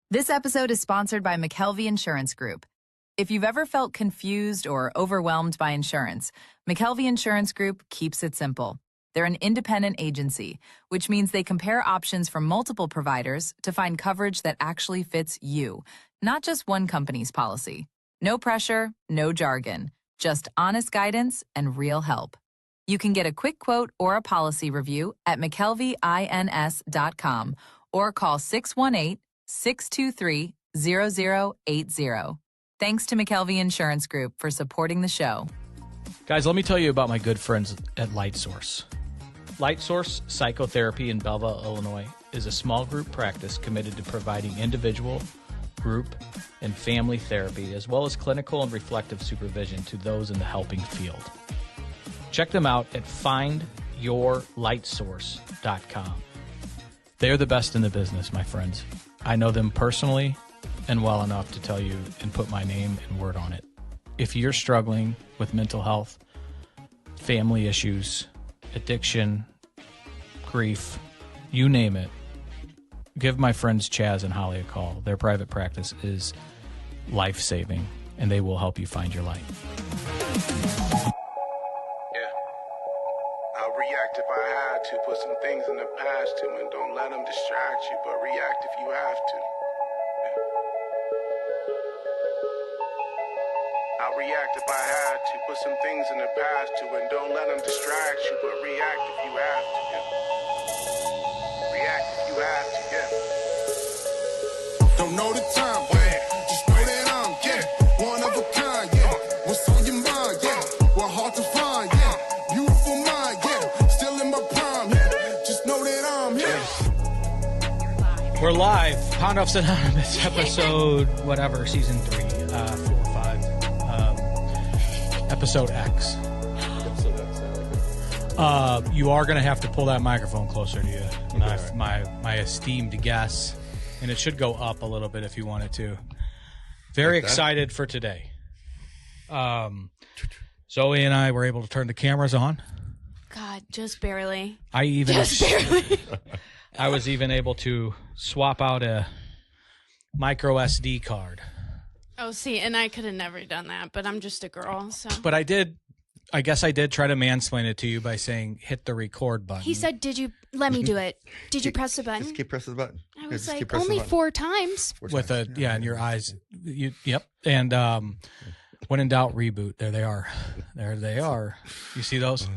This episode is sponsored by McKelvey Insurance Group. If you've ever felt confused or overwhelmed by insurance, McKelvey Insurance Group keeps it simple. They're an independent agency, which means they compare options from multiple providers to find coverage that actually fits you, not just one company's policy. No pressure, no jargon, just honest guidance and real help. You can get a quick quote or a policy review at mckelveyins.com or call 618-623-0080. Thanks to McKelvey Insurance Group for supporting the show. Guys, let me tell you about my good friends at Light Source. Light Source Psychotherapy in Belleville, Illinois is a small group practice committed to providing individual, group, and family therapy, as well as clinical and reflective supervision to those in the helping field. Check them out at findyourlightsource.com. They're the best in the business, my friends. I know them personally and well enough to tell you and put my name and word on it. If you're struggling with mental health, family issues, addiction, grief, you name it, give my friends Chaz and Holly a call. Their private practice is life-saving, and they will help you find your light. I'll react if I had to. Put some things in the past too, and don't let them distract you, but react if you have to. I'll react if I had to. Put some things in the past too, and don't let them distract you, but react if you have to. React if you have to, Don't know the time, just know that I'm, one of a kind, What's on your mind, We're hard to find, Beautiful mind, Still in my prime, Just know that I'm here. We're live. Pondoff and Zoe episode, whatever, season 3, 4 or 5. Episode X. You are going to have to pull that microphone closer to you, my esteemed guests, and it should go up a little bit if you wanted to. Very excited for today. Zoe and I were able to turn the cameras on. God, just barely. Just barely. I was even able to swap out a micro SD card. Oh, see, and I could have never done that, but I'm just a girl, so. But I guess I did try to mansplain it to you by saying, hit the record button. He said, let me do it. Did you press the button? Just keep pressing the button. I was like, only 4 times. With in your eyes. Yep. And when in doubt, reboot. There they are. There they are. You see those?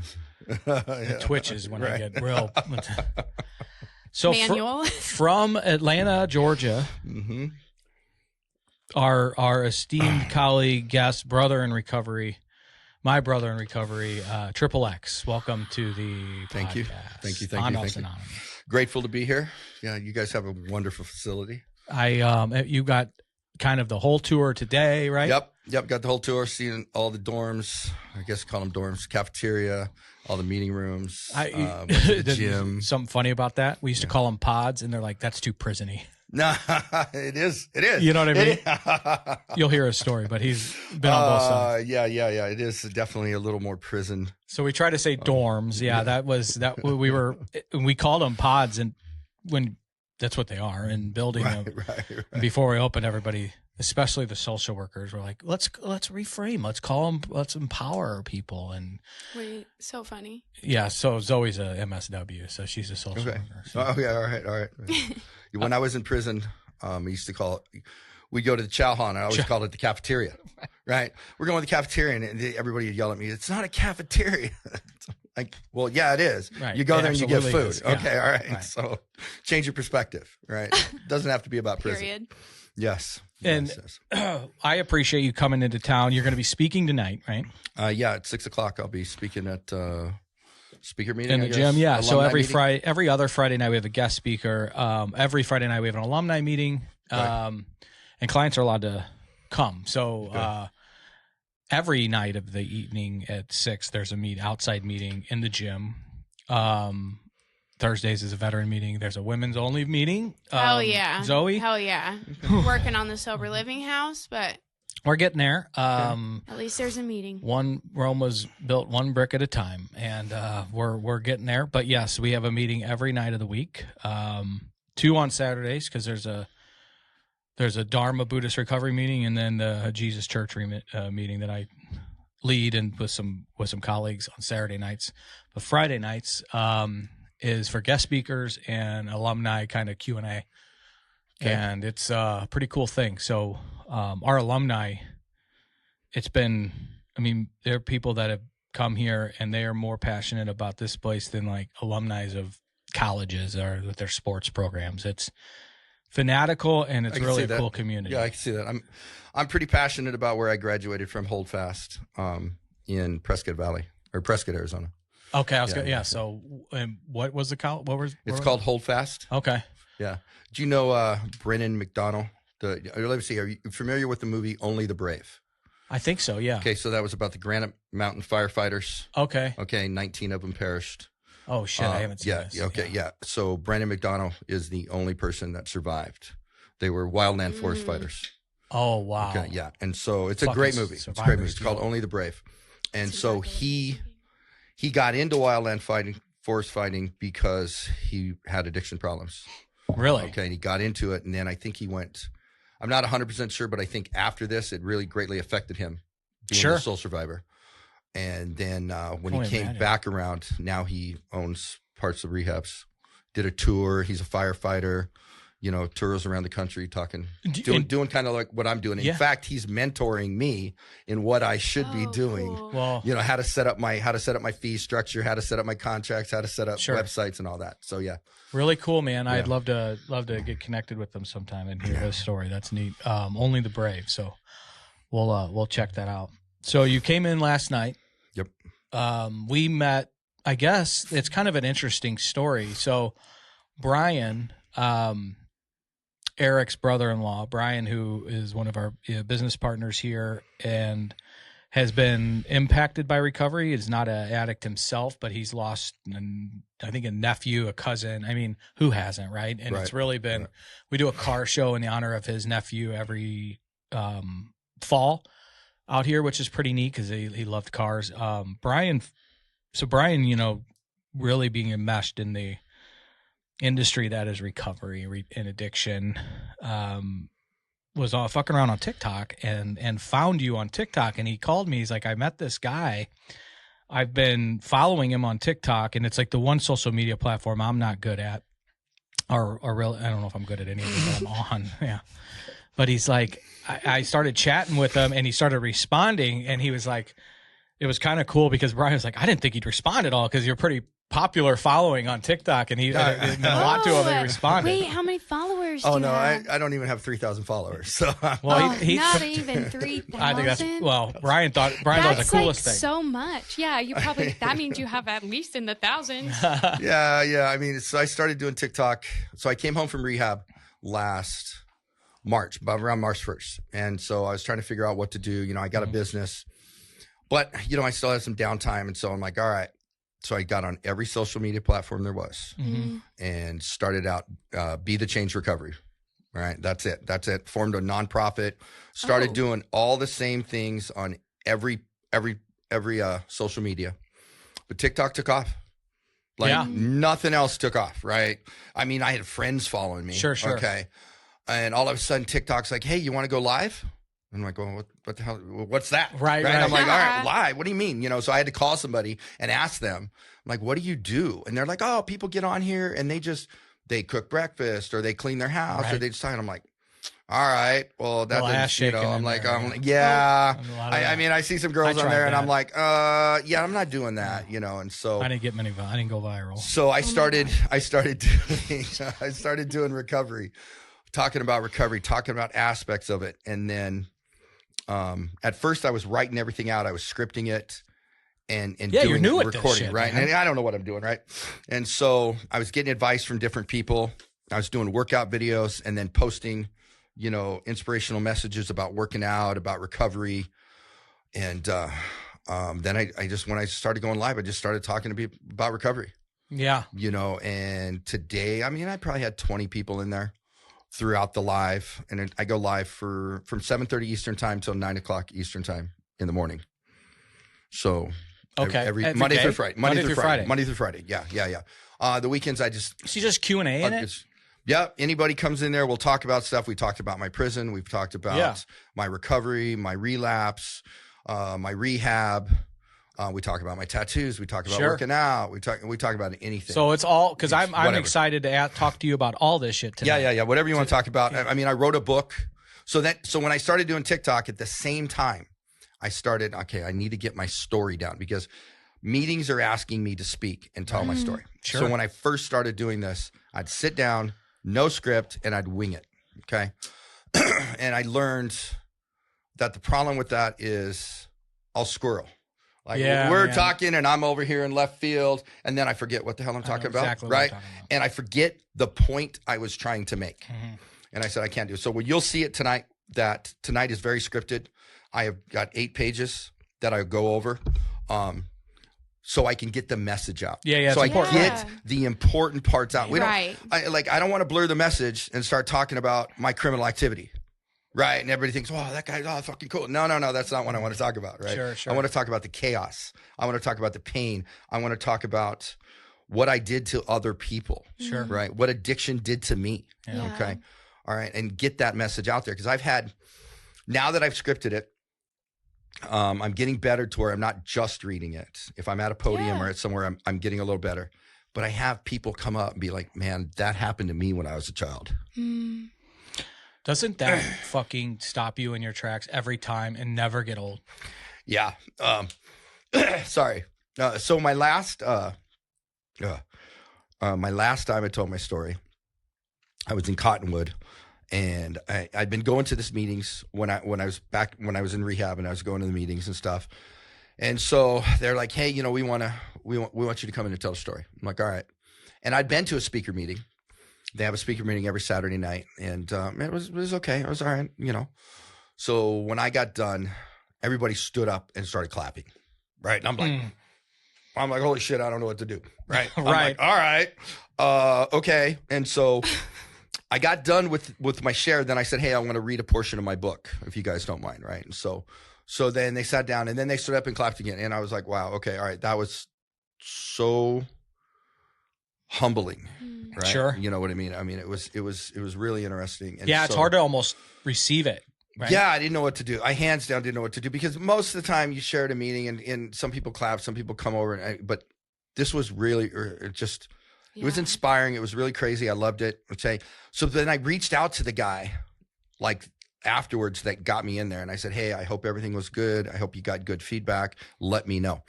It twitches when I get real. So Manual. From Atlanta, Georgia, our esteemed colleague, guest, brother in recovery, my brother in recovery, Triple X. Welcome to the Thank you. podcast. Thank you. Anonymous. Grateful to be here. Yeah, you guys have a wonderful facility. You got kind of the whole tour today, right? Yep. Got the whole tour, seeing all the dorms. I guess call them dorms, cafeteria, all the meeting rooms, the gym. Something funny about that? We used to call them pods, and they're like, that's too prison-y. No, it is. You know what I mean? You'll hear a story, but he's been on both sides. Yeah. It is definitely a little more prison. So we try to say dorms. We called them pods, and when that's what they are, and building them. Right. And before we opened, everybody, especially the social workers, were like, let's reframe. Let's call them. Let's empower people. And Wait, so funny. Yeah. So Zoe's a MSW, so she's a social worker. So. Oh yeah. All right. When I was in prison, I used to call it. We go to the chow hall, and I always called it the cafeteria. Right? We're going to the cafeteria, and everybody would yell at me. It's not a cafeteria. Like, well, yeah, it is. Right. You go there and you get food. Is. Yeah. Okay, all right. So change your perspective, right? Doesn't have to be about prison. Period. Yes. And yes. I appreciate you coming into town. You're going to be speaking tonight, right? Yeah, at 6:00 I'll be speaking at speaker meeting in the gym. Yeah. So every other Friday night we have a guest speaker. Every Friday night we have an alumni meeting, and clients are allowed to come. So every night of the evening at 6, there's a outside meeting in the gym. Thursdays is a veteran meeting. There's a women's only meeting. Hell yeah. Zoe? Hell yeah. Working on the sober living house, but we're getting there. at least there's a meeting. One Rome was built one brick at a time, and we're getting there. But yes, we have a meeting every night of the week. 2 on Saturdays because there's a there's a Dharma Buddhist recovery meeting, and then the Jesus Church meeting that I lead and with some colleagues on Saturday nights. But Friday nights is for guest speakers and alumni kind of Q&A. Okay. And it's a pretty cool thing. So our alumni, there are people that have come here and they are more passionate about this place than like alumni of colleges or with their sports programs. It's fanatical and it's really a cool community. Yeah, I can see that. I'm pretty passionate about where I graduated from, Holdfast, in Prescott Valley or Prescott, Arizona. Okay, So, what was the college? It's called Holdfast. Okay. Yeah. Do you know Brennan McDonnell? Let me see. Are you familiar with the movie Only the Brave? I think so. Yeah. Okay, so that was about the Granite Mountain firefighters. Okay. 19 of them perished. Oh shit! I haven't seen this. Yeah. So Brennan McDonnell is the only person that survived. They were wildland forest fighters. Oh wow. Okay, yeah. And so it's a great movie. It's a great movie. It's called Only the Brave. And so he got into wildland forest fighting because he had addiction problems. Really? Okay, and he got into it, and then I think he went. I'm not 100% sure, but I think after this, it really greatly affected him being a sole survivor. And then when he came back around, now he owns parts of rehabs. Did a tour. He's a firefighter. Tours around the country, doing kind of like what I'm doing. In fact, he's mentoring me in what I should be doing. Cool. Well, how to set up my fee structure, how to set up my contracts, how to set up websites and all that. So yeah, really cool, man. I'd love to get connected with them sometime and hear his story. That's neat. Only the Brave. So we'll check that out. So you came in last night. Yep. We met. I guess it's kind of an interesting story. So Brian, Eric's brother-in-law, Brian, who is one of our business partners here and has been impacted by recovery, is not an addict himself, but he's lost, I think, a nephew, a cousin. I mean, who hasn't, right? And it's really been, we do a car show in the honor of his nephew every fall out here, which is pretty neat because he loved cars. Brian, really being enmeshed in the industry that is recovery and addiction, was fucking around on TikTok and found you on TikTok. And he called me. He's like, I met this guy. I've been following him on TikTok, and it's like the one social media platform I'm not good at, or really, I don't know if I'm good at any of it that I'm on. Yeah. But he's like, I started chatting with him, and he started responding, and he was like, it was kind of cool because Brian was like, I didn't think he'd respond at all because you're pretty popular following on TikTok, and it meant a lot to him. He responded. Wait, how many followers? Do you have? I don't even have 3,000 followers. So not even 3,000. I think that's Brian thought it was the coolest thing. So much. Yeah, you probably that means you have at least in the thousands. Yeah. I mean, so I started doing TikTok. So I came home from rehab last March, around March 1st, and so I was trying to figure out what to do. I got a business, but I still had some downtime, and so I'm like, all right. So I got on every social media platform there was and started out Be the Change Recovery. All right. That's it. Formed a nonprofit, started doing all the same things on every social media. But TikTok took off. Nothing else took off, right? I mean, I had friends following me. Sure. Okay. And all of a sudden TikTok's like, hey, you want to go live? I'm like, well, what the hell? What's that? Right. I'm like, all right, live. What do you mean? So I had to call somebody and ask them. I'm like, what do you do? And they're like, oh, people get on here and they cook breakfast or they clean their house or they just sign. I'm like, all right, well, that's I'm like, yeah. I mean, I see some girls on there and I'm like, yeah, I'm not doing that, And so I didn't go viral. So I started doing recovery, talking about aspects of it, and then. At first I was writing everything out. I was scripting it and you're new at recording, this shit, right? Man. And I don't know what I'm doing, right? And so I was getting advice from different people. I was doing workout videos and then posting, inspirational messages about working out, about recovery. And then when I started going live, I just started talking to people about recovery. Yeah. And today, I mean, I probably had 20 people in there throughout the live, and I go live from 7:30 Eastern time till 9:00 Eastern time in the morning. So every Monday through Friday. Yeah. The weekends I just just Q&A in it. Yeah, anybody comes in there, we'll talk about stuff. We talked about my prison. We've talked about my recovery, my relapse, my rehab. We talk about my tattoos. We talk about working out. We talk about anything. So it's all because I'm excited to talk to you about all this shit today. Yeah. Whatever you want to talk about. I mean, I wrote a book. So when I started doing TikTok at the same time, I started, I need to get my story down because meetings are asking me to speak and tell my story. Sure. So when I first started doing this, I'd sit down, no script, and I'd wing it. Okay. And I learned that the problem with that is I'll squirrel. Like we're talking and I'm over here in left field and then I forget what the hell I'm talking about. Exactly right. What I'm talking about. And I forget the point I was trying to make. And I said, I can't do it. So you'll see it tonight, that tonight is very scripted. I have got 8 pages that I go over. So I can get the message out. So I get the important parts out. I don't want to blur the message and start talking about my criminal activity. Right. And everybody thinks, wow, that guy's fucking cool. No. That's not what I want to talk about. Right. Sure. I want to talk about the chaos. I want to talk about the pain. I want to talk about what I did to other people. Sure. Right. What addiction did to me. Yeah. Okay. All right. And get that message out there. Because now that I've scripted it, I'm getting better to where I'm not just reading it. If I'm at a podium or at somewhere, I'm getting a little better. But I have people come up and be like, man, that happened to me when I was a child. Doesn't that fucking stop you in your tracks every time and never get old? Yeah. Sorry. So my last time I told my story, I was in Cottonwood, and I'd been going to these meetings when I was in rehab, and I was going to the meetings and stuff. And so they're like, hey, we want you to come in and tell a story. I'm like, all right. And I'd been to a speaker meeting. They have a speaker meeting every Saturday night, and it was okay. It was all right, So when I got done, everybody stood up and started clapping, right? And I'm like, holy shit, I don't know what to do, right? I'm like, all right, okay. And so I got done with my share. Then I said, hey, I want to read a portion of my book, if you guys don't mind, right? And so then they sat down, and then they stood up and clapped again, and I was like, wow, okay, all right, that was so humbling. Right? Sure. You know what I mean? I mean, it was really interesting. And it's hard to almost receive it. Right? Yeah, I didn't know what to do. I hands down didn't know what to do because most of the time you share at a meeting and some people clap, some people come over, but this was really it was inspiring. It was really crazy. I loved it. Okay. So then I reached out to the guy like afterwards that got me in there, and I said, hey, I hope everything was good. I hope you got good feedback. Let me know.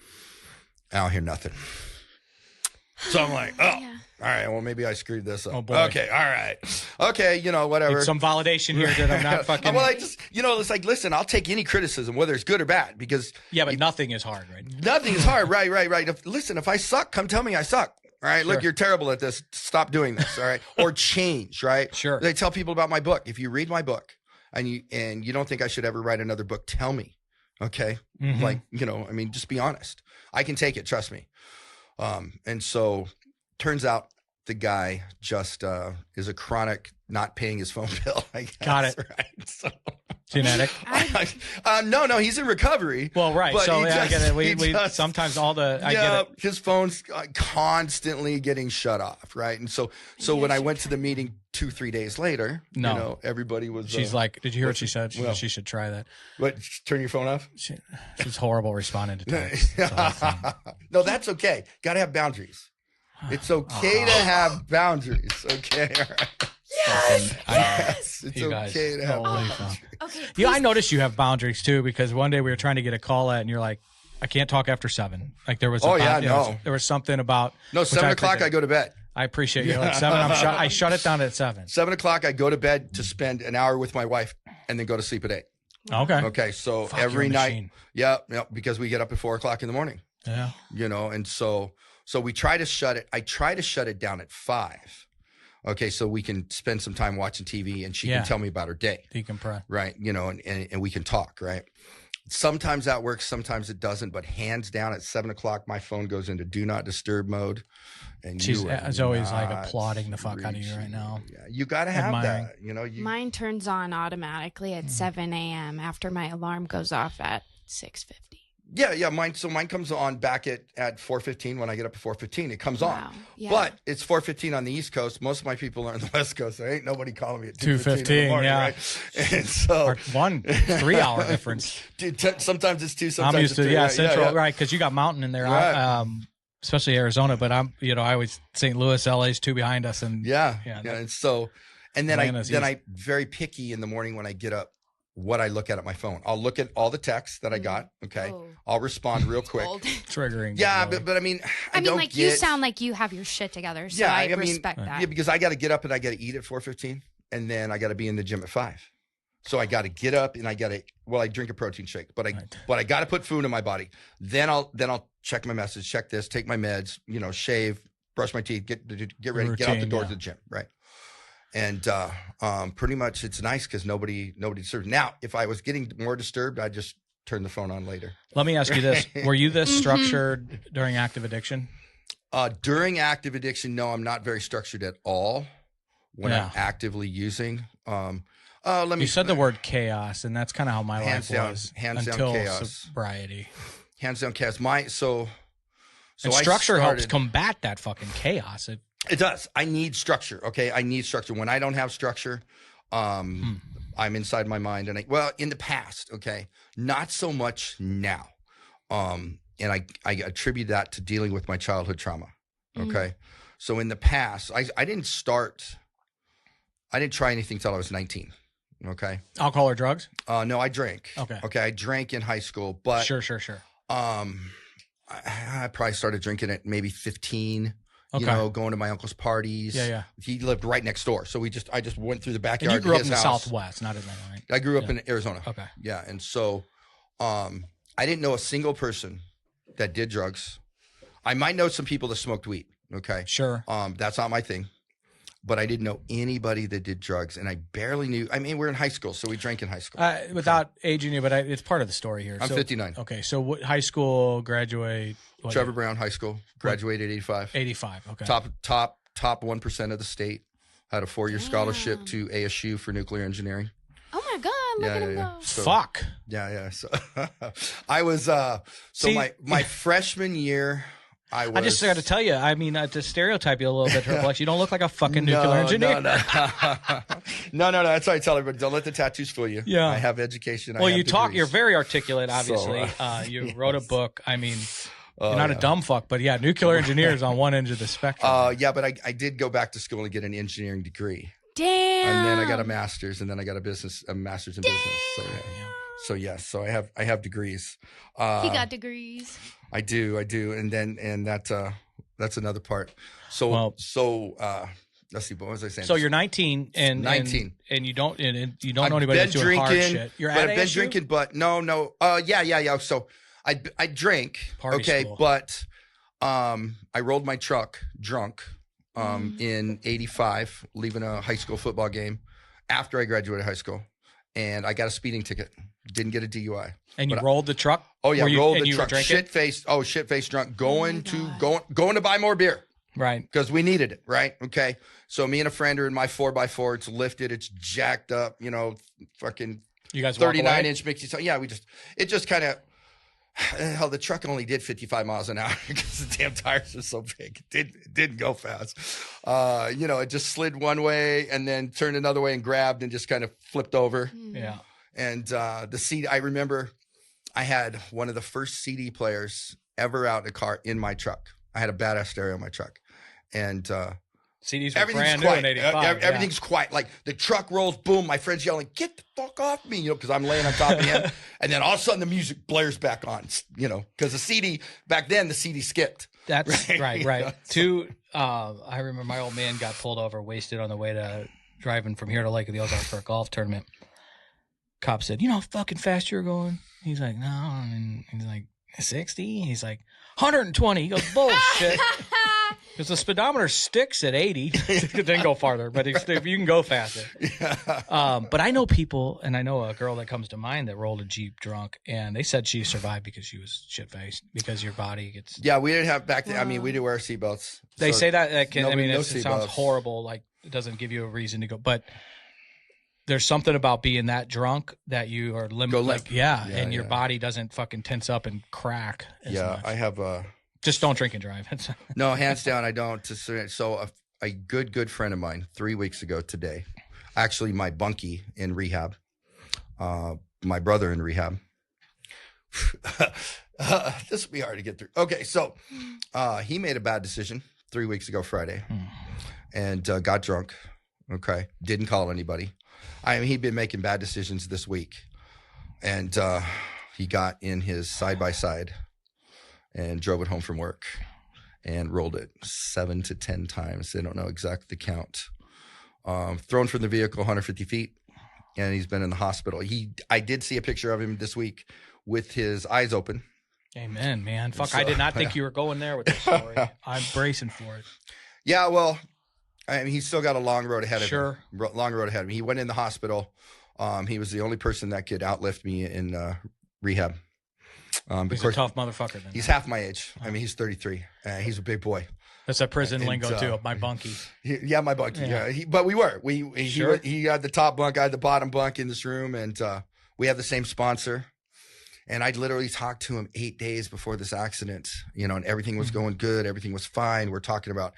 I don't hear nothing. So I'm like, all right, well, maybe I screwed this up. Oh, boy. Okay, all right. Okay, whatever. Need some validation here that I'm not fucking... Well, I just, it's like, listen, I'll take any criticism, whether it's good or bad, because... Yeah, but nothing is hard, right? Nothing is hard, right. If I suck, come tell me I suck. All right, look, you're terrible at this. Stop doing this, all right? Or change, right? Sure. They tell people about my book. If you read my book and you don't think I should ever write another book, tell me, okay? Like, just be honest. I can take it, trust me. And so... Turns out the guy just is a chronic not paying his phone bill. I guess, got it. Right? So, genetic? No, he's in recovery. Well, right. So I get it. We sometimes I get it. His phone's constantly getting shut off, right? And so when I went to the meeting 2-3 days later, everybody was. She's like, did you hear what she said? She should try that. What? Turn your phone off? She's horrible responding to text. No, that's okay. Got to have boundaries. It's okay to have boundaries. Okay. All right. Yes. It's okay to have boundaries. Okay. Yeah, I noticed you have boundaries too, because one day we were trying to get a call at, and you're like, I can't talk after 7. Like there was. There was something about. No, 7 o'clock I go to bed. I appreciate you. Like 7, I shut it down at 7. 7 o'clock I go to bed to spend an hour with my wife, and then go to sleep at 8. Okay. Okay. So every night, because we get up at 4 o'clock in the morning. Yeah. And so we try to shut it. I try to shut it down at 5. Okay, so we can spend some time watching TV, and she can tell me about her day. Decompress. Right, and we can talk, right? Sometimes that works, sometimes it doesn't, but hands down at 7 o'clock, my phone goes into do not disturb mode. And Zoe's like applauding the fuck out of you right now. Yeah, you got to have that. Mine turns on automatically at 7 a.m. after my alarm goes off at 6:50. Yeah. Mine comes on back at 4:15 when I get up at 4:15. It comes on. Yeah. But it's 4:15 on the East Coast. Most of my people are on the West Coast. There ain't nobody calling me at 2:15 in the morning, right? And so Or 3 hour difference. Dude, sometimes it's 2, sometimes I'm used it's to 3. Central, right? Because you got mountain in there, Right. especially Arizona. But I always St. Louis, LA's 2 behind us, and Yeah. And so, and then Atlanta's I'm very picky in the morning when I get up. What I look at my phone, I'll look at all the texts that I got. Okay, Oh. I'll respond real quick. triggering. Yeah, really. but I mean, I mean, don't you get- sound like you have your shit together, so Yeah, I I mean, respect that. Yeah, because I got to get up and I got to eat at 4:15, and then I got to be in the gym at 5. So I got to get up and I drink a protein shake, but I got to put food in my body. Then I'll check my message, check this, take my meds, shave, brush my teeth, get ready, get out the door to the gym, right? And pretty much it's nice because nobody disturbs. Now, if I was getting more disturbed, I'd just turn the phone on later. Let me ask you this: were you this structured during active addiction? During active addiction, no, I'm not very structured at all. When I'm actively using, You said the word chaos, and that's kind of how my life was hands down until chaos. sobriety. Hands down chaos. So and structure helps combat that fucking chaos. It does. I need structure. Okay. I need structure. When I don't have structure, I'm inside my mind. And in the past, okay, not so much now. And I attribute that to dealing with my childhood trauma. Okay. So in the past, I didn't try anything till I was 19. Okay. Alcohol or drugs? No, I drank. Okay. I drank in high school, but Sure. I probably started drinking at maybe 15. Okay. Going to my uncle's parties. Yeah. He lived right next door, so I just went through the backyard. And you grew to up his in the house. Southwest, not Atlanta, right? I grew up in Arizona. Okay. Yeah, and so I didn't know a single person that did drugs. I might know some people that smoked weed. Okay. Sure. That's not my thing. But I didn't know anybody that did drugs, and I barely knew. I mean, we're in high school, so we drank in high school. Without aging you, but it's part of the story here. I'm 59. Okay, so what high school graduate? Trevor Brown High School, graduated 85. 85. Okay. Top 1% of the state. Had a 4-year scholarship to ASU for nuclear engineering. Oh my God, look at him go. So, Fuck. Yeah. So I was my freshman year. I just got to tell you, I mean, to stereotype you a little bit, Flex, you don't look like a fucking nuclear engineer. No. No. That's why I tell everybody, don't let the tattoos fool you. Yeah. I have education. Well, you talk, degrees. you're very articulate, obviously. You wrote a book. I mean, you're not a dumb fuck, but yeah, nuclear engineers on one end of the spectrum. Yeah, but I did go back to school and get an engineering degree. Damn. And then I got a master's, and then I got a master's in business. So yes, so I have degrees. He got degrees. I do, and that's another part. So let's see, what was I saying? So you're 19 and 19, and you don't know anybody that's doing hard shit. You're I've at been ASU? drinking, but no. Yeah. So I drink, Party okay, school. but I rolled my truck drunk in '85, leaving a high school football game after I graduated high school, and I got a speeding ticket. Didn't get a DUI. And you rolled the truck? Oh yeah, rolled the you were truck. drinking? Shit faced drunk. Going to buy more beer. Right. Because we needed it, right? Okay. So me and a friend are in my 4x4. It's lifted. It's jacked up. Fucking You guys walk away? 39-inch mixy. So yeah, it just kind of. Hell, the truck only did 55 miles an hour because the damn tires are so big. It didn't go fast. It just slid one way and then turned another way and grabbed and just kind of flipped over. Yeah. And the CD, I remember I had one of the first CD players ever out in a car in my truck. I had a badass stereo in my truck. And CDs were everything's brand quiet. new in 85. Everything's quiet. Like the truck rolls, boom, my friend's yelling, "Get the fuck off me," because I'm laying on top of him. And then all of a sudden the music blares back on, because the CD, back then the CD skipped. That's right. I remember my old man got pulled over, wasted on the way to driving from here to Lake of the Ozarks for a golf tournament. Cop said, "You know how fucking fast you're going?" He's like, "No." And he's like, 60? He's like, 120. He goes, "Bullshit." Because the speedometer sticks at 80. It didn't go farther, but if you can go faster. Yeah. But I know people, and I know a girl that comes to mind that rolled a Jeep drunk, and they said she survived because she was shit-faced, because your body gets... Yeah, we didn't have back then. I mean, we didn't wear They say that, it sounds seatbelts. horrible, like it doesn't give you a reason to go. But there's something about being that drunk that you are Go limp. and your body doesn't fucking tense up and crack as much. I have Just don't drink and drive. no, hands down, I don't. So a good friend of mine 3 weeks ago today, actually my bunkie in rehab, my brother in rehab. This will be hard to get through. Okay, so he made a bad decision 3 weeks ago Friday, and got drunk. Okay, didn't call anybody. I mean, he'd been making bad decisions this week, and he got in his side-by-side and drove it home from work and rolled it 7 to 10 times. They don't know exactly the count. Thrown from the vehicle 150 feet, and he's been in the hospital. I did see a picture of him this week with his eyes open. Amen, man. Fuck, I did not think you were going there with this story. I'm bracing for it. Yeah, well, I mean, he's still got a long road ahead of Sure. him. Long road ahead of him. He went in the hospital. He was the only person that could outlift me in rehab. He's a tough motherfucker. Then. He's half my age. I mean, he's 33. He's a big boy. That's a prison lingo too. My bunkie. My bunkie. Yeah. But we were. He had the top bunk. I had the bottom bunk in this room, and we have the same sponsor. And I literally talked to him 8 days before this accident, and everything was going good. Everything was fine. We're talking about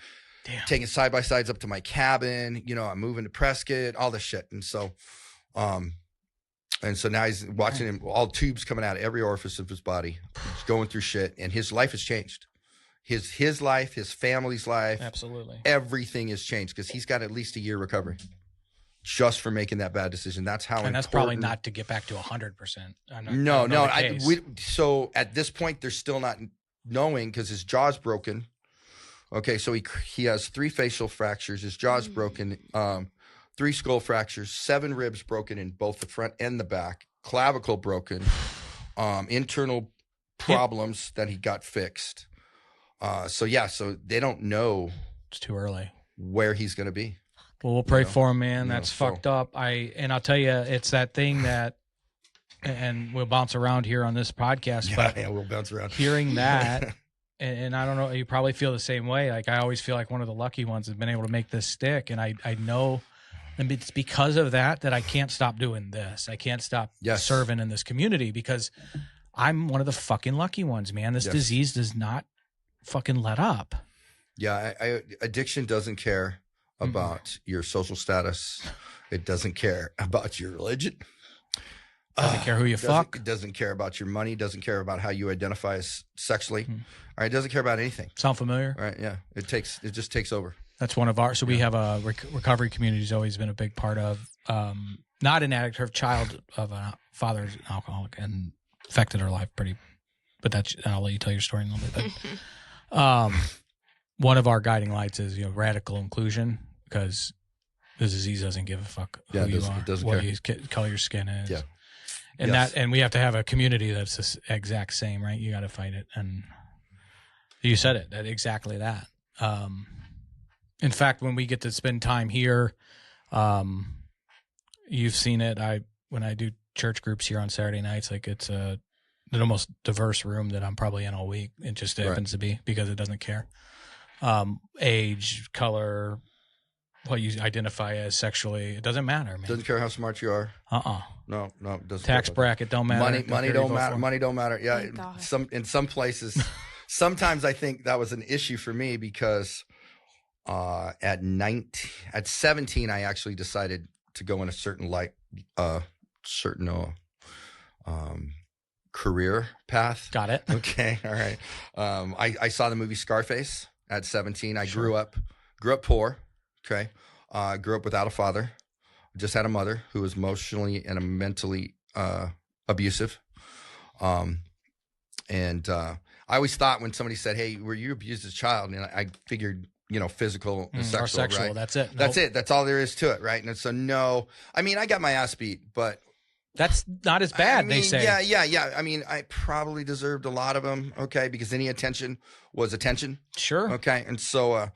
taking side-by-sides up to my cabin. I'm moving to Prescott, all this shit. And so now he's watching him, all tubes coming out of every orifice of his body. He's going through shit, and his life has changed. His life, his family's life. Absolutely. Everything has changed because he's got at least a year recovery just for making that bad decision. That's how and that's probably not to get back to 100%. No. So at this point, they're still not knowing because his jaw's broken. Okay, so he has 3 facial fractures. His jaw's broken. 3 skull fractures, 7 ribs broken in both the front and the back, clavicle broken, internal problems that he got fixed. So they don't know. It's too early where he's going to be. Well, we'll pray for him, man. That's fucked up. I'll tell you, it's that thing that, and we'll bounce around here on this podcast. But we'll bounce around. Hearing that, and I don't know, you probably feel the same way. Like I always feel like one of the lucky ones has been able to make this stick, and I know. And it's because of that I can't stop doing this. I can't stop serving in this community because I'm one of the fucking lucky ones, man. This disease does not fucking let up. Yeah, addiction doesn't care about your social status. It doesn't care about your religion. Doesn't care who you fuck. It doesn't care about your money. Doesn't care about how you identify as sexually. All right, it doesn't care about anything. Sound familiar? All right, yeah. It just takes over. That's one of our. So we have a recovery community. Has always been a big part of. Not an addict, her child of a father's alcoholic and affected her life pretty. But I'll let you tell your story in a little bit. But, one of our guiding lights is radical inclusion because the disease doesn't give a fuck who you are, it doesn't what care. color your skin is. Yeah. And we have to have a community that's the exact same, right? You got to fight it, and you said it. Exactly that. In fact, when we get to spend time here, you've seen it. When I do church groups here on Saturday nights, like it's the most diverse room that I'm probably in all week. It just happens to be because it doesn't care. Age, color, what you identify as sexually, it doesn't matter, man. Doesn't care how smart you are. No, it doesn't. Tax bracket don't matter. Money don't matter. Money don't matter. Yeah, in some places, sometimes I think that was an issue for me because at 17, I actually decided to go in a certain career path. Got it. Okay, all right. I saw the movie Scarface at 17. I grew up poor. Okay, grew up without a father. Just had a mother who was emotionally and mentally abusive. And I always thought when somebody said, "Hey, were you abused as a child?" and I figured, physical and sexual. Or sexual, right? That's it. That's it. That's all there is to it, right? And so no, I mean, I got my ass beat, but that's not as bad. They say. Yeah. I mean, I probably deserved a lot of them. Okay, because any attention was attention. Sure. Okay, and so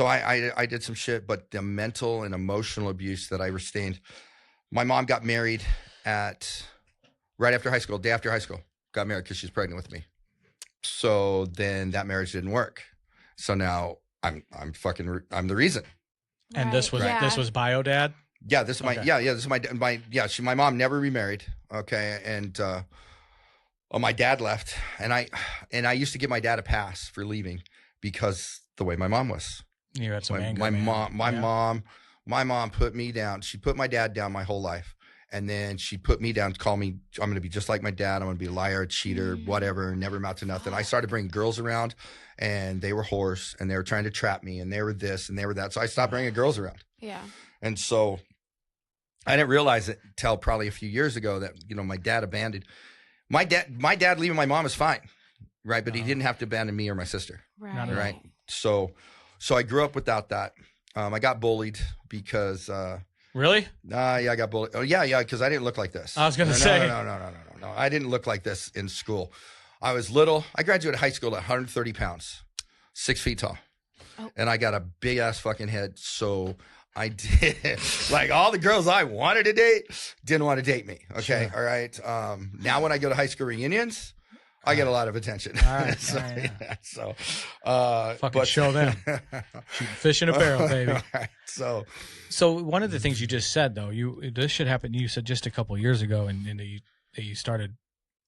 I did some shit, but the mental and emotional abuse that I sustained. My mom got married right after high school, day after high school. Got married because she's pregnant with me. So then that marriage didn't work. So now I'm the reason. And this was bio dad. Yeah, this is my, Okay. this is my mom never remarried. Okay. And, my dad left and I used to give my dad a pass for leaving because the way my mom was. You had some anger. My man. mom put me down. She put my dad down my whole life. And then she put me down to call me, I'm going to be just like my dad. I'm going to be a liar, a cheater, whatever, never amount to nothing. I started bringing girls around and they were whores and they were trying to trap me and they were this and they were that. So I stopped bringing girls around. Yeah. And so I didn't realize it until probably a few years ago that, my dad abandoned. My dad leaving my mom is fine, right? But he didn't have to abandon me or my sister, Right. right? So I grew up without that. I got bullied because... Really? I got bullied. Oh, yeah, because I didn't look like this. I was going to say. No. I didn't look like this in school. I was little. I graduated high school at 130 pounds, 6 feet tall. Oh. And I got a big-ass fucking head, so I did. Like, all the girls I wanted to date didn't want to date me, okay? Sure. All right? Now when I go to high school reunions, I get a lot of attention. All right. Fucking show them. Shooting fish in a barrel, baby. Right, so one of the things you just said, though, this should happen. You said just a couple of years ago, and you started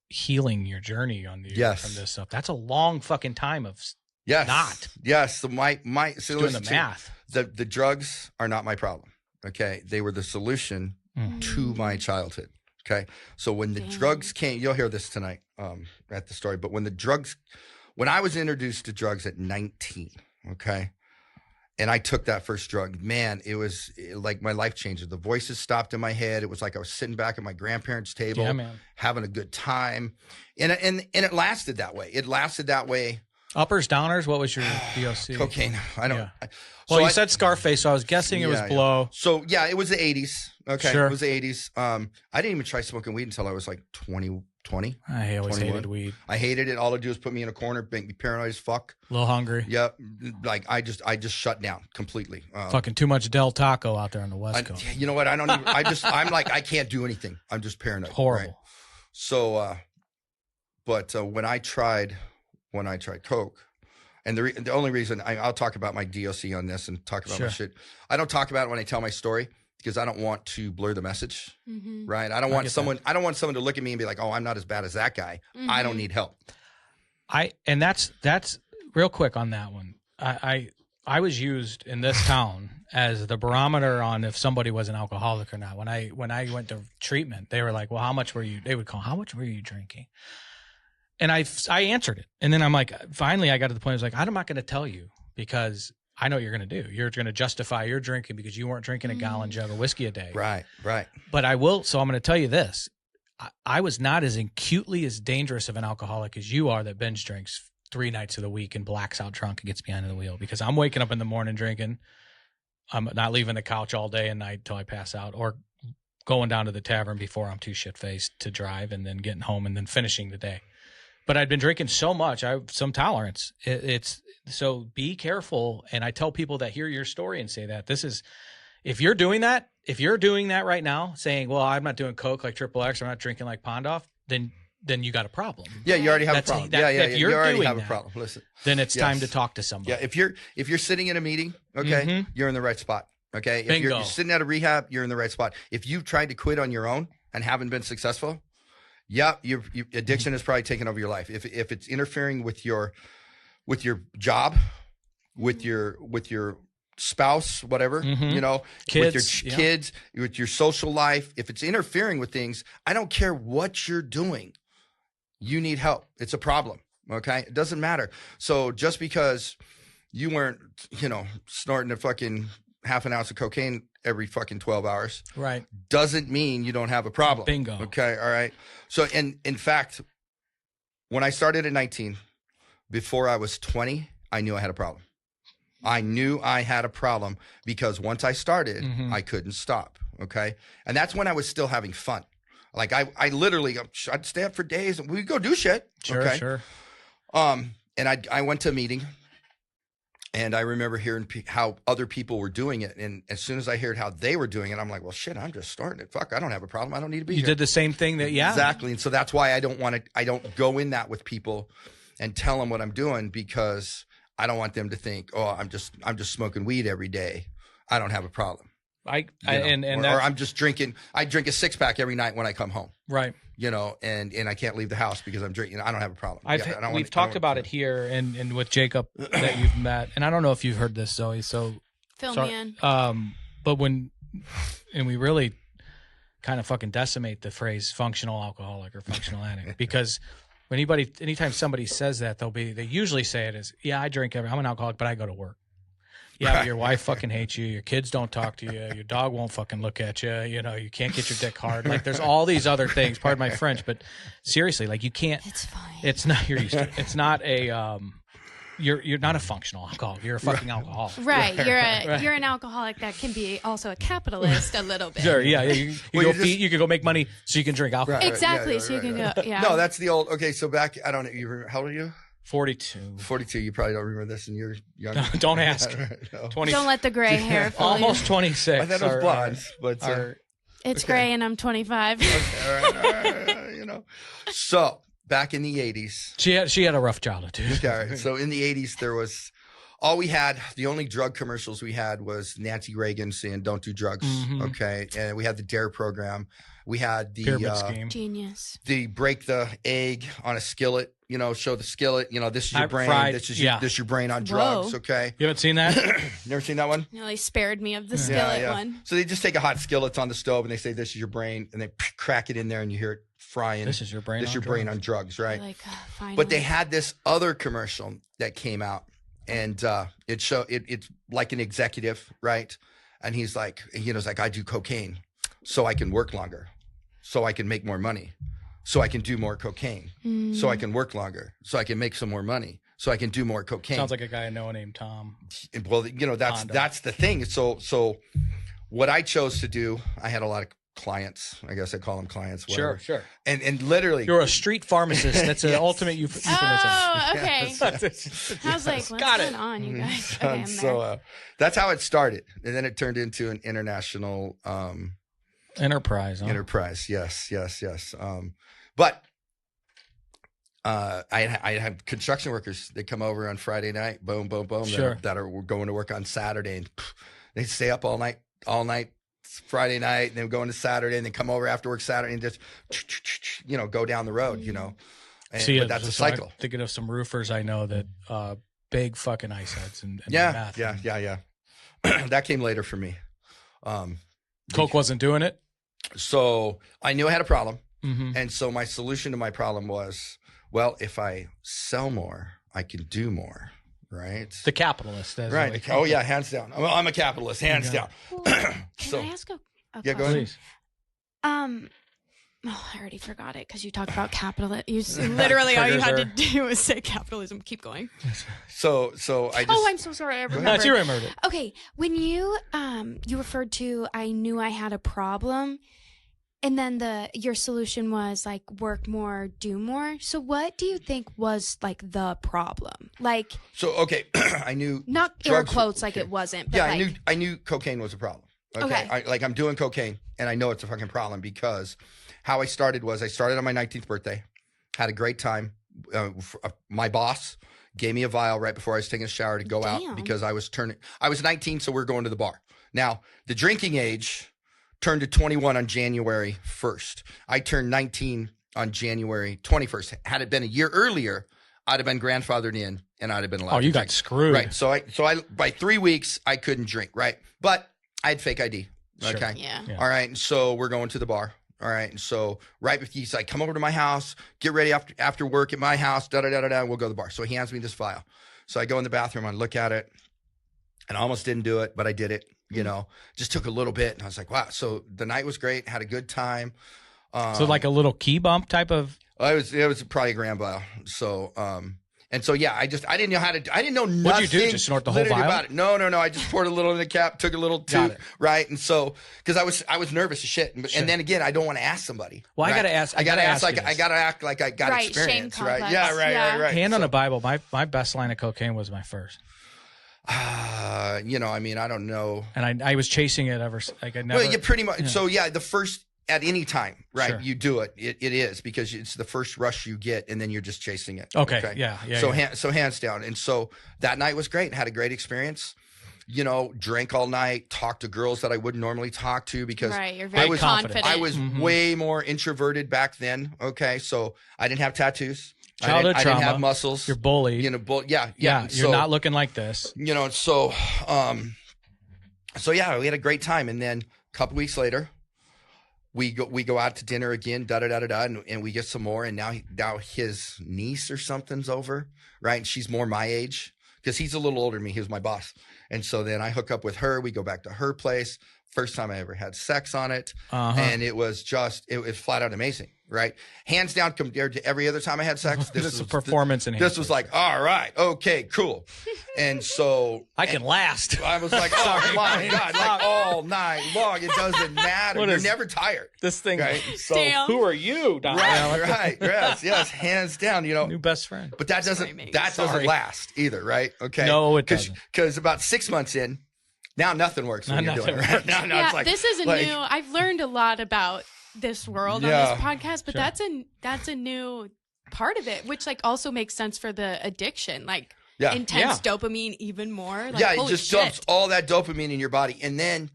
healing your journey on the from this stuff. That's a long fucking time of not. Yes. So doing the math. The drugs are not my problem. Okay, they were the solution to my childhood. Okay, so when the drugs came, you'll hear this tonight at the story. But when I was introduced to drugs at 19, okay, and I took that first drug, man, it was like my life changed. The voices stopped in my head. It was like I was sitting back at my grandparents' table, having a good time, and it lasted that way. It lasted that way. Uppers, downers. What was your DOC? Cocaine. I don't. Yeah. Well, you said Scarface, so I was guessing it was blow. So yeah, it was the 80s. Okay, sure. It was the 80s. I didn't even try smoking weed until I was like 20. I always 21. hated weed. I hated it. All it do is put me in a corner, make me paranoid as fuck. A little hungry. Yep. Like I just shut down completely. Fucking too much Del Taco out there on the West Coast. You know what? I don't even. I'm like I can't do anything. I'm just paranoid. Horrible. Right? So, but when I tried coke. And the only reason I'll talk about my DOC on this and talk about my shit. I don't talk about it when I tell my story because I don't want to blur the message, right? I don't want someone to look at me and be like, "Oh, I'm not as bad as that guy. I don't need help." And that's real quick on that one. I was used in this town as the barometer on if somebody was an alcoholic or not. When I went to treatment, they were like, "Well, how much were you?" They would call, "How much were you drinking?" And I answered it. And then I'm like, finally I got to the point, I was like, I'm not going to tell you because I know what you're going to do. You're going to justify your drinking because you weren't drinking a gallon jug of whiskey a day. Right. But I will. So I'm going to tell you this. I was not as acutely as dangerous of an alcoholic as you are that binge drinks 3 nights of the week and blacks out drunk and gets behind the wheel because I'm waking up in the morning drinking. I'm not leaving the couch all day and night till I pass out or going down to the tavern before I'm too shit-faced to drive and then getting home and then finishing the day. But I'd been drinking so much, I have some tolerance. It's so be careful. And I tell people that hear your story and say that this is, if you're doing that right now, saying, well, I'm not doing Coke like Triple X, I'm not drinking like Pondoff, then you got a problem. Yeah, you already have a problem. If you already have that, a problem. Listen, then it's time to talk to somebody. Yeah, if you're sitting in a meeting, okay, you're in the right spot. Okay, if you're sitting at a rehab, you're in the right spot. If you've tried to quit on your own and haven't been successful. Yeah, your addiction is probably taking over your life. If it's interfering with your job, with your spouse, whatever, kids, with your kids, with your social life, if it's interfering with things, I don't care what you're doing. You need help. It's a problem. Okay, it doesn't matter. So just because you weren't, snorting a fucking half an ounce of cocaine every fucking 12 hours. Right. Doesn't mean you don't have a problem. Bingo. Okay. All right. So, in fact, when I started at 19, before I was 20, I knew I had a problem. I knew I had a problem because once I started, I couldn't stop. Okay. And that's when I was still having fun. Like I literally, I'd stay up for days and we'd go do shit. Sure. Okay? Sure. And I went to a meeting. And I remember hearing how other people were doing it. And as soon as I heard how they were doing it, I'm like, well, shit, I'm just starting it. Fuck, I don't have a problem. I don't need to be here. You did the same thing that, Exactly. And so that's why I don't go in that with people and tell them what I'm doing because I don't want them to think, oh, I'm just smoking weed every day. I don't have a problem. Or I'm just drinking. I drink a 6-pack every night when I come home. Right. And I can't leave the house because I'm drinking. I don't have a problem. We've talked about it here and with Jacob that you've met, and I don't know if you've heard this, Zoe. So Fill me in. But we really kind of fucking decimate the phrase functional alcoholic or functional addict because anytime somebody says that, they usually say it as, yeah, I drink I'm an alcoholic, but I go to work. Yeah, but your wife fucking hates you. Your kids don't talk to you. Your dog won't fucking look at you. You can't get your dick hard. Like, there's all these other things. Pardon my French, but seriously, like, you can't. It's fine. It's not. You're used to it. It's not a. You're not a functional alcoholic. You're a fucking alcoholic. Right. You're an alcoholic that can be also a capitalist a little bit. Sure. Yeah. You can go make money so you can drink alcohol. Right, Exactly. right, so you can right. go. Yeah. No, that's the old. Okay, so back. I don't know. You remember, how old are you? 42. 42. You probably don't remember this, and you're young. Don't ask. No. 20. Don't let the gray hair fool you. Almost 26. I thought it was blondes, but It's gray and I'm 25. all right. So back in the 80s, She had a rough childhood too. okay, all right. So in the 80s, there was the only drug commercials we had was Nancy Reagan saying "Don't do drugs." Mhm. Okay, and we had the DARE program. We had the Pyramid scheme. Genius. the break the egg on a skillet. Show the skillet. This is your brain. Fried, This is yeah. this is your brain on drugs. Whoa. Okay, You haven't seen that? never seen that one. They spared me of the skillet one. So they just take a hot skillet on the stove and they say, "This is your brain," and they crack it in there and you hear it frying. This is your brain. This is your brain on drugs, right? Like, finally. But they had this other commercial that came out, and it's like an executive, right? And he's like, I do cocaine so I can work longer, so I can make more money, so I can do more cocaine, so I can work longer, so I can make some more money, so I can do more cocaine. Sounds like a guy I know named Tom. Well, that's the thing. So what I chose to do, I had a lot of clients. I guess I call them clients. Whatever. Sure. And literally, You're a street pharmacist. That's an ultimate euphemism. Oh, okay. Yes. I was like, what's going on, you guys? Okay, I'm there. So that's how it started, and then it turned into an international Enterprise. Huh? enterprise. Yes. But I had construction workers that come over on Friday night, boom, boom, boom, Sure. that are going to work on Saturday, and they stay up all night Friday night, and then go into Saturday, and then come over after work Saturday, and just go down the road, And, but that's a cycle. I'm thinking of some roofers I know that big fucking ice heads and Yeah, meth. yeah. That came later for me. Coke wasn't doing it. So I knew I had a problem. Mm-hmm. And so my solution to my problem was, well, if I sell more, I can do more, right? The capitalist. As Right. we- Oh, yeah, hands down. I'm a capitalist, hands down. Can So- I ask a Yeah, go ahead. Please. I already forgot it because you talked about capitalism. Literally, all you had to do was say capitalism. Keep going. So I just. Oh, I'm so sorry. I That's remember. you remembered it. Okay, when you referred to I knew I had a problem, and then your solution was like work more, do more. So what do you think was like the problem? Like So okay, I knew. not air drugs- quotes like it wasn't, but Yeah, like, I knew cocaine was a problem. Okay. Okay. I'm doing cocaine, and I know it's a fucking problem because how I started was I started on my 19th birthday, had a great time. My boss gave me a vial right before I was taking a shower to go out Damn. because I was 19, so we were going to the bar. Now, the drinking age turned to 21 on January 1st. I turned 19 on January 21st. Had it been a year earlier, I'd have been grandfathered in, and I'd have been allowed. Oh, to you drink. got screwed. Right. So I by 3 weeks I couldn't drink. Right. But I had fake ID. Sure. Okay. Yeah. Yeah. All right. And so we're going to the bar. All right. And so right before he's like, come over to my house, get ready after work at my house, and we'll go to the bar. So he hands me this vial. So I go in the bathroom, I look at it, and I almost didn't do it, but I did it. Just took a little bit, and I was like, wow. So the night was great, had a good time. So like a little key bump type of. It was probably a gram vial. So and so yeah, I didn't know how to. I didn't know nothing. What'd you do? Just snort the whole literally vial? about it. No. I just poured a little in the cap, took a little Got too, it. right? And so because I was nervous as shit, Sure. and then again, I don't want to ask somebody. Well, I right? gotta ask- I gotta ask you like this. I gotta act like I got Right, shame experience, right? complex. Yeah, Yeah. right. Hand on So, the Bible. My best line of cocaine was my first, I don't know. and I was chasing it ever. Like I never. Well, you pretty much. yeah. So yeah, the first at any time, right? Sure. You do it. It is because it's the first rush you get, and then you're just chasing it. Okay. Yeah. So yeah. hands down, and so that night was great. Had a great experience. you know, drank all night, talked to girls that I wouldn't normally talk to because You're very confident. I was way more introverted back then. Okay. So I didn't have tattoos. Childhood I trauma. didn't have muscles. You're bullied. You know, yeah. You're So, not looking like this. you know, so yeah, we had a great time. And then a couple weeks later, we go out to dinner again, and we get some more. And now his niece or something's over, right? And she's more my age because he's a little older than me. He was my boss. And so then I hook up with her. We go back to her place. First time I ever had sex on it. And it was flat out amazing, right? Hands down compared to every other time I had sex. This is a performance enhancer. This was like, all right, okay, cool. And so I can last. I was like, oh my God, like all night long. It doesn't matter. You're never tired. This thing. Right? So, Damn. Who are you, Don? right. Yes, hands down, you know. New best friend. But that doesn't last either, right? Okay. No, it doesn't. Because about 6 months in, now nothing works when you're doing it. Right? Now it's like, this is a new. I've learned a lot about this world on this podcast, but that's a new part of it, which like also makes sense for the addiction, like intense dopamine, even more. Like, it just dumps all that dopamine in your body, and then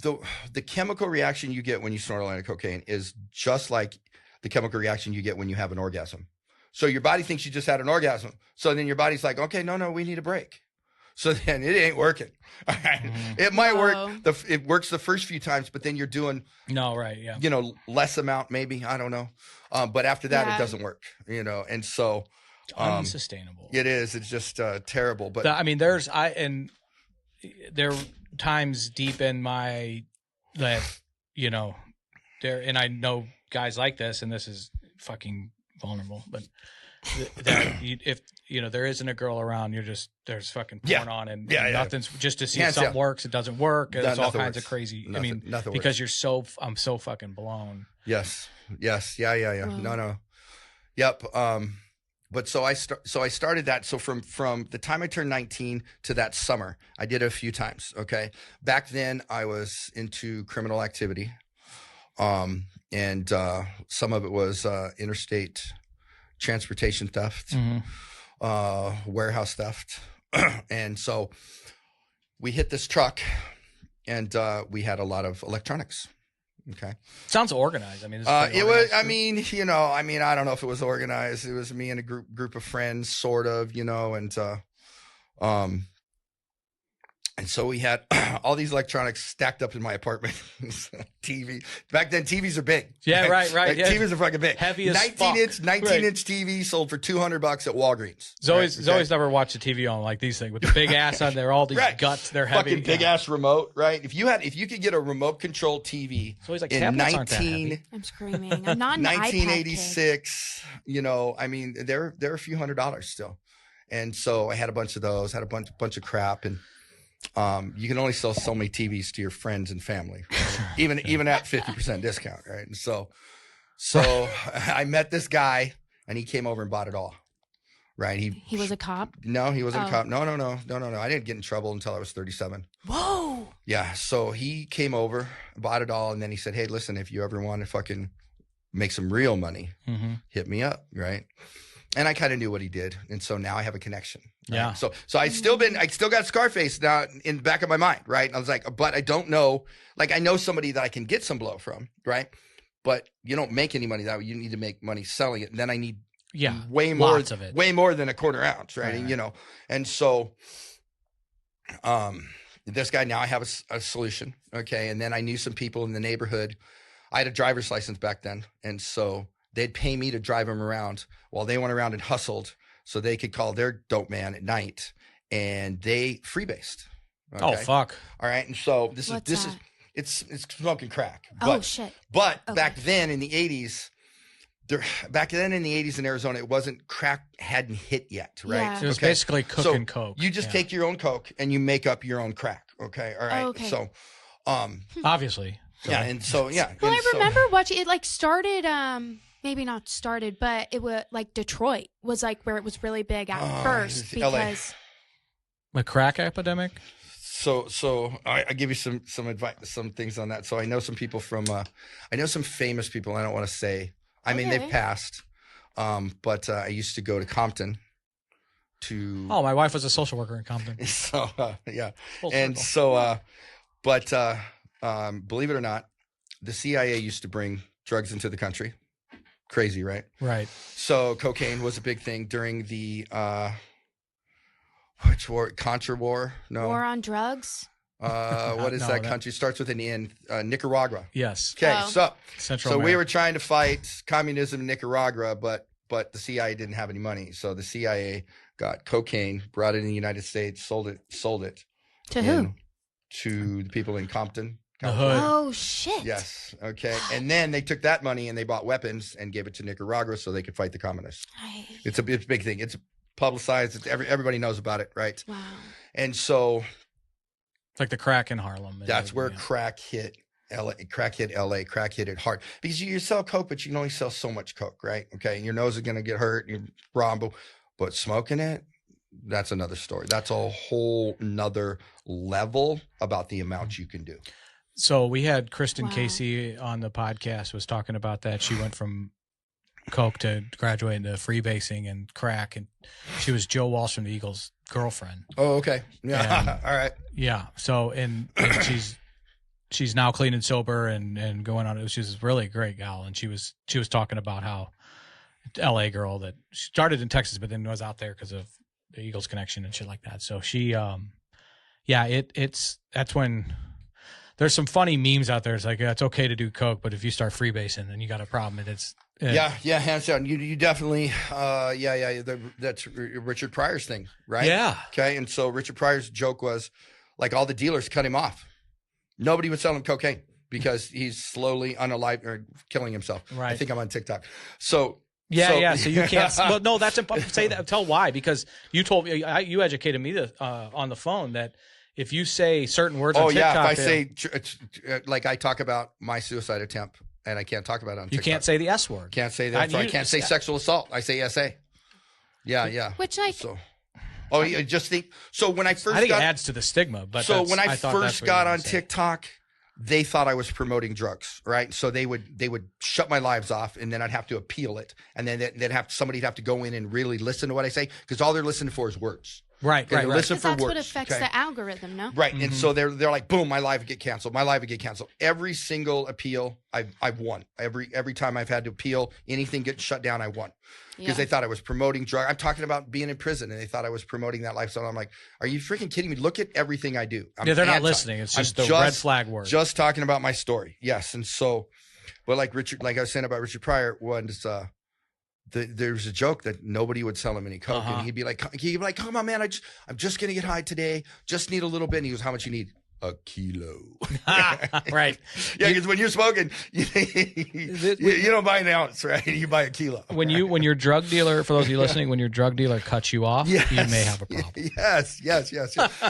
the chemical reaction you get when you snort a line of cocaine is just like the chemical reaction you get when you have an orgasm. So your body thinks you just had an orgasm. So then your body's like, okay, no, we need a break. So then it ain't working. All right. It might work. It works the first few times, but then you're doing you know, less amount maybe. I don't know. But after that, it doesn't work. You know, and so unsustainable. It is. It's just terrible. But I mean, there are times deep in my that you know there, and I know guys like this, and this is fucking vulnerable, but if you know there isn't a girl around, there's fucking porn on, and nothing's just to see if something works. It doesn't work. It's all kinds of crazy. Nothing because works. I'm so fucking blown. Yes. Yeah. No. Yep. But so I started that. So from the time I turned 19 to that summer, I did it a few times. Okay. Back then I was into criminal activity. And some of it was interstate transportation theft, warehouse theft. And so we hit this truck and we had a lot of electronics. Okay. Sounds organized. I mean, it was, I mean, you know, I don't know if it was organized. It was me and a group of friends, sort of, you know, and so we had all these electronics stacked up in my apartment. TV. Back then, TVs are big. Yeah, right. Like, yeah. TVs are fucking big. Heavy as 19-inch TV sold for $200 at Walgreens. Zoe's never watched a TV on like these things with the big ass on there, all these guts. They're heavy. Fucking big ass remote, right? If you could get a remote control TV like in tablets aren't that heavy. I'm screaming. I'm not an 1986. You know, I mean, they're a few $100s still, and so I had a bunch of those. Had a bunch of crap and. You can only sell so many TVs to your friends and family, right? even at 50% discount, right? And so I met this guy, and he came over and bought it all, right? He was a cop? No, he wasn't a cop. No. I didn't get in trouble until I was 37. Whoa. Yeah, so he came over, bought it all, and then he said, "Hey, listen, if you ever want to fucking make some real money, hit me up," right? And I kind of knew what he did, and so now I have a connection. Right? Yeah. So I still got Scarface now in the back of my mind, right? And I was like, but I don't know. Like I know somebody that I can get some blow from, right? But you don't make any money that way. You need to make money selling it. And then I need way more of it, way more than a quarter ounce, right? And, you know, and so this guy now I have a solution, okay? And then I knew some people in the neighborhood. I had a driver's license back then, and so. They'd pay me to drive them around while they went around and hustled so they could call their dope man at night, and they freebased. Okay? Oh, fuck. All right. And so it's smoking crack. Oh, shit. But back then in the 80s, in Arizona, it wasn't crack hadn't hit yet, right? Yeah. It was basically cooking coke. You just take your own coke and you make up your own crack. Okay. All right. Okay. So, obviously. Yeah. And so, yeah. Well, I remember watching it like started, maybe not started, but it was like Detroit was like where it was really big at first because the crack epidemic. So I give you some advice, some things on that. So I know some people from, I know some famous people. I don't want to say. I mean, they've passed, but I used to go to Compton to. Oh, my wife was a social worker in Compton. So yeah, Full and circle. so believe it or not, the CIA used to bring drugs into the country. Crazy, right? Right. So cocaine was a big thing during the which war? Contra War? No. War on drugs? What is that country? Starts with an N. Nicaragua. Yes. Okay, Oh. so Central we America. were trying to fight communism in Nicaragua, but the CIA didn't have any money. So the CIA got cocaine, brought it in the United States, sold it. To who? To the people in Compton. The hood. Oh, shit. Yes. Okay. And then they took that money and they bought weapons and gave it to Nicaragua so they could fight the communists. It's a big thing. It's publicized. It's everybody knows about it, right? Wow. And so It's like the crack in Harlem. that's where crack hit LA, crack hit it hard. Because you sell coke, but you can only sell so much coke, right? Okay. And your nose is going to get hurt. You're wrong, but smoking it, that's another story. That's a whole nother level about the amount you can do. So we had Kristen Wow. Casey on the podcast, was talking about that. She went from coke to graduating to freebasing and crack, and she was Joe Walsh from the Eagles' girlfriend. Oh, okay. Yeah. All right. Yeah. So and she's now clean and sober and going on. She's a really great gal, and she was talking about how LA girl that started in Texas, but then was out there because of the Eagles connection and shit like that. So she, that's when. There's some funny memes out there. It's like, it's okay to do coke, but if you start freebasing, then you got a problem. And it's yeah, hands down. You definitely, that's Richard Pryor's thing, right? Yeah. Okay, and so Richard Pryor's joke was, like, all the dealers cut him off. Nobody would sell him cocaine because he's slowly unalive or killing himself. Right. I think I'm on TikTok. So yeah. So you can't. Well, no, that's important. Say that. Tell why, because you told me, you educated me on the phone that. If you say certain words on TikTok... if I say, like I talk about my suicide attempt, and I can't talk about it on TikTok. You can't say the S word. Can't say that. I can't say sexual assault. I say SA. Yeah. Which, like... So, you just think... So when I first I think it adds to the stigma, but so when I thought first got on TikTok, they thought I was promoting drugs, right? So they would shut my lives off, and then I'd have to appeal it. And then somebody'd have to go in and really listen to what I say, because all they're listening for is words. Right. Listen Because for that's words, what affects the algorithm, no? Right. And so they're like, boom, my life would get canceled. My life would get canceled. Every single appeal I've won. Every time I've had to appeal, anything gets shut down, I won. Because they thought I was promoting drug. I'm talking about being in prison, and they thought I was promoting that lifestyle. I'm like, are you freaking kidding me? Look at everything I do. They're not listening. It's just the red flag word. Just talking about my story. Yes. And so, but like I was saying about Richard Pryor, was there's a joke that nobody would sell him any coke, and he'd be like, "Come on, man, I'm just gonna get high today. Just need a little bit." And he goes, "How much you need?" A kilo. Right. Yeah, because when you're smoking, you don't buy an ounce, right? You buy a kilo. When your drug dealer, for those of you listening, when your drug dealer cuts you off, you may have a problem. Yes.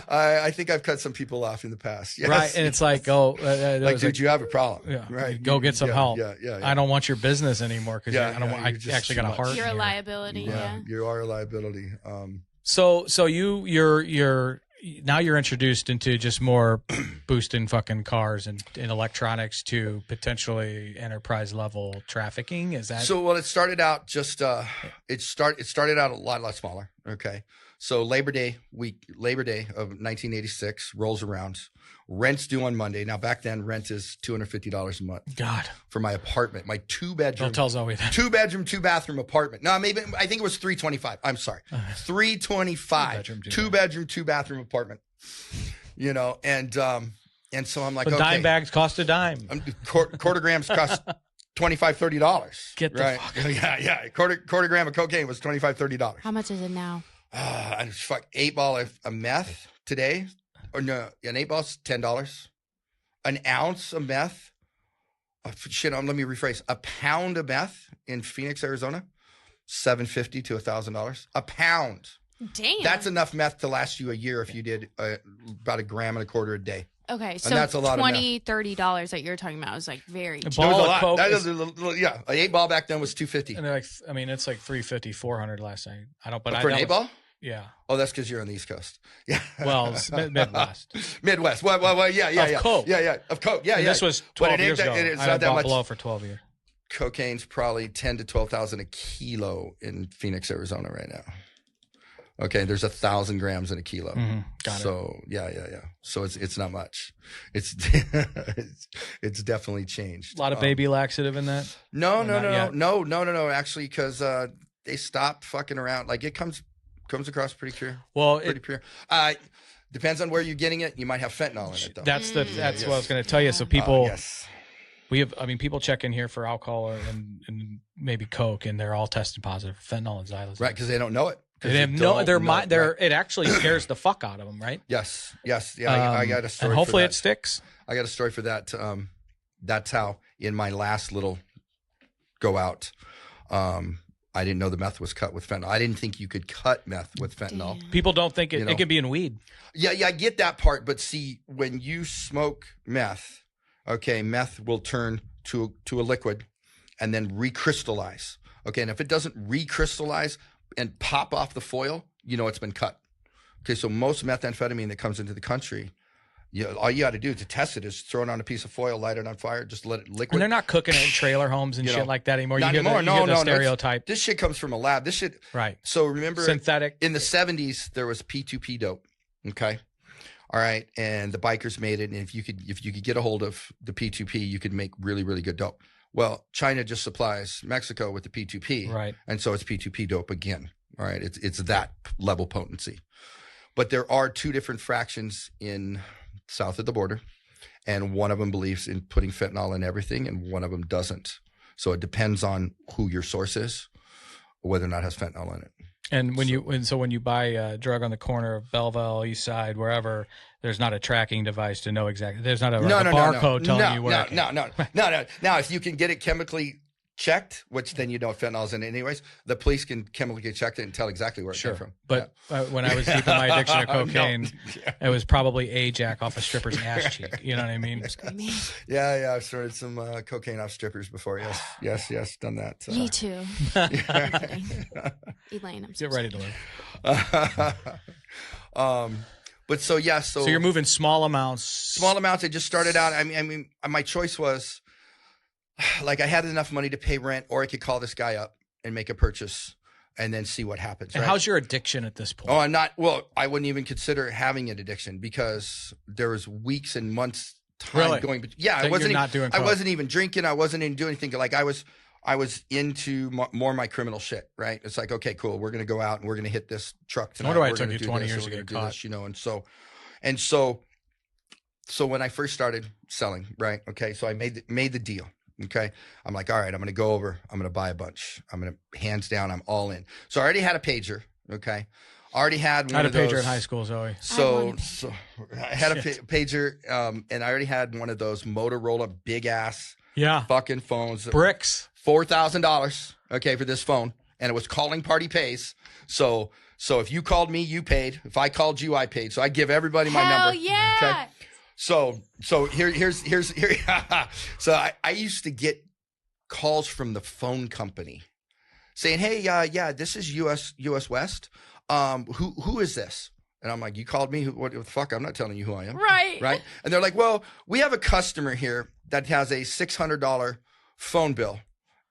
I think I've cut some people off in the past. Yes. Right, and it's like, dude, you have a problem. Yeah, right. Go get some help. Yeah. I don't want your business anymore because I actually got a heart. You're a liability. Yeah. You are a liability. So you're now you're introduced into just more boosting fucking cars and electronics to potentially enterprise level trafficking. Is that so? Well, it started out just it started out a lot smaller. Okay, so Labor Day of 1986 rolls around. Rent's due on Monday. Now back then, rent is $250 a month. God, for my apartment, my 2-bedroom. Don't tell Zoe that. 2-bedroom, 2-bathroom apartment. No, maybe I think it was $325. I'm sorry, $325. 2-bedroom, 2-bathroom apartment. And so I'm like, but dime bags cost a dime. Quarter grams cost $25-$30. Get the fuck. Yeah. Quarter gram of cocaine was $25-$30. How much is it now? 8 ball of meth today. Or no, an 8 ball's $10. An ounce of meth. Let me rephrase. A pound of meth in Phoenix, Arizona, $750 to $1,000. A pound. Damn. That's enough meth to last you a year if you did about 1.25 grams a day. Okay, so that's a lot $20, $30 that you're talking about is like very cheap. Ball of coke an 8 ball back then was $250. And it's like $350, $400 last night. For an 8 ball? Yeah. Oh, that's because you're on the East Coast. Yeah. Well, it's Midwest. Midwest. Well, yeah. Coke. Yeah. Of coke. Yeah. This was 12 years ago. It's I not that much. Blow for 12 years. Cocaine's probably 10 to 12,000 a kilo in Phoenix, Arizona right now. Okay, there's 1,000 grams in a kilo. Got so it. yeah. So it's not much. It's it's definitely changed. A lot of baby laxative in that. No. Actually, because they stopped fucking around. Like it comes across pretty pure. Well, pretty pure. Depends on where you're getting it. You might have fentanyl in it, though. That's what I was going to tell you. So people, yes. People check in here for alcohol and maybe Coke, and they're all tested positive for fentanyl and xylazine. Right, because they don't know it. They have it actually scares the fuck out of them, right? Yes. Yeah, I got a story. And hopefully for that. it sticks. I got a story for that. That's how in my last little go out, I didn't know the meth was cut with fentanyl. I didn't think you could cut meth with fentanyl. Damn. People don't think it can be in weed. Yeah, I get that part. But see, when you smoke meth, okay, meth will turn to a liquid and then recrystallize. Okay, and if it doesn't recrystallize and pop off the foil, it's been cut. Okay, so most methamphetamine that comes into the country, all you got to do to test it is throw it on a piece of foil, light it on fire, just let it liquid. And they're not cooking it in trailer homes and shit like that anymore. Not anymore. No, stereotype. This shit comes from a lab. This shit. Right. So remember, synthetic. In the 70s, there was P2P dope. Okay. All right. And the bikers made it. And if you could get a hold of the P2P, you could make really, really good dope. Well, China just supplies Mexico with the P2P. Right. And so it's P2P dope again. All right. It's that level potency. But there are two different fractions in south of the border, and one of them believes in putting fentanyl in everything, and one of them doesn't. So it depends on who your source is, whether or not it has fentanyl in it. And when you buy a drug on the corner of Belleville, East Side, wherever, there's not a tracking device to know exactly. There's not a barcode telling you where. No. Now, if you can get it chemically checked, which then fentanyl's in it anyways, the police can chemically check it and tell exactly where it came from. But when I was deep in my addiction to cocaine, it was probably a jack off a stripper's ass cheek. You know what I mean? Yeah. I've started some cocaine off strippers before. Yes, done that. Me too. Elaine, I'm so Get ready to live. But so you're moving small amounts. Small amounts. I just started out. I mean, my choice was, like, I had enough money to pay rent, or I could call this guy up and make a purchase and then see what happens. And right? How's your addiction at this point? Oh, I'm not. Well, I wouldn't even consider having an addiction because there was weeks and months time going. Yeah, I wasn't even drinking. I wasn't even doing anything. Like I was into more my criminal shit. Right? It's like, okay, cool. We're gonna go out and we're gonna hit this truck tonight. I wonder why it took you 20 years to get caught. This, and so when I first started selling, right? Okay, so I made the deal. Okay. I'm like, all right, I'm going to go over. I'm going to buy a bunch. I'm going to, hands down, I'm all in. So I already had a pager. Okay. Already had one of those. I had a pager in high school, Zoe. So I had a pager, and I already had one of those Motorola big ass fucking phones. Bricks. $4,000. Okay. For this phone. And it was calling party pays. So if you called me, you paid. If I called you, I paid. So I give everybody my number. Hell yeah. Okay? So here's so I used to get calls from the phone company saying, hey, this is US West. Who is this? And I'm like, you called me? What the fuck? I'm not telling you who I am. Right. And they're like, well, we have a customer here that has a $600 phone bill.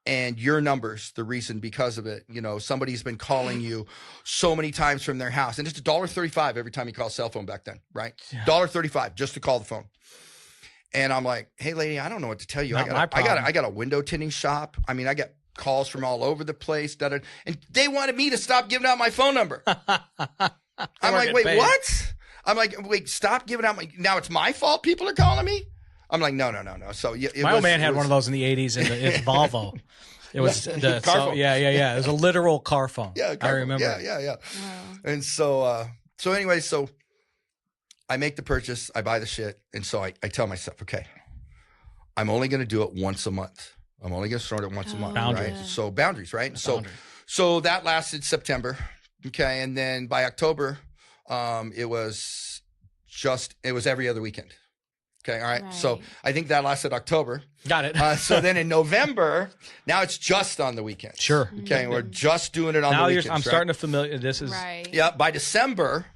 And your number's the reason because of it. Somebody's been calling you so many times from their house. And it's $1.35 every time you call a cell phone back then, right? Yeah. $1.35 just to call the phone. And I'm like, hey, lady, I don't know what to tell you. I got a window tinting shop. I mean, I get calls from all over the place. And they wanted me to stop giving out my phone number. I'm like, wait, what? I'm like, wait, stop giving out now it's my fault people are calling me? I'm like, no. So my old man had one of those in the 80s, and it's Volvo. It was the car phone. Yeah. It was a literal car phone. Yeah, I remember. Yeah. Wow. And so anyway, so I make the purchase, I buy the shit, and so I tell myself, okay, I'm only going to do it once a month. I'm only going to start it once a month. Boundaries. Right? So boundaries, right? So that lasted September, okay, and then by October, it was every other weekend. Okay, all right. So I think that lasted October. Got it. So then in November, now it's just on the weekends. Sure. Okay, we're just doing it on the weekends. I'm starting to familiar. This is Yeah. By December,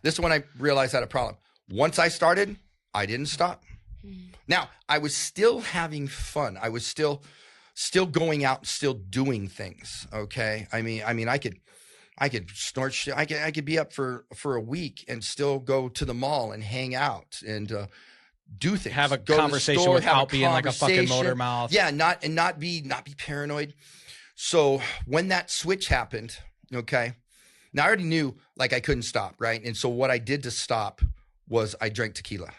this is when I realized I had a problem. Once I started, I didn't stop. Now I was still having fun. I was still going out, still doing things. Okay. I mean, I I could snort shit. I could be up for a week and still go to the mall and hang out and do things. Have a conversation without being like a fucking motor mouth. Yeah, not be paranoid. So when that switch happened, okay, now I already knew like I couldn't stop, right? And so what I did to stop was I drank tequila,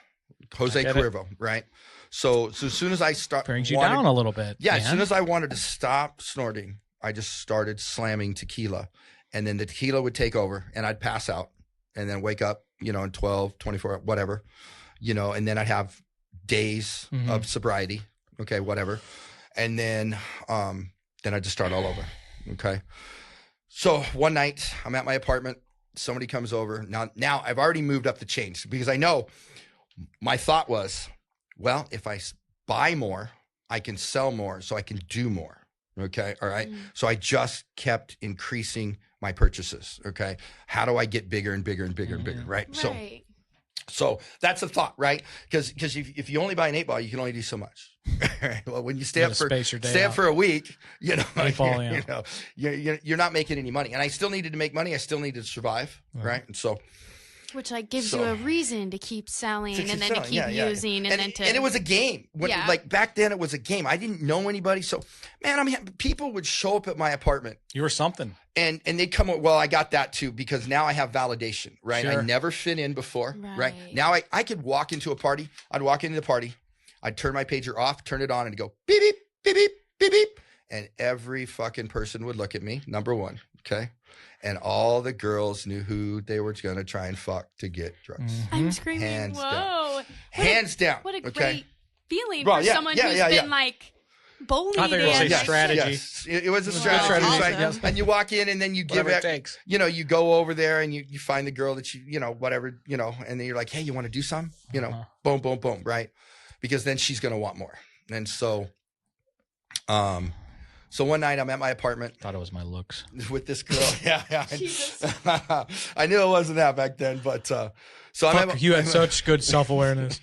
Jose Cuervo, right? So as soon as I brings you down a little bit. Yeah, man. As soon as I wanted to stop snorting, I just started slamming tequila, and then the tequila would take over, and I'd pass out, and then wake up, in 12, 24, whatever, and then I'd have days of sobriety, okay, whatever, and then I'd just start all over, okay. So one night I'm at my apartment, somebody comes over. Now I've already moved up the chain because I know my thought was, well, if I buy more, I can sell more, so I can do more. Okay. All right. So I just kept increasing my purchases. Okay. How do I get bigger and bigger and bigger and bigger? Right. So that's the thought, right? Because if you only buy an 8-ball, you can only do so much. Well, when you stay up for a week, you're not making any money. And I still needed to make money. I still needed to survive. Right. And so. Which gives you a reason to keep selling and then to keep using and it was a game. Like back then it was a game. I didn't know anybody. So man, people would show up at my apartment. You were something. And they'd come up, well, I got that too, because now I have validation, right? Sure. I never fit in before, right? Now I could walk into a party. I'd walk into the party. I'd turn my pager off, turn it on, and go beep, beep, beep, beep, beep, beep. And every fucking person would look at me, number one, okay? And all the girls knew who they were going to try and fuck to get drugs. I'm screaming, hands whoa. Down. Hands down. What a great feeling for someone who's been like bullied. I think it was a strategy. Yes. It was a strategy. Awesome. And you walk in and then you give it takes. You go over there and you find the girl that whatever, and then you're like, hey, you want to do something? Boom, boom, boom, right? Because then she's going to want more. And so, so one night I'm at my apartment. Thought it was my looks. With this girl. Yeah. I knew it wasn't that back then, but you had such good self-awareness.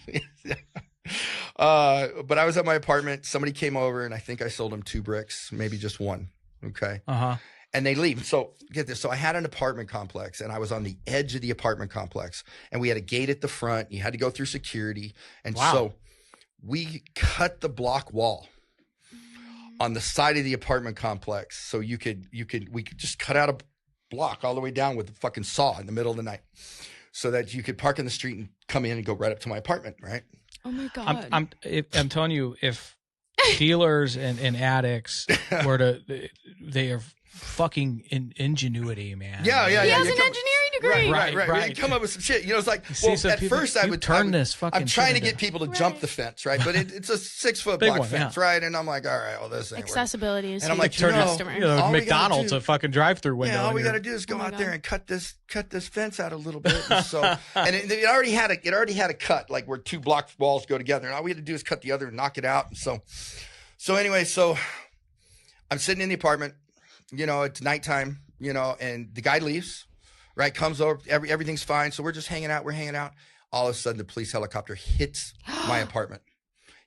But I was at my apartment. Somebody came over and I think I sold them 2 bricks, maybe just 1. Okay. And they leave. So get this. So I had an apartment complex and I was on the edge of the apartment complex and we had a gate at the front. You had to go through security. And so we cut the block wall on the side of the apartment complex. So we could just cut out a block all the way down with a fucking saw in the middle of the night so that you could park in the street and come in and go right up to my apartment. Right. Oh my God. I'm telling you, if dealers and addicts were they are fucking ingenuity, man. Yeah. He has an engineering degree. Right. You come up with some shit. It's like, at first I would turn this fucking. I'm trying to get people to jump the fence, right? But it's a 6-foot block fence, right? And I'm like, all right, well, this ain't accessibility working. is. And I'm like, McDonald's a fucking drive-through window. All we got to do is go out there and cut this fence out a little bit. And it already had a cut, like where 2 block walls go together, and all we had to do is cut the other and knock it out. And so anyway, I'm sitting in the apartment. It's nighttime, and the guy leaves, right? Comes over, everything's fine. So we're just hanging out. We're hanging out. All of a sudden, the police helicopter hits my apartment.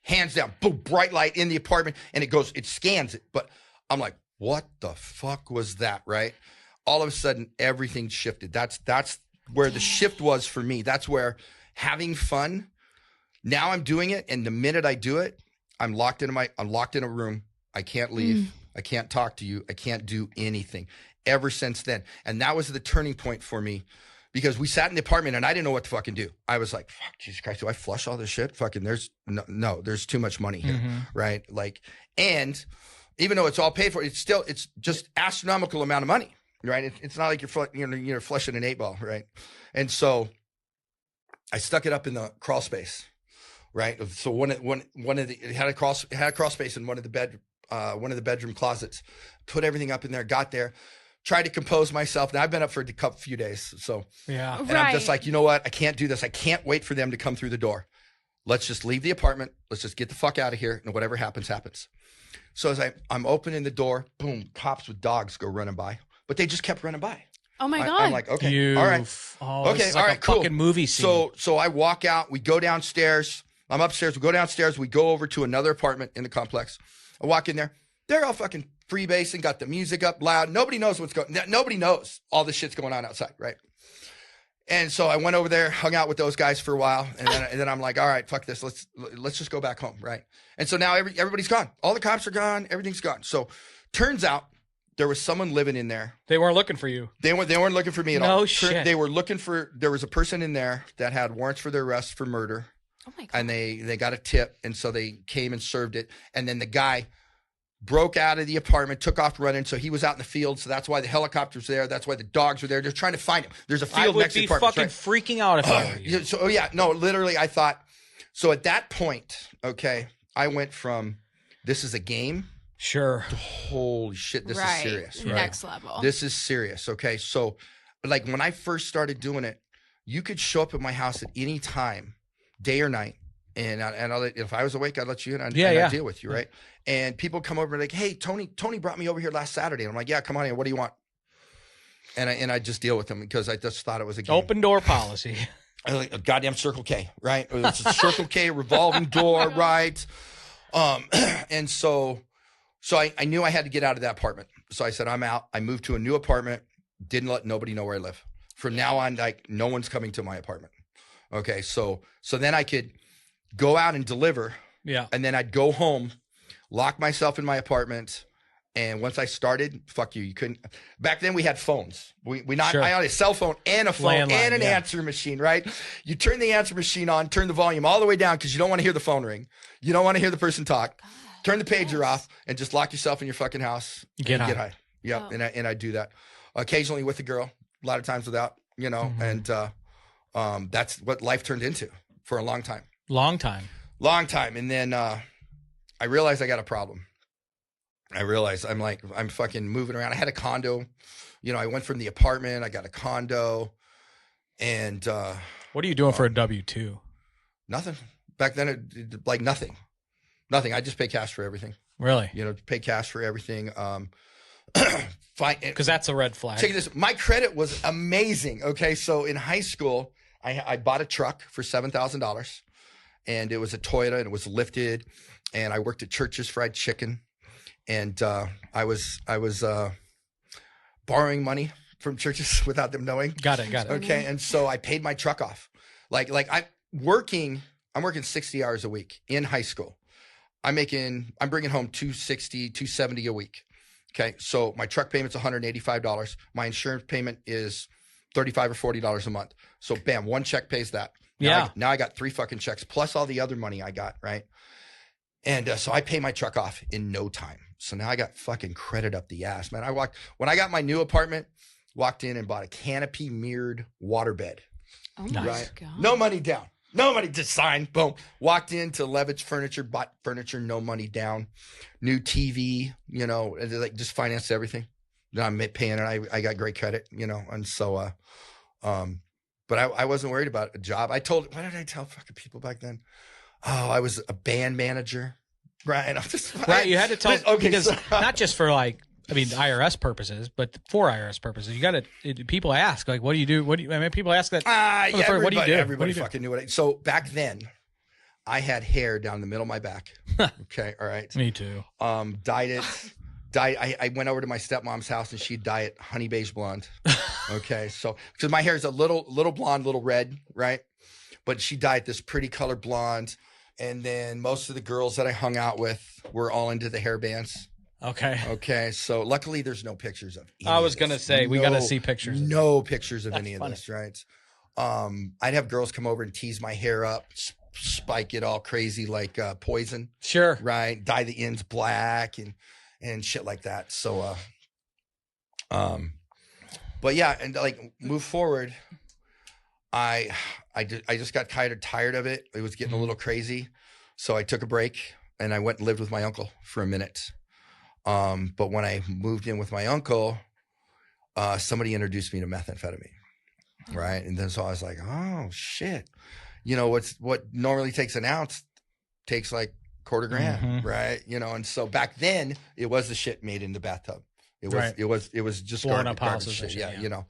Hands down, boom, bright light in the apartment. And it scans it. But I'm like, what the fuck was that, right? All of a sudden, everything shifted. That's where the shift was for me. That's where having fun, now I'm doing it. And the minute I do it, I'm locked in a room. I can't leave. I can't talk to you. I can't do anything ever since then. And that was the turning point for me because we sat in the apartment and I didn't know what to fucking do. I was like, fuck, Jesus Christ, do I flush all this shit? Fucking there's there's too much money here. Right. Like, and even though it's all paid for, it's just astronomical amount of money. Right. It's not like you're flushing an 8-ball. Right. And so I stuck it up in the crawl space. Right. So it had a crawl space in one of the bedroom closets, put everything up in there, got there, tried to compose myself. Now I've been up for a few days. So, and I'm just like, you know what? I can't do this. I can't wait for them to come through the door. Let's just leave the apartment. Let's just get the fuck out of here. And whatever happens, happens. So as I'm opening the door, boom, cops with dogs go running by, but they just kept running by. Oh my God. I'm like, okay, all right. Okay. All right, cool. Fucking movie scene. So I walk out, we go downstairs. I'm upstairs. We go downstairs. We go over to another apartment in the complex. I walk in there. They're all fucking freebasing, got the music up loud. Nobody knows nobody knows all this shit's going on outside, right? And so I went over there, hung out with those guys for a while, and then I'm like, all right, fuck this. Let's just go back home, right? And so now everybody's gone. All the cops are gone. Everything's gone. So turns out there was someone living in there. They weren't looking for you. They weren't looking for me at all. No shit. They were looking for. There was a person in there that had warrants for their arrest for murder. Oh my God. And they got a tip, and so they came and served it. And then the guy broke out of the apartment, took off running. So he was out in the field. So that's why the helicopters there. That's why the dogs were there. They're trying to find him. There's a field next to the apartment. I would be fucking freaking out if I were you. So, no, literally, I thought. So at that point, okay, I went from this is a game. Sure. To, holy shit, this is serious. Right? Next level. This is serious. Okay, so like when I first started doing it, you could show up at my house at any time, day or night. And if I was awake, I'd let you in. I'd deal with you, right? And people come over and like, hey, Tony brought me over here last Saturday. And I'm like, yeah, come on in. What do you want? And I just deal with them because I just thought it was a game. Open door policy. I like a goddamn Circle K, right? It's a Circle K revolving door, right? And so I knew I had to get out of that apartment. So I said, I'm out. I moved to a new apartment. Didn't let nobody know where I live. From now on, like no one's coming to my apartment. Okay, so then I could go out and deliver. Yeah. And then I'd go home, lock myself in my apartment. And once I started, fuck you couldn't. Back then we had phones. I had a cell phone and a phone and an answer machine, right? You turn the answer machine on, turn the volume all the way down because you don't want to hear the phone ring. You don't want to hear the person talk. Turn the pager off and just lock yourself in your fucking house. Get high. Yeah, oh. And I do that occasionally with a girl. A lot of times without, and that's what life turned into for a long time. Long time. And then I realized I got a problem. I realized I'm fucking moving around. I had a condo. I went from the apartment. I got a condo. And what are you doing for a W-2? Nothing. Back then, nothing. Nothing. I just pay cash for everything. Really? Pay cash for everything. Because that's a red flag. Check this. My credit was amazing. Okay, so in high school, I bought a truck for $7,000, and it was a Toyota, and it was lifted, and I worked at Church's Fried Chicken, and I was borrowing money from Church's without them knowing. Got it. Okay, and so I paid my truck off. I'm working 60 hours a week in high school. I'm bringing home $260, $270 a week. Okay, so my truck payment's $185. My insurance payment is $35 or $40 a month. So bam, one check pays that. Now I got 3 fucking checks plus all the other money I got, right? And so I pay my truck off in no time. So now I got fucking credit up the ass, man. When I got my new apartment, walked in and bought a canopy mirrored waterbed. Oh my right? God. No money down. No money to sign. Boom. Walked into Levitt's Furniture, bought furniture, no money down. New TV, just financed everything. I'm paying it. I got great credit, and so, but I wasn't worried about a job. What did I tell fucking people back then? Oh, I was a band manager. Right. Right. You had to tell, because not just for IRS purposes, but for IRS purposes, you got to, people ask, what do you do? People ask that. What do you do? Everybody fucking knew it. So back then I had hair down the middle of my back. Okay. All right. Me too. Dyed it. I went over to my stepmom's house and she dyed it honey beige blonde. Okay. So, because my hair is a little blonde, little red. Right. But she dyed this pretty color blonde. And then most of the girls that I hung out with were all into the hair bands. Okay. So luckily there's no pictures of any I was going to say, we got to see pictures. No pictures of any of this, right? I'd have girls come over and tease my hair up, spike it all crazy like Poison. Sure. Right. Dye the ends black and shit like that. So, but yeah, and move forward. I just got tired of it. It was getting a little crazy. So I took a break and I went and lived with my uncle for a minute. But when I moved in with my uncle, somebody introduced me to methamphetamine. Right. And then so I was like, oh shit. What normally takes an ounce takes like $250,000. Mm-hmm. Right. And so back then it was the shit made in the bathtub. It was just blowing up garbage houses shit. Yeah.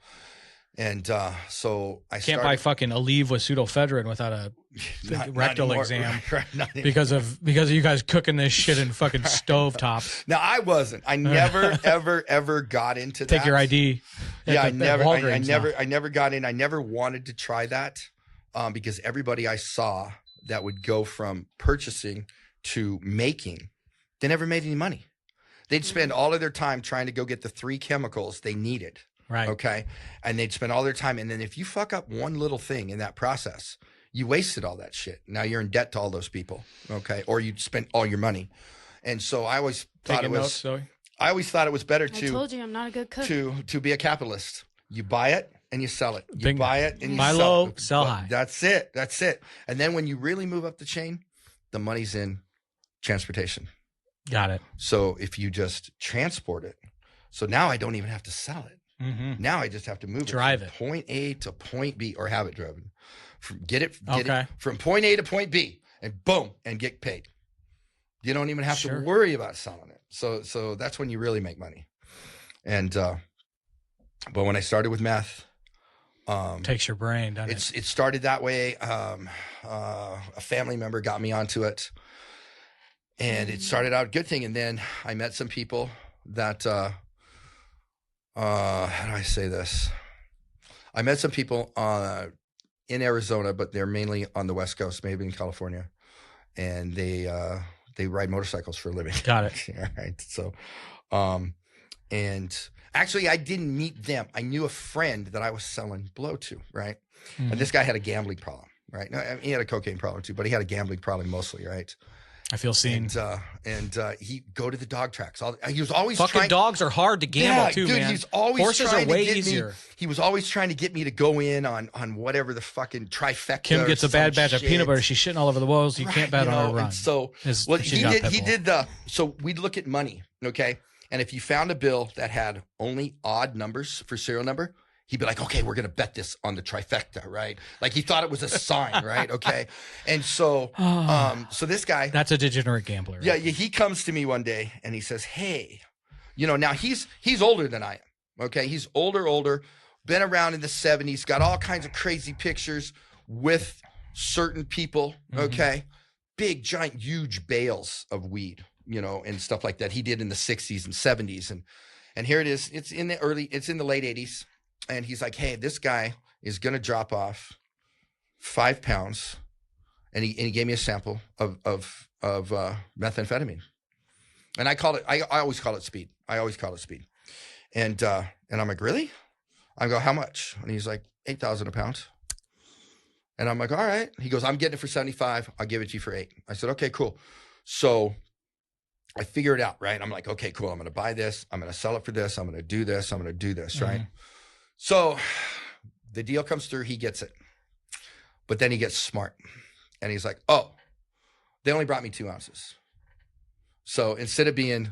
And so I can't buy fucking Aleve with pseudoephedrine without a rectal exam because of you guys cooking this shit in fucking stovetop. Now I wasn't. I never ever got into that. Take your ID. Yeah, I never got in. I never wanted to try that because everybody I saw that would go from purchasing to making, they never made any money. They'd spend all of their time trying to go get the 3 chemicals they needed. Right. Okay. And they'd spend all their time. And then if you fuck up one little thing in that process, you wasted all that shit. Now you're in debt to all those people. Okay. Or you spent all your money. And so I always thought I always thought it was better to. I told you I'm not a good cook. To be a capitalist. You buy it and you sell it. You buy it and you buy sell low, it. sell high. That's it. That's it. And then when you really move up the chain, the money's in transportation. Got it. So if you just transport it, so now I don't even have to sell it. Mm-hmm. Now I just have to drive it from point A to point B, or have it driven. Get it from point A to point B, and boom, and get paid. You don't even have to worry about selling it. So that's when you really make money. And but when I started with meth, takes your brain, doesn't it? It started that way. A family member got me onto it, and it started out a good thing. And then I met some people that. How do I say this? I met some people in Arizona, but they're mainly on the West Coast, maybe in California, and they ride motorcycles for a living. Got it. Right. So, and actually, I didn't meet them. I knew a friend that I was selling blow to. Right. Mm-hmm. And this guy had a gambling problem. Right. No, he had a cocaine problem too, but he had a gambling problem mostly. Right. I feel seen. And he'd go to the dog tracks. He was always fucking dogs are hard to gamble too, dude, man. He's always Horses trying are way to get easier. Me. He was always trying to get me to go in on whatever the fucking trifecta. Kim gets a bad batch of peanut butter. She's shitting all over the walls. You can't bet on her run. And so so we'd look at money, okay? And if you found a bill that had only odd numbers for serial number, he'd be like, okay, we're going to bet this on the trifecta, right? Like he thought it was a sign, right? Okay. And so, so this guy. That's a degenerate gambler. Right? Yeah. He comes to me one day and he says, hey, now he's older than I am. Okay. He's older, been around in the 70s, got all kinds of crazy pictures with certain people. Okay. Big, giant, huge bales of weed, and stuff like that. He did in the 60s and 70s. And here it is. It's in the late 80s. And he's like, hey, this guy is going to drop off 5 pounds. And he gave me a sample of methamphetamine. And I always call it speed. And I'm like, really? I go, how much? And he's like, 8,000 a pound. And I'm like, all right. He goes, I'm getting it for 75. I'll give it to you for 8. I said, okay, cool. So I figure it out, right? I'm like, okay, cool. I'm going to buy this. I'm going to sell it for this. I'm going to do this. I'm going to do this, right? So the deal comes through, he gets it. But then he gets smart. And he's like, oh, they only brought me 2 ounces. So instead of being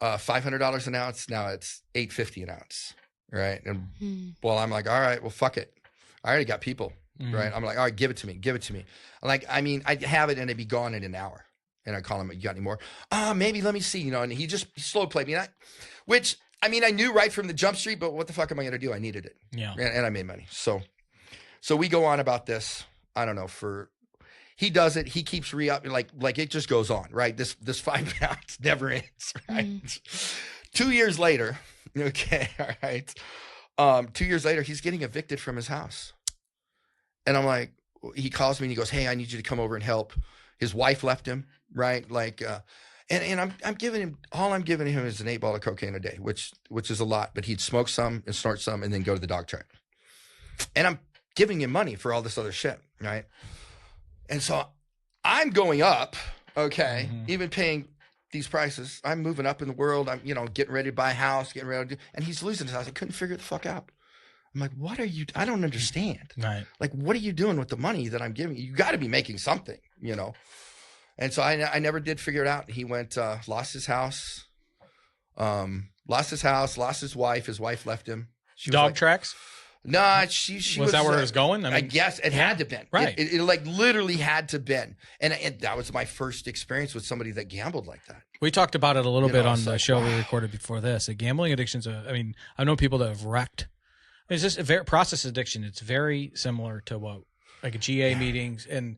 $500 an ounce, now it's $850 an ounce, right? And well, I'm like, all right, well, fuck it. I already got people, right? I'm like, all right, give it to me. I'm like, I'd have it and it'd be gone in an hour. And I call him, you got any more? Maybe, let me see, and he slow played me. I knew right from the jump street, but what the fuck am I going to do? I needed it. Yeah. And I made money. So we go on about this. I don't know, he does it. He keeps re-up, like it just goes on, right? This 5 pounds never ends, right? 2 years later, okay, all right. 2 years later, he's getting evicted from his house. And I'm like, he calls me and he goes, hey, I need you to come over and help. His wife left him, right? And I'm giving him, all I'm giving him is an 8 ball of cocaine a day, which is a lot, but he'd smoke some and snort some and then go to the dog track. And I'm giving him money for all this other shit, right? And so I'm going up, okay, even paying these prices. I'm moving up in the world. I'm, getting ready to buy a house, and he's losing his house. I couldn't figure the fuck out. I'm like, what are you, I don't understand. Right. Like, what are you doing with the money that I'm giving you? You got to be making something, And so I never did figure it out. He went, lost his house, lost his wife. His wife left him. Dog tracks? No, she was that where it was going? I guess it had to been. Right. It like literally had to been. And that was my first experience with somebody that gambled like that. We talked about it a little bit on the show we recorded before this. Gambling addictions, I know people that have wrecked It's just a very process addiction. It's very similar to what like a GA meetings and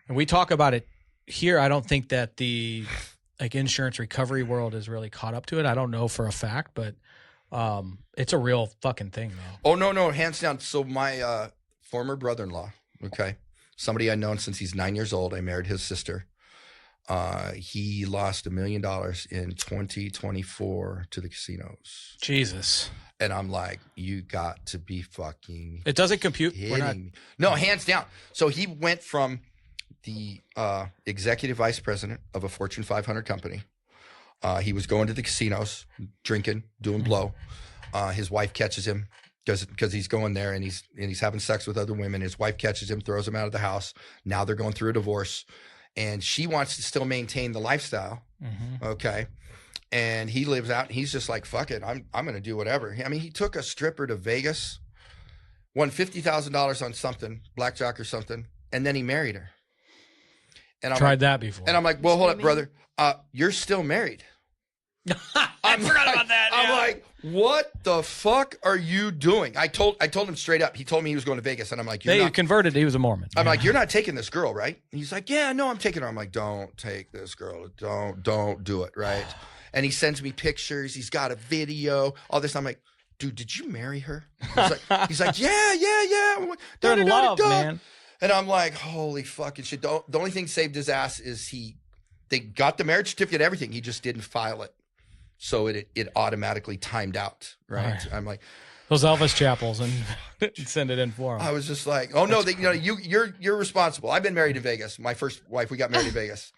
we talk about it here. I don't think that the like insurance recovery world is really caught up to it. I don't know for a fact, but it's a real fucking thing, man. Oh no, hands down. So my former brother-in-law, okay, somebody I'd known since he's 9 years old. I married his sister. He lost $1 million in 2024 to the casinos. Jesus. And I'm like, you got to be fucking It doesn't compute. kidding me. No, hands down. So he went from the executive vice president of a Fortune 500 company. He was going to the casinos, drinking, doing blow. His wife catches him because he's going there and he's having sex with other women. His wife catches him, throws him out of the house. Now they're going through a divorce. And she wants to still maintain the lifestyle. Mm-hmm. Okay. And he lives out. He's just like, fuck it. I'm going to do whatever. I mean, he took a stripper to Vegas, won $50,000 on something, blackjack or something, and then he married her. And I'm tried like, that before. And I'm like, well, hold up, brother. You're still married. I forgot about that. I'm like, what the fuck are you doing? I told him straight up. He told me he was going to Vegas, and I'm like, They converted. He was a Mormon. I'm like, you're not taking this girl, right? And he's like, yeah, no, I'm taking her. I'm like, don't take this girl. Don't do it, right? And he sends me pictures. He's got a video, all this. I'm like, dude, did you marry her? He's like, yeah. They're in love, man. And I'm like, holy fucking shit. The only thing saved his ass is they got the marriage certificate, everything. He just didn't file it. So it automatically timed out, right? I'm like, those Elvis chapels and send it in for him. I was just like, oh no, you're responsible. I've been married in Vegas. My first wife, we got married in Vegas.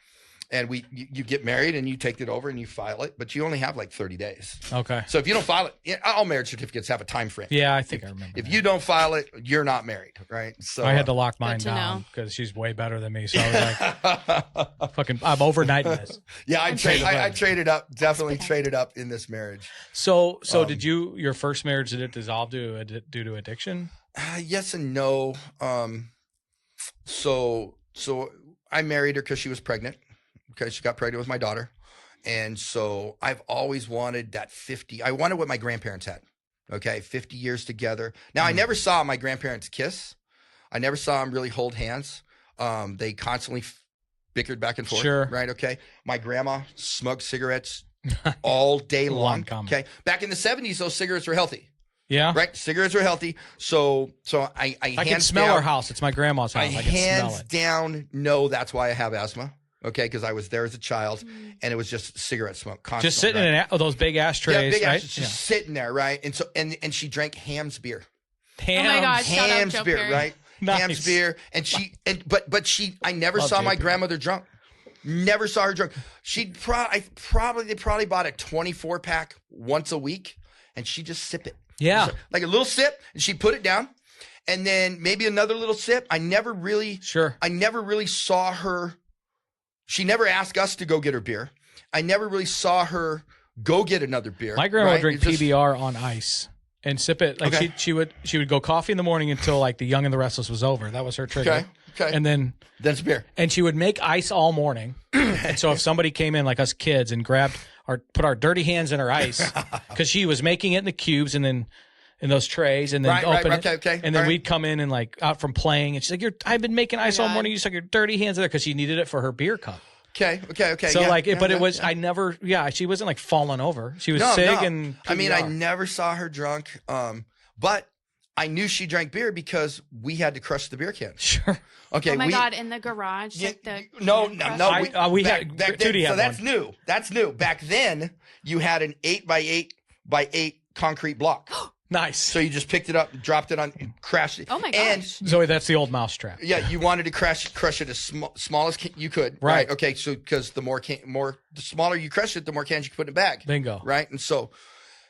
And you get married and you take it over and you file it, but you only have like 30 days. Okay. So if you don't file it, all marriage certificates have a time frame. Yeah, I think I remember. If you don't file it, you're not married, right? So I had to lock mine down because she's way better than me. So I was like, fucking, I'm overnighting this. Yeah, I traded up, definitely traded up in this marriage. So did your first marriage, did it dissolve due to addiction? Yes and no. So I married her because she was pregnant. Okay, she got pregnant with my daughter. And so I've always wanted that 50. I wanted what my grandparents had. Okay, 50 years together. Now, I never saw my grandparents kiss. I never saw them really hold hands. They constantly bickered back and forth. Sure. Right, okay. My grandma smoked cigarettes all day long. Okay. Back in the 70s, those cigarettes were healthy. Yeah. Right? Cigarettes were healthy. So I can smell her house. It's my grandma's house. I can smell it. Hands down know that's why I have asthma. Okay, because I was there as a child, and it was just cigarette smoke constantly. Just sitting in those big ashtrays, yeah, big right? ashtrays, just sitting there, right? And so, and she drank Ham's beer. Oh my God, Ham's beer, right? Nice. Ham's beer, and but I never saw my grandmother drunk. Never saw her drunk. They probably bought a 24-pack once a week, and she just sip it. Yeah, like a little sip, and she put it down, and then maybe another little sip. I never really saw her. She never asked us to go get her beer. I never really saw her go get another beer. My grandma would drink PBR on ice and sip it. Like she would go coffee in the morning until like The Young and the Restless was over. That was her trigger. Okay. And then some beer. And she would make ice all morning. And so if somebody came in like us kids and put our dirty hands in her ice because she was making it in the cubes and then in those trays and then open it. Okay. And then we'd come in and like out from playing and she's like, I've been making ice all morning. You stuck your dirty hands in there because she needed it for her beer cup. Okay. So she wasn't like falling over. She was and PBR. I mean, I never saw her drunk. But I knew she drank beer because we had to crush the beer can. Sure. Okay. Oh my God, in the garage. Yeah, like no. We had back then, so that's new. That's new. Back then, you had an 8x8 concrete block. Nice. So you just picked it up, dropped it on, crashed it. Oh my gosh. And Zoe, that's the old mousetrap. Yeah, you wanted to crush it as small as you could. Right. Okay. So because the smaller you crush it, the more cans you can put in a bag. Bingo. Right. And so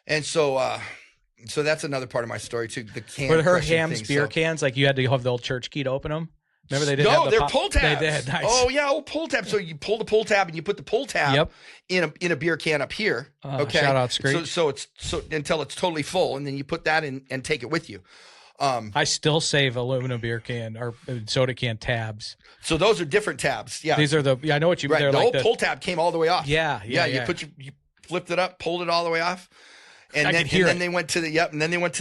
that's another part of my story too. The can. Were her Ham's beer cans like you had to have the old church key to open them? Remember they didn't have they're pull tabs. They did. Nice. Oh yeah, old pull tab. So you pull the pull tab and you put the pull tab in a beer can up here. Okay. Shout out Screech. So it's until it's totally full, and then you put that in and take it with you. I still save aluminum beer can or soda can tabs. So those are different tabs. Yeah. These are I know what you mean. Right. The old pull tab came all the way off. Yeah. You flipped it up, pulled it all the way off. And then they went to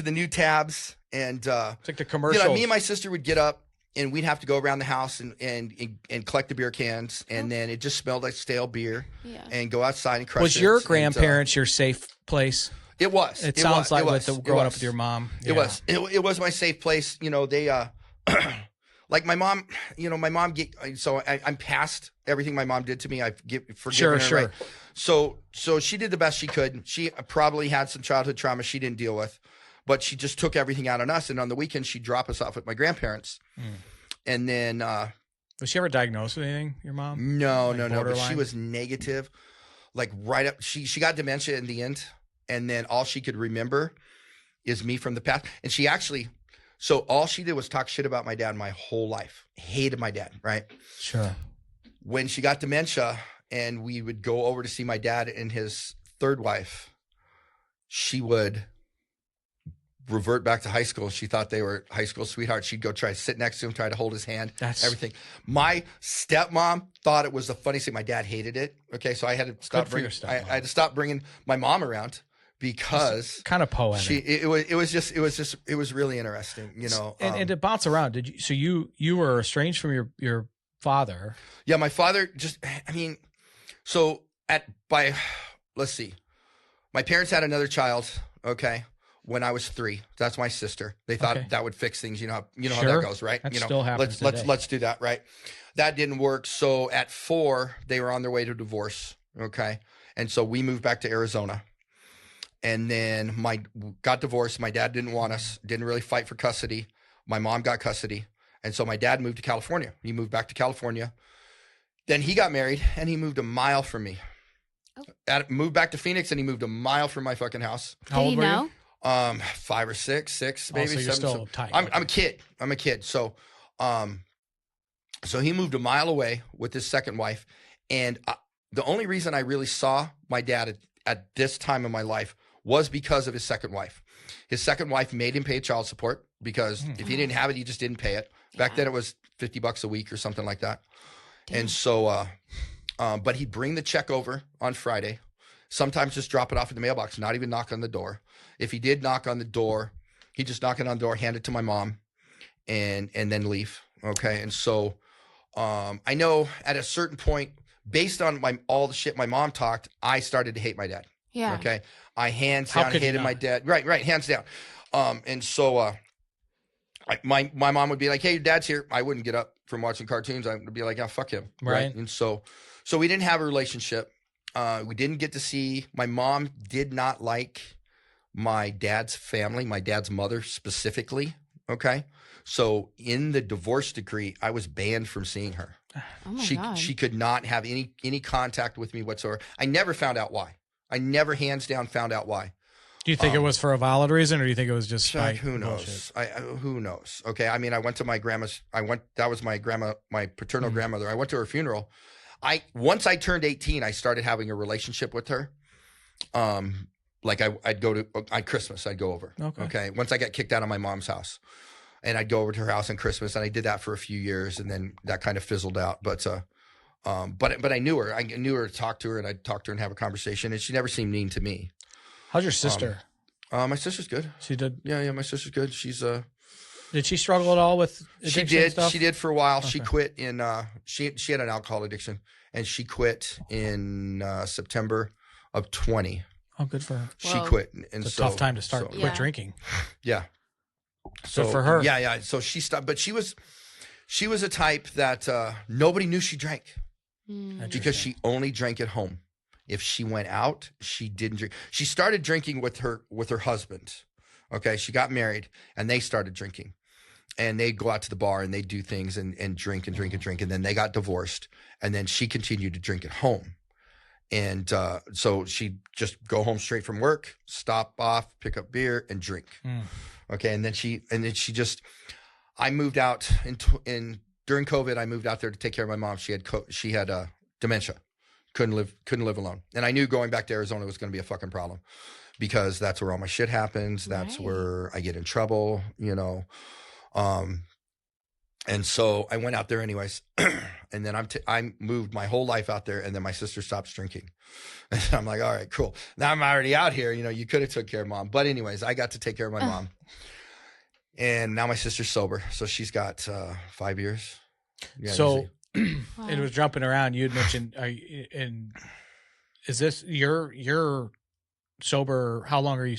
the new tabs, and it's like the commercials. Me and my sister would get up, and we'd have to go around the house and collect the beer cans, and then it just smelled like stale beer, and go outside and crush it. Was your grandparents your safe place? It was. It sounds like growing up with your mom. Yeah. It was my safe place. They like my mom. My mom. So I'm past everything my mom did to me. I've forgiven her. Right? So she did the best she could. She probably had some childhood trauma she didn't deal with. But she just took everything out on us, and on the weekend she'd drop us off with my grandparents. And then was she ever diagnosed with anything, your mom? No. But she was negative, like right up. She got dementia in the end, and then all she could remember is me from the past. And she actually, so all she did was talk shit about my dad my whole life. Hated my dad, right? Sure. When she got dementia, and we would go over to see my dad and his third wife, she would revert back to high school. She thought they were high school sweethearts. She'd go try to sit next to him, try to hold his hand. That's everything. My stepmom thought it was the funniest thing. My dad hated it. Okay, so I had to stop bringing. I had to stop bringing my mom around because it's kind of poetic. It was really interesting. And to bounce around. Did you? So you were estranged from your father? Yeah, my father just. So let's see, my parents had another child. Okay. When I was 3, that's my sister. They thought that would fix things. You know how that goes, right? That still happens. Let's do that, right? That didn't work. So at 4, they were on their way to divorce. Okay, and so we moved back to Arizona, and then got divorced. My dad didn't want us. Didn't really fight for custody. My mom got custody, and so my dad moved to California. He moved back to California. Then he got married, and he moved a mile from me. Moved back to Phoenix, and he moved a mile from my fucking house. How old were you? 5 or 6, maybe. So you're 7. still tight. I'm a kid. So, so he moved a mile away with his second wife, and the only reason I really saw my dad at this time of my life was because of his second wife. His second wife made him pay child support because if he didn't have it, he just didn't pay it. Back then, it was $50 a week or something like that. Damn. And so, but he'd bring the check over on Friday. Sometimes just drop it off in the mailbox, not even knock on the door. If he did knock on the door, he'd just knock it on the door, hand it to my mom, and then leave. Okay. And so I know at a certain point, based on all the shit my mom talked, I started to hate my dad. Yeah. Okay. I hands down hated my dad. Right. Hands down. And so my mom would be like, "Hey, your dad's here." I wouldn't get up from watching cartoons. I would be like, "Oh, fuck him." Right. And so we didn't have a relationship. We didn't get to see. My mom did not like my dad's family, my dad's mother specifically. Okay. So in the divorce decree, I was banned from seeing her. Oh my God. She could not have any contact with me whatsoever. I never found out why. I never hands down found out why. Do you think it was for a valid reason, or do you think it was just like who knows? Who knows? Okay. I mean, I went to my grandma's. That was my grandma, my paternal grandmother. I went to her funeral. Once I turned 18, I started having a relationship with her. Like I'd go to on Christmas, I'd go over. Okay. Once I got kicked out of my mom's house, and I'd go over to her house on Christmas, and I did that for a few years, and then that kind of fizzled out. But I knew her. I knew her to talk to her, and I'd talk to her and have a conversation, and she never seemed mean to me. How's your sister? My sister's good. She did. Yeah. My sister's good. She's Did she struggle at all with addiction? She did. Stuff? She did for a while. Okay. She quit in. She had an alcohol addiction, and she quit in September of 20. Oh, good for her. She quit, and it's a tough time to quit drinking. Yeah. So for her, yeah. So she stopped, but she was a type that nobody knew she drank because she only drank at home. If she went out, she didn't drink. She started drinking with her husband. Okay, she got married, and they started drinking, and they'd go out to the bar and they'd do things and drink and drink and drink, and then they got divorced, and then she continued to drink at home. And so she'd just go home straight from work, stop off, pick up beer, and drink. Okay, and then she just. I moved out during COVID. I moved out there to take care of my mom. She had dementia, couldn't live alone. And I knew going back to Arizona was going to be a fucking problem because that's where all my shit happens. That's where I get in trouble, And so I went out there anyways. And then I moved my whole life out there, and then my sister stops drinking. And I'm like, all right, cool. Now I'm already out here. You know, you could have took care of mom. But anyways, I got to take care of my mom. And now my sister's sober. So she's got 5 years. Yeah, so it was jumping around. You had mentioned, and is this you're sober? How long are you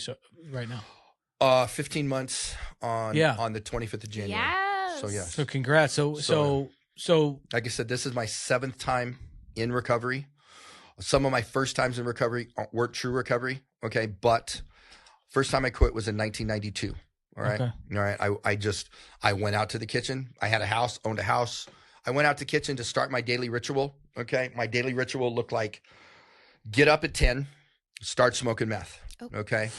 right now? 15 months on the 25th of January. Yes. So yeah. So congrats. So like I said, this is my 7th time in recovery. Some of my first times in recovery weren't true recovery. Okay. But first time I quit was in 1992. All right. Okay. All right. I went out to the kitchen. I had a house, owned a house. I went out to the kitchen to start my daily ritual. Okay. My daily ritual looked like get up at 10, start smoking meth. Okay.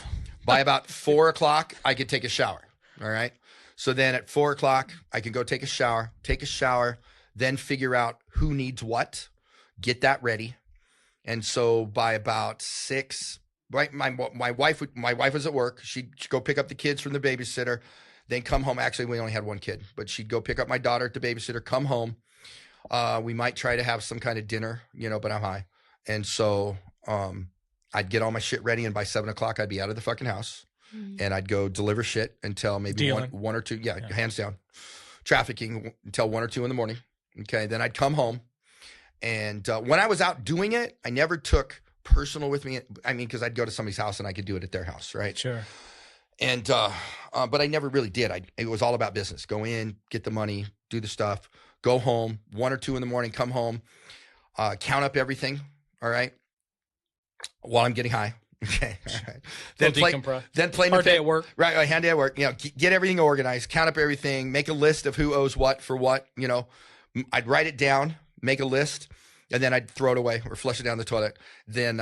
By about 4 o'clock, I could take a shower. All right. So then at 4 o'clock, I can go take a shower, then figure out who needs what, get that ready. And so by about 6, right, my wife was at work. She'd go pick up the kids from the babysitter, then come home. Actually, we only had one kid, but she'd go pick up my daughter at the babysitter, come home. We might try to have some kind of dinner, you know, but I'm high. And so I'd get all my shit ready, and by 7 o'clock, I'd be out of the fucking house. And I'd go deliver shit until maybe one or two. Yeah, hands down. Trafficking until 1 or 2 in the morning. Okay. Then I'd come home. And when I was out doing it, I never took personal with me. I mean, because I'd go to somebody's house and I could do it at their house. Right. Sure. And, but I never really did. It was all about business. Go in, get the money, do the stuff, go home, 1 or 2 in the morning, come home, count up everything. All right. While I'm getting high. Okay. All right. Then play hard day at work. Right. Hand day at work. You know, get everything organized, count up everything, make a list of who owes what for what. You know, I'd write it down, make a list, and then I'd throw it away or flush it down the toilet. Then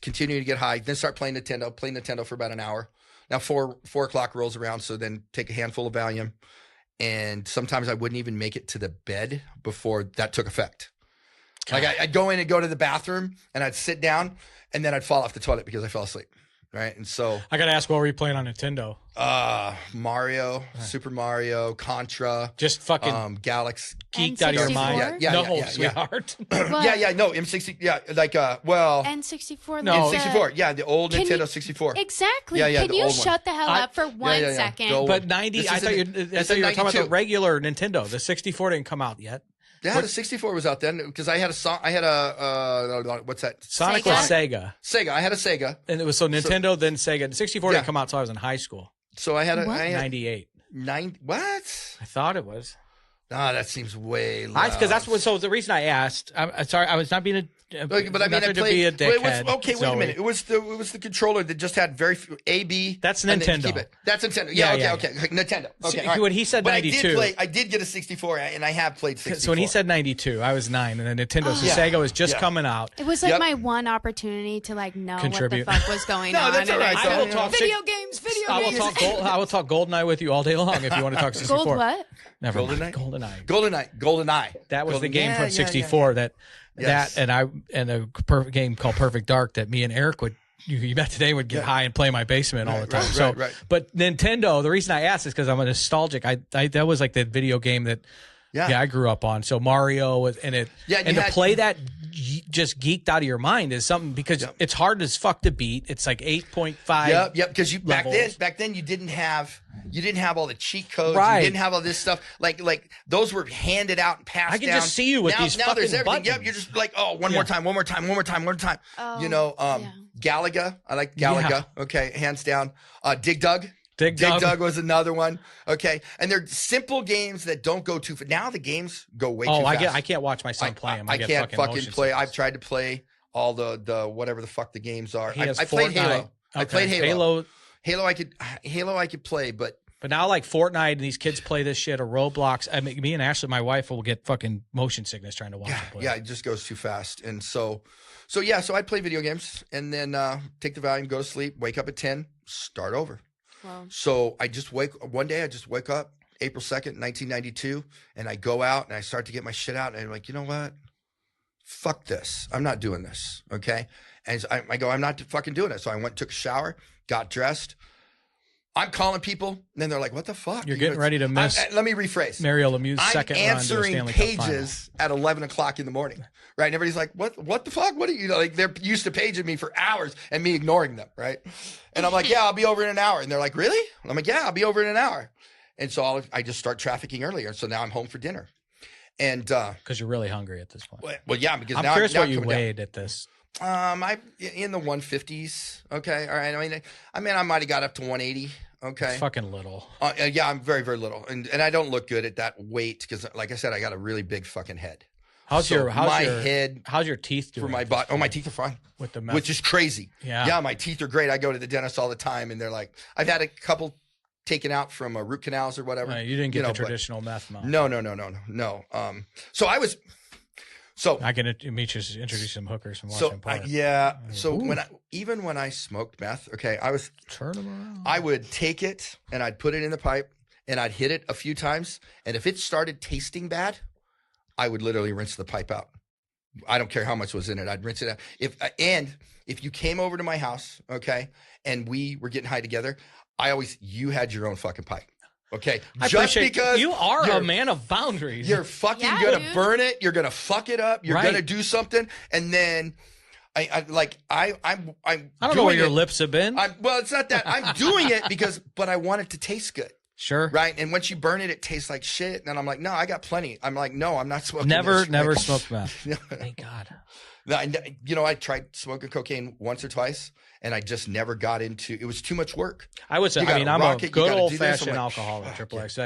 continue to get high. Then start playing Nintendo for about an hour. Now 4 o'clock rolls around, so then take a handful of Valium, and sometimes I wouldn't even make it to the bed before that took effect. Like I'd go in and go to the bathroom, and I'd sit down, and then I'd fall off the toilet because I fell asleep. Right. And so I got to ask, what were you playing on Nintendo? Mario, Super Mario, Contra. Just fucking Galaxy. Geeked out of your mind. Yeah, sweetheart. No, M60. Yeah. Like, N64. No. N64. Yeah. The old Nintendo 64. Exactly. Yeah. Can you shut the hell up for 1 second? But 90, I thought you were talking about the regular Nintendo. The 64 didn't come out yet. Yeah, the 64 was out then because I had a what's that? Sonic was Sega. Sega. I had a Sega. And it was Nintendo, then Sega. The 64 didn't come out until I was in high school. So I had 98. What? I thought it was. Ah, that seems way low. Because that's what. So the reason I asked, I'm sorry, I was not being but I mean, I played. A dickhead, wait a minute. It was the controller that just had very few A/B. That's Nintendo. That's Nintendo. Yeah. Okay. Nintendo. Okay. So, when he said 92, I did get a 64, and I have played 64. So when he said 92, I was 9, and then Nintendo. So Sega was just coming out. It was like my one opportunity to know contribute. what the fuck was going on. No, that's all right. I will talk video games. I will talk GoldenEye with you all day long if you want to talk 64. Gold what? Never mind. GoldenEye. That was the game from 64 that and a game called Perfect Dark that me and Eric you met today would get high and play in my basement all the time. Right. But Nintendo, the reason I asked is because I'm a nostalgic. That was like the video game that I grew up on. So Mario and to play that just geeked out of your mind is something because it's hard as fuck to beat. It's like 8.5. Yep. Because back then you didn't have all the cheat codes. Right. You didn't have all this stuff. Like those were handed out and passed down. I can just see you with these fucking there's everything. buttons. Yep. You're just like, one more time. Oh, you know, Galaga. I like Galaga. Yeah. Okay. Hands down. Dig Dug. Dig Dug was another one. Okay. And they're simple games that don't go too fast. Now the games go way too fast. I can't watch my son play them. I can't fucking play. I've tried to play all the whatever the fuck the games are. I played Halo. Okay. I played Halo. Halo I could play, but now like Fortnite and these kids play this shit or Roblox. I mean, me and Ashley, my wife, will get fucking motion sickness trying to watch them play. Yeah, it just goes too fast. And so I'd play video games and then take the Valium, go to sleep, wake up at 10, start over. Wow. So one day I just wake up, April 2nd, 1992, and I go out and I start to get my shit out and I'm like, you know what? Fuck this. I'm not doing this. Okay. And I go, I'm not fucking doing it. So I went, took a shower, got dressed. I'm calling people, and then they're like, "What the fuck?" You're getting ready to miss. Let me rephrase. Mario Lemieux's second run to a answering Stanley Cup final. pages at 11 o'clock in the morning, right? And everybody's like, "What the fuck? What are you like?" They're used to paging me for hours and me ignoring them, right? And I'm like, "Yeah, I'll be over in an hour." And they're like, "Really?" I'm like, "Yeah, I'll be over in an hour." And so I just start trafficking earlier. So now I'm home for dinner, and because you're really hungry at this point. Well, yeah, because I'm now curious now what you coming weighed down. at this. I in the 150s. Okay, all right. I mean, I might have got up to 180. Okay, It's fucking little. Yeah, I'm very, very little, and I don't look good at that weight because, like I said, I got a really big fucking head. How's your head? How's your teeth doing For my body? Oh, my teeth are fine. With the meth. Which is crazy. Yeah, my teeth are great. I go to the dentist all the time, and they're like, I've had a couple taken out from root canals or whatever. You didn't get the traditional meth mouth. No. So I was. So I can introduce some hookers from Washington Park. So when I smoked meth, okay, Turn them around. I would take it and I'd put it in the pipe and I'd hit it a few times, and if it started tasting bad, I would literally rinse the pipe out. I don't care how much was in it. I'd rinse it out. If you came over to my house, okay, and we were getting high together, you had your own fucking pipe. Okay, just because you are a man of boundaries, you're fucking gonna burn it. You're gonna fuck it up. You're gonna do something, and then I don't know where your lips have been. Well, it's not that I'm doing it but I want it to taste good. Sure. Right, and once you burn it, it tastes like shit. And I'm like, no, I got plenty. I'm like, no, I'm not smoking. Never this, smoked meth. Thank God. I tried smoking cocaine once or twice, and I just never got into. It was too much work. I would say. I mean, I'm a good old fashioned alcoholic. Triple X.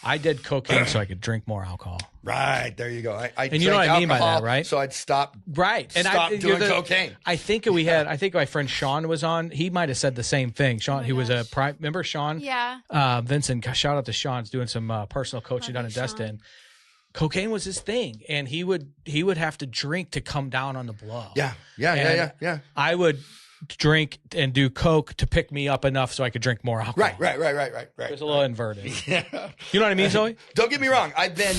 I did cocaine so I could drink more alcohol. Right, there you go. And you know what I mean by that, right? So I'd stop. Right, and stop doing cocaine. I think I think my friend Sean was on. He might have said the same thing. Sean, he was a remember Sean? Yeah. Vincent, shout out to Sean's doing some personal coaching down in Destin. Cocaine was his thing, and he would have to drink to come down on the blow. Yeah. I would drink and do coke to pick me up enough so I could drink more alcohol. Right. It was a little inverted. Yeah. You know what I mean, Zoe? Don't get me wrong. I've been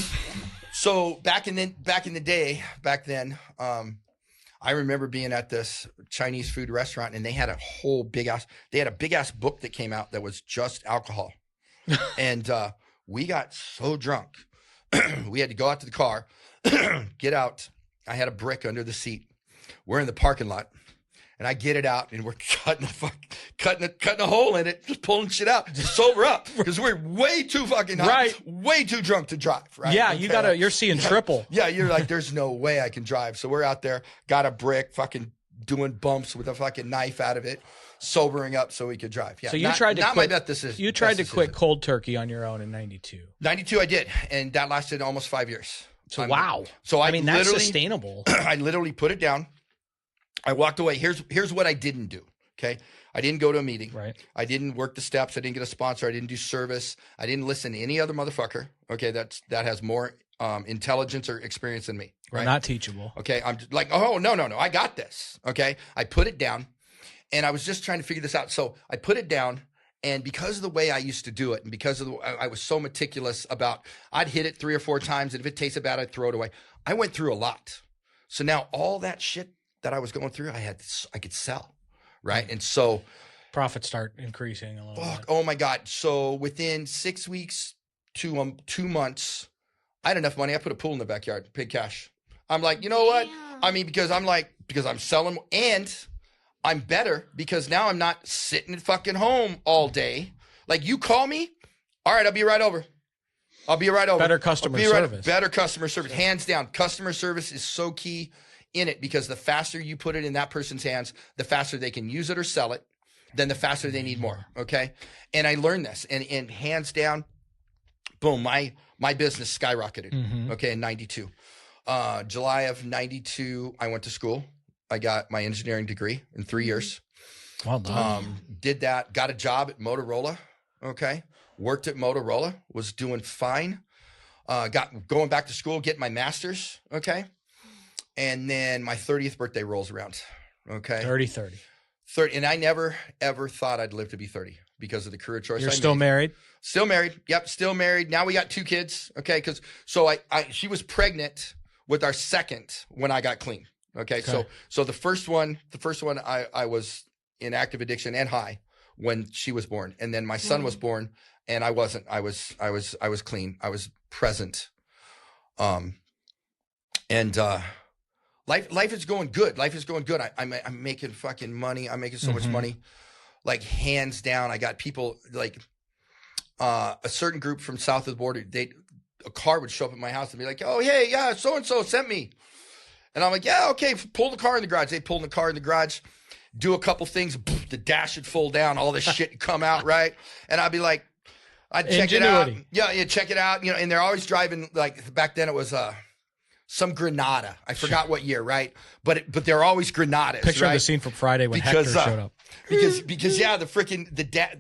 so back in the day. Back then, I remember being at this Chinese food restaurant, and they had a whole big ass book that came out that was just alcohol, and we got so drunk. We had to go out to the car, get out. I had a brick under the seat. We're in the parking lot, and I get it out, and we're cutting a hole in it, just pulling shit out to sober up because we're way too fucking high, way too drunk to drive. Right? Yeah, you're seeing triple. Yeah, you're like, there's no way I can drive. So we're out there, got a brick, fucking doing bumps with a fucking knife out of it, sobering up so we could drive. Yeah. So you tried to quit. My bet decision. You tried to quit cold turkey on your own in 92. 92 I did, and that lasted almost 5 years. So wow. So I mean, that's sustainable. I literally put it down. I walked away. Here's what I didn't do. Okay. I didn't go to a meeting. Right. I didn't work the steps. I didn't get a sponsor. I didn't do service. I didn't listen to any other motherfucker. Okay. That has more intelligence or experience than me. Right? We're not teachable. Okay. I'm just like, oh, no. I got this. Okay. I put it down, and I was just trying to figure this out. So I put it down, and because of the way I used to do it, and because of I was so meticulous about, I'd hit it 3 or 4 times, and if it tasted bad, I'd throw it away. I went through a lot. So now all that shit that I was going through, I could sell. Right. And so profits start increasing a little bit. Oh my God. So within 6 weeks to 2 months, I had enough money. I put a pool in the backyard, paid cash. I'm like, you know what? I mean, because I'm selling, and I'm better because now I'm not sitting at fucking home all day. Like, you call me, all right, I'll be right over. Better customer service. Better customer service. Hands down. Customer service is so key in it, because the faster you put it in that person's hands, the faster they can use it or sell it, then the faster they need more. Okay. And I learned this, and hands down, boom, my business skyrocketed. Mm-hmm. Okay. In 92, July of 92, I went to school. I got my engineering degree in 3 years. Well done. Did that, got a job at Motorola. Okay. Worked at Motorola, was doing fine. Going back to school, getting my master's. Okay. And then my 30th birthday rolls around. Okay. 30. And I never, ever thought I'd live to be 30 because of the career choice. You're still married? Still married. Yep. Still married. Now we got 2 kids. Okay. She was pregnant with our second when I got clean. Okay. So the first one I was in active addiction and high when she was born, and then my son was born, and I wasn't. I was clean. I was present. And life is going good. Life is going good. I'm making fucking money. I'm making so much money, like hands down. I got people like a certain group from south of the border. A car would show up at my house and be like, "Oh, hey, yeah, so and so sent me," and I'm like, "Yeah, okay, pull the car in the garage." They pulled the car in the garage, do a couple things, the dash would fall down, all this shit would come out, right? And I'd be like, I'd check it out. Yeah, check it out. And they're always driving, like back then it was some Granada. I forgot what year, right? But they're always Granadas. Picture the scene from Friday when Hector showed up. Because yeah,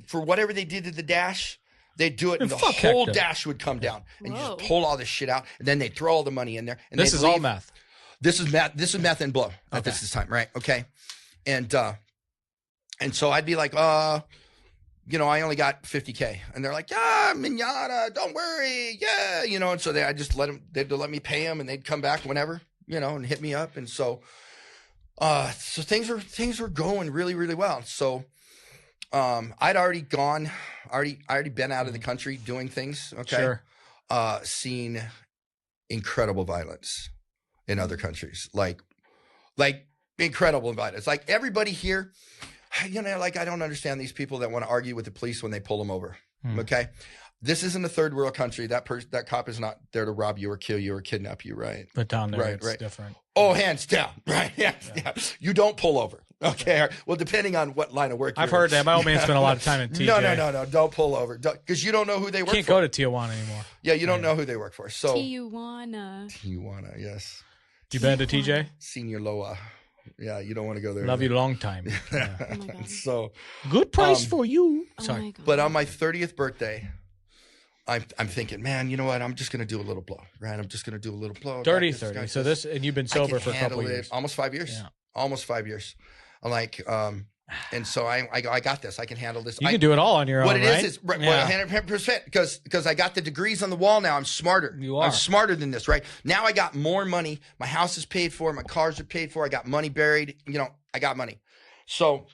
for whatever they did to the dash, they'd do it and the whole dash would come down. And you just pull all this shit out, and then they throw all the money in there. And this is all meth. This is meth and blow at this time, right? Okay. And so I'd be like, I only got $50K, and they're like, yeah, minada, don't worry. Yeah. And so I just they'd let me pay them, and they'd come back whenever, and hit me up. And so things were going really, really well. So, I'd already been out of the country doing things. Okay. Sure. Seen incredible violence in other countries, like incredible violence. Like everybody here, like I don't understand these people that want to argue with the police when they pull them over. Okay. This isn't a third world country. That cop is not there to rob you or kill you or kidnap you, right? But down there, it's different. Oh, hands down, right? Yeah. You don't pull over. Okay. Well, depending on what line of work I've heard that. My old man spent a lot of time in TJ. No. Don't pull over. Because you don't know who they work for. Can't go to Tijuana anymore. Yeah, you don't know who they work for. So Tijuana, yes. You been to TJ? Senior Loa. Yeah, you don't want to go there. Love you long time. Yeah. Oh my God. So good price for you. Oh my God. But on my 30th birthday, I'm thinking, man, you know what? I'm just going to do a little blow, right? I'm just going to do a little blow. Dirty 30. So and you've been sober for a couple of years. Almost 5 years. Yeah. Almost 5 years. I'm like, and so I got this. I can handle this. You can do it all on your own, What it right? is 100%, because I got the degrees on the wall now. I'm smarter. You are. I'm smarter than this, right? Now I got more money. My house is paid for. My cars are paid for. I got money buried. I got money. So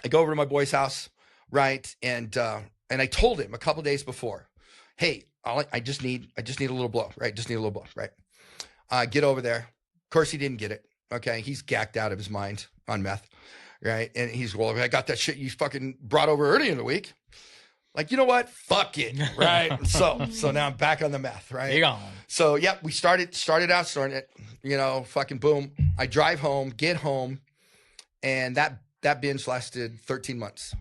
I go over to my boy's house, right? And I told him a couple days before, hey, I just need a little blow, right? Just need a little blow, right? Get over there. Of course, he didn't get it. Okay, he's gacked out of his mind on meth, right? And he's, well, I got that shit you fucking brought over early in the week. Like, you know what? Fuck it, right? So now I'm back on the meth, right? Hang on. So yeah, we started it, fucking boom. I drive home, get home, and that binge lasted 13 months.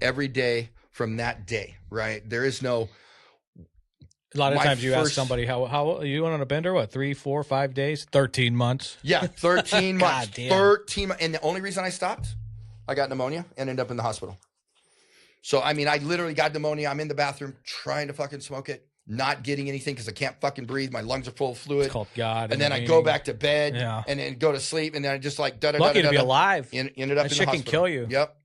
Every day from that day, right? There is no. A lot of times you ask somebody how you went on a bender, what, 3, 4, 5 days, 13 months. Yeah, 13 months. damn. 13 months. And the only reason I stopped, I got pneumonia and ended up in the hospital. So, I mean, I literally got pneumonia. I'm in the bathroom trying to fucking smoke it, not getting anything because I can't fucking breathe. My lungs are full of fluid. It's called God. And then I go back to bed and then go to sleep. And then I just like, lucky to be alive. Ended up in the hospital. That shit can kill you. Yep.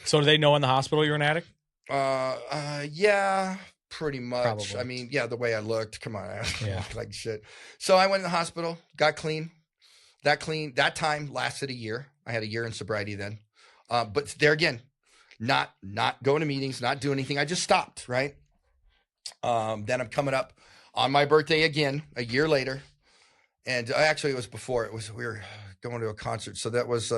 So do they know in the hospital you're an addict? Yeah. Pretty much. Probably. I mean, yeah, the way I looked, come on, I Yeah. look like shit. So I went in the hospital, got clean. That time lasted a year. I had a year in sobriety then. But there again, not going to meetings, not doing anything. I just stopped, right? Then I'm coming up on my birthday again, a year later. And actually it was before. We were going to a concert. So that was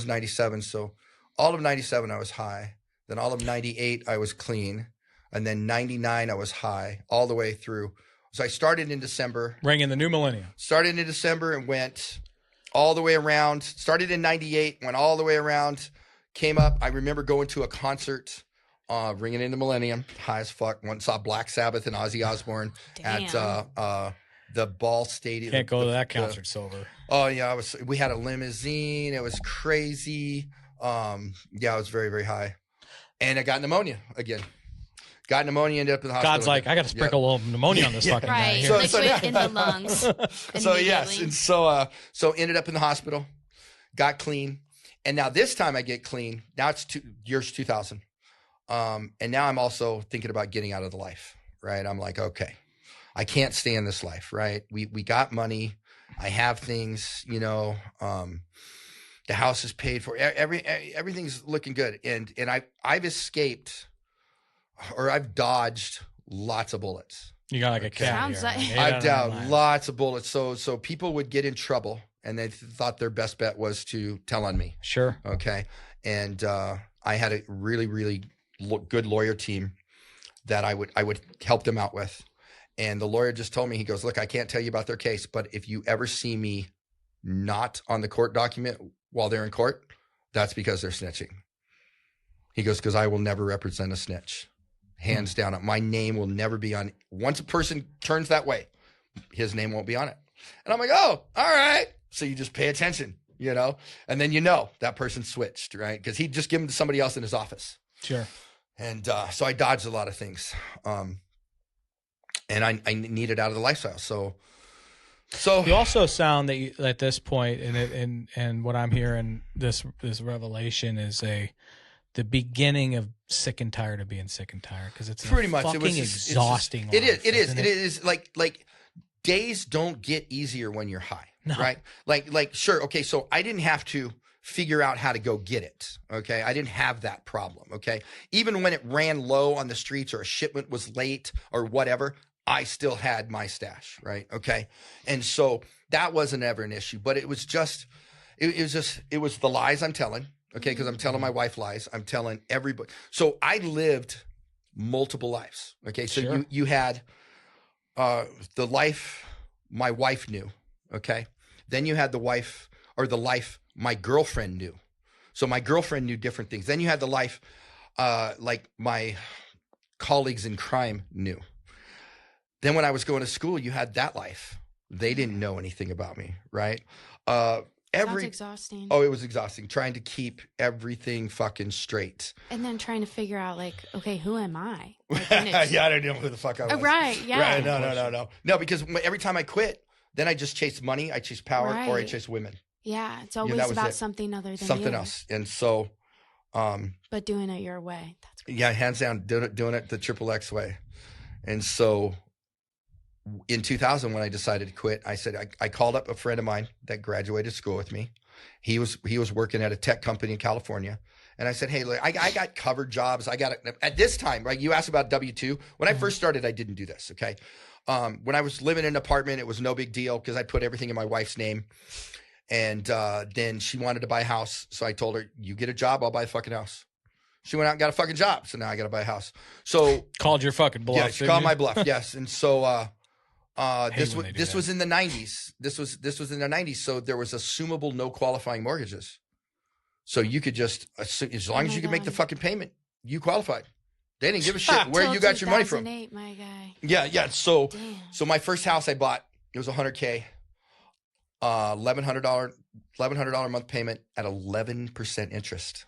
97. So all of 97 I was high. Then all of 98 I was clean. And then 99, I was high all the way through. So I started in December. Ring in the new millennium. Started in December and went all the way around. Started in 98, went all the way around, came up. I remember going to a concert, ringing in the millennium, high as fuck. Went and saw Black Sabbath and Ozzy Osbourne at the Ball Stadium. Can't go to that concert sober. Oh, yeah. We had a limousine. It was crazy. I was very, very high. And I got pneumonia again. Got pneumonia, ended up in the hospital. God's like, I got to sprinkle a little pneumonia on this fucking guy here. Liquid in the lungs. So yes, and so ended up in the hospital, got clean, and now this time I get clean. Now it's years 2000, and now I'm also thinking about getting out of the life. Right? I'm like, okay, I can't stay in this life. Right? We got money, I have things, The house is paid for. Everything's looking good. And I've escaped, or I've dodged lots of bullets. You got like a cat. Sounds like I've dodged lots of bullets. So people would get in trouble, and they thought their best bet was to tell on me. Sure. Okay. And I had a really, really good lawyer team that I would help them out with. And the lawyer just told me, he goes, look, I can't tell you about their case, but if you ever see me not on the court document while they're in court, that's because they're snitching. He goes, because I will never represent a snitch. Hands down. My name will never be on. Once a person turns that way, his name won't be on it. And I'm like, oh, all right. So you just pay attention, you know? And then you know that person switched, right? Because he'd just give them to somebody else in his office. Sure. And so I dodged a lot of things. And I needed out of the lifestyle. So you also sound that you, at this point, and what I'm hearing, this revelation is the beginning of sick and tired of being sick and tired, because it's pretty much fucking exhausting. It is like days don't get easier when you're high, right? Like sure, okay. So I didn't have to figure out how to go get it. Okay. I didn't have that problem. Okay. Even when it ran low on the streets or a shipment was late or whatever, I still had my stash. Right. Okay. And so that wasn't ever an issue, but it was the lies I'm telling. Okay. Cause I'm telling my wife lies. I'm telling everybody. So I lived multiple lives. Okay. So Sure. you had, the life my wife knew. Okay. Then you had the life my girlfriend knew. So my girlfriend knew different things. Then you had the life like my colleagues in crime knew. Then when I was going to school, you had that life. They didn't know anything about me, right? Sounds exhausting. Oh, it was exhausting trying to keep everything fucking straight. And then trying to figure out, like, okay, who am I? Like, yeah, I don't know who the fuck I was. Right, yeah. Right, no. No, because every time I quit, then I just chased money, I chased power, or I chased women. Yeah, it's always about something other than something else. And so but doing it your way. That's cool. Yeah, hands down, doing it the XXX way. And so in 2000, when I decided to quit, I said, I called up a friend of mine that graduated school with me. He was working at a tech company in California. And I said, hey, look, I got covered jobs. I got it at this time, right? You asked about W-2. When I first started, I didn't do this. Okay. When I was living in an apartment, it was no big deal because I put everything in my wife's name. And then she wanted to buy a house. So I told her, you get a job, I'll buy a fucking house. She went out and got a fucking job. So now I got to buy a house. So called your fucking bluff. Yeah, she called my bluff. Yes. And so this was in the 90s. This was in the 90s. So there was assumable no qualifying mortgages. So you could just assume, as long as you could make the fucking payment, you qualified. They didn't give a shit where you got your money from. My guy. Yeah. So my first house I bought, it was $100K. $1,100 a month payment at 11% interest.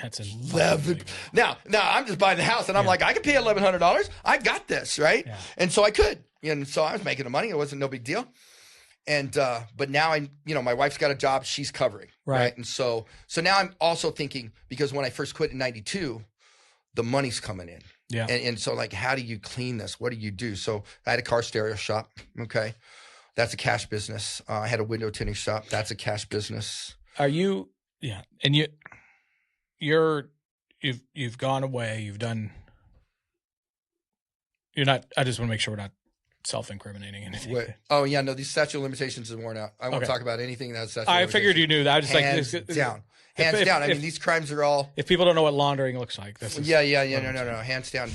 That's 11. Now I'm just buying the house and I'm like, I could pay $1,100. I got this, right? Yeah. And so I could, and so I was making the money. It wasn't no big deal. And but now my wife's got a job, she's covering, right? And so now I'm also thinking, because when I first quit in 92, the money's coming in. Yeah. And so like, how do you clean this? What do you do? So I had a car stereo shop. Okay. That's a cash business. I had a window tinting shop. That's a cash business. Are you? Yeah, and you've gone away. You've done. You're not. I just want to make sure we're not self-incriminating anything. Wait, oh yeah, no. These statute of limitations is worn out. I won't talk about anything that's statute. I figured you knew that. I just hands down. Hands down. I mean, these crimes are all. If people don't know what laundering looks like, this is. Yeah. No. Hands down.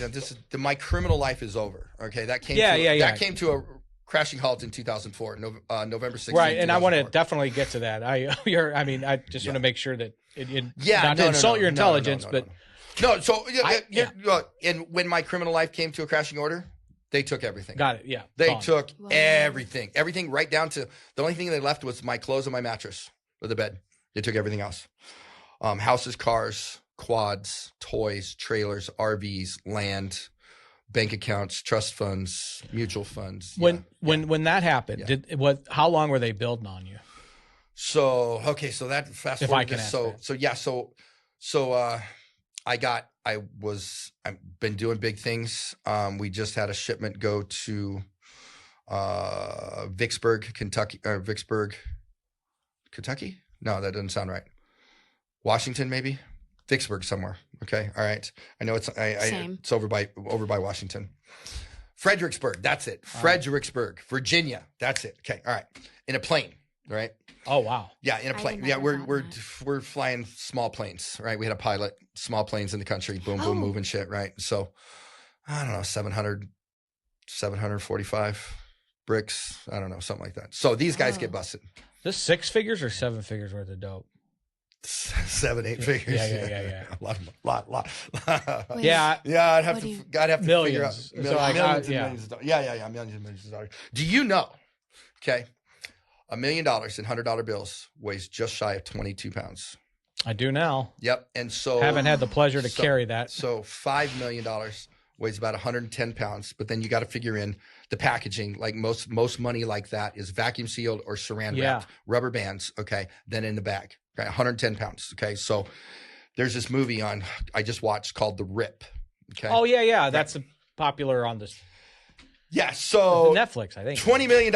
My criminal life is over. Okay, that came. That came to a crashing halt in 2004, November 16th. Right, and I want to definitely get to that. I just want to make sure that not to insult your intelligence, but no. So and when my criminal life came to a crashing order, they took everything. Got it. Yeah, they took everything right down to the only thing they left was my clothes and my mattress or the bed. They took everything else: houses, cars, quads, toys, trailers, RVs, land. Bank accounts, trust funds, mutual funds. When that happened, how long were they building on you? So that fast forward. I've been doing big things. We just had a shipment go to Vicksburg, Kentucky. No, that doesn't sound right. Washington, maybe Vicksburg somewhere. Okay. All right. I know it's over by Washington. Fredericksburg. That's it. Fredericksburg, Virginia. That's it. Okay. All right. In a plane. Right. Oh, wow. Yeah. In a plane. Yeah. We're flying small planes. Right. We had a pilot, small planes in the country, boom, boom, moving shit. Right. So I don't know, 745 bricks. I don't know. Something like that. So these guys get busted. This 6 figures or 7 figures worth of dope? 7, 8 figures. Yeah. A lot. Yeah. I'd have to millions. Figure out millions and millions of dollars. Yeah, millions and millions of dollars. Do you know? Okay, $1 million in $100 bills weighs just shy of 22 pounds. I do now. Yep, and so haven't had the pleasure to carry that. So $5 million weighs about 110 pounds, but then you got to figure in the packaging. Like most money like that is vacuum sealed or saran wrapped, rubber bands. Okay, then in the bag. Okay, 110 pounds. Okay, so there's this movie I just watched called The Rip. Okay. Oh yeah, that's popular on this. Yeah, so Netflix, I think. $20 million.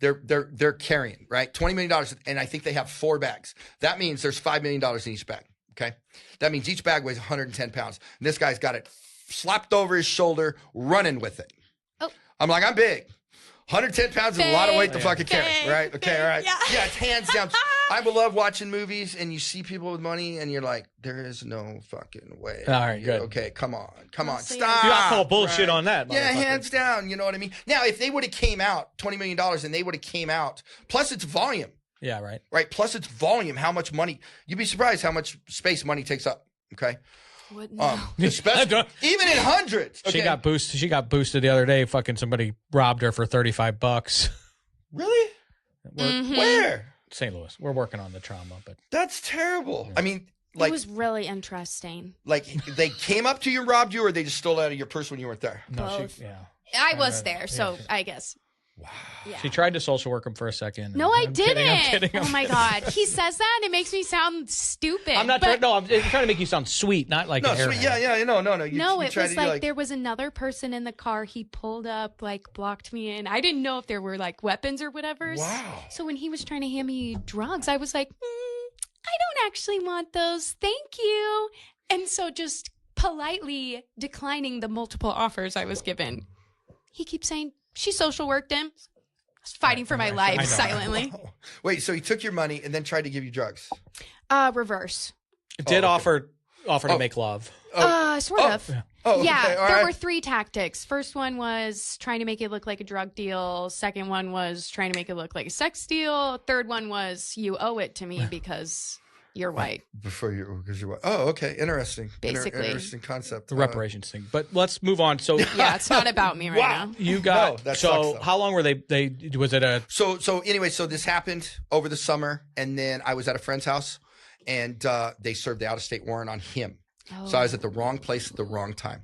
They're carrying, right? $20 million, and I think they have 4 bags. That means there's $5 million in each bag. Okay, that means each bag weighs 110 pounds. And this guy's got it slapped over his shoulder, running with it. Oh, I'm like, I'm big. 110 pounds is a lot of weight to fucking carry, right? Okay, all right. Yeah, it's hands down. I love watching movies, and you see people with money, and you're like, there is no fucking way. All right, good. Okay, come on, stop. You got to call bullshit on that. Yeah, hands down. You know what I mean? Now, if they would have came out $20 million, and they would have came out, plus it's volume. Yeah, right. Right, plus it's volume. How much money? You'd be surprised how much space money takes up. Okay. What? No. Especially even in hundreds. Okay. She got boosted the other day. Fucking somebody robbed her for $35. Really? Where? St. Louis. We're working on the trauma, but that's terrible. Yeah. I mean, it was really interesting. Like they came up to you and robbed you, or they just stole out of your purse when you weren't there? No, both. I was there, so I guess. Wow. Yeah. She tried to social work him for a second. No, I didn't. I'm kidding. Oh my God. He says that and it makes me sound stupid. I'm not trying. No, I'm trying to make you sound sweet, not like no, sweet. Yeah. No. It was like there was another person in the car. He pulled up, like blocked me in. I didn't know if there were like weapons or whatever. Wow. So when he was trying to hand me drugs, I was like, I don't actually want those. Thank you. And so just politely declining the multiple offers I was given. He keeps saying, she social worked him. I was fighting for my life silently. Wow. Wait, so he took your money and then tried to give you drugs? Reverse. Did offer to make love. Sort of. Yeah. Okay, there were 3 tactics. First one was trying to make it look like a drug deal. Second one was trying to make it look like a sex deal. Third one was you owe it to me because you're white. Because you're white. Oh, okay. Interesting. Basically. Interesting concept. The reparations thing. But let's move on. So yeah, it's not about me right now. You got how long were they was it a So anyway, so this happened over the summer, and then I was at a friend's house, and they served the out-of-state warrant on him. Oh. So I was at the wrong place at the wrong time.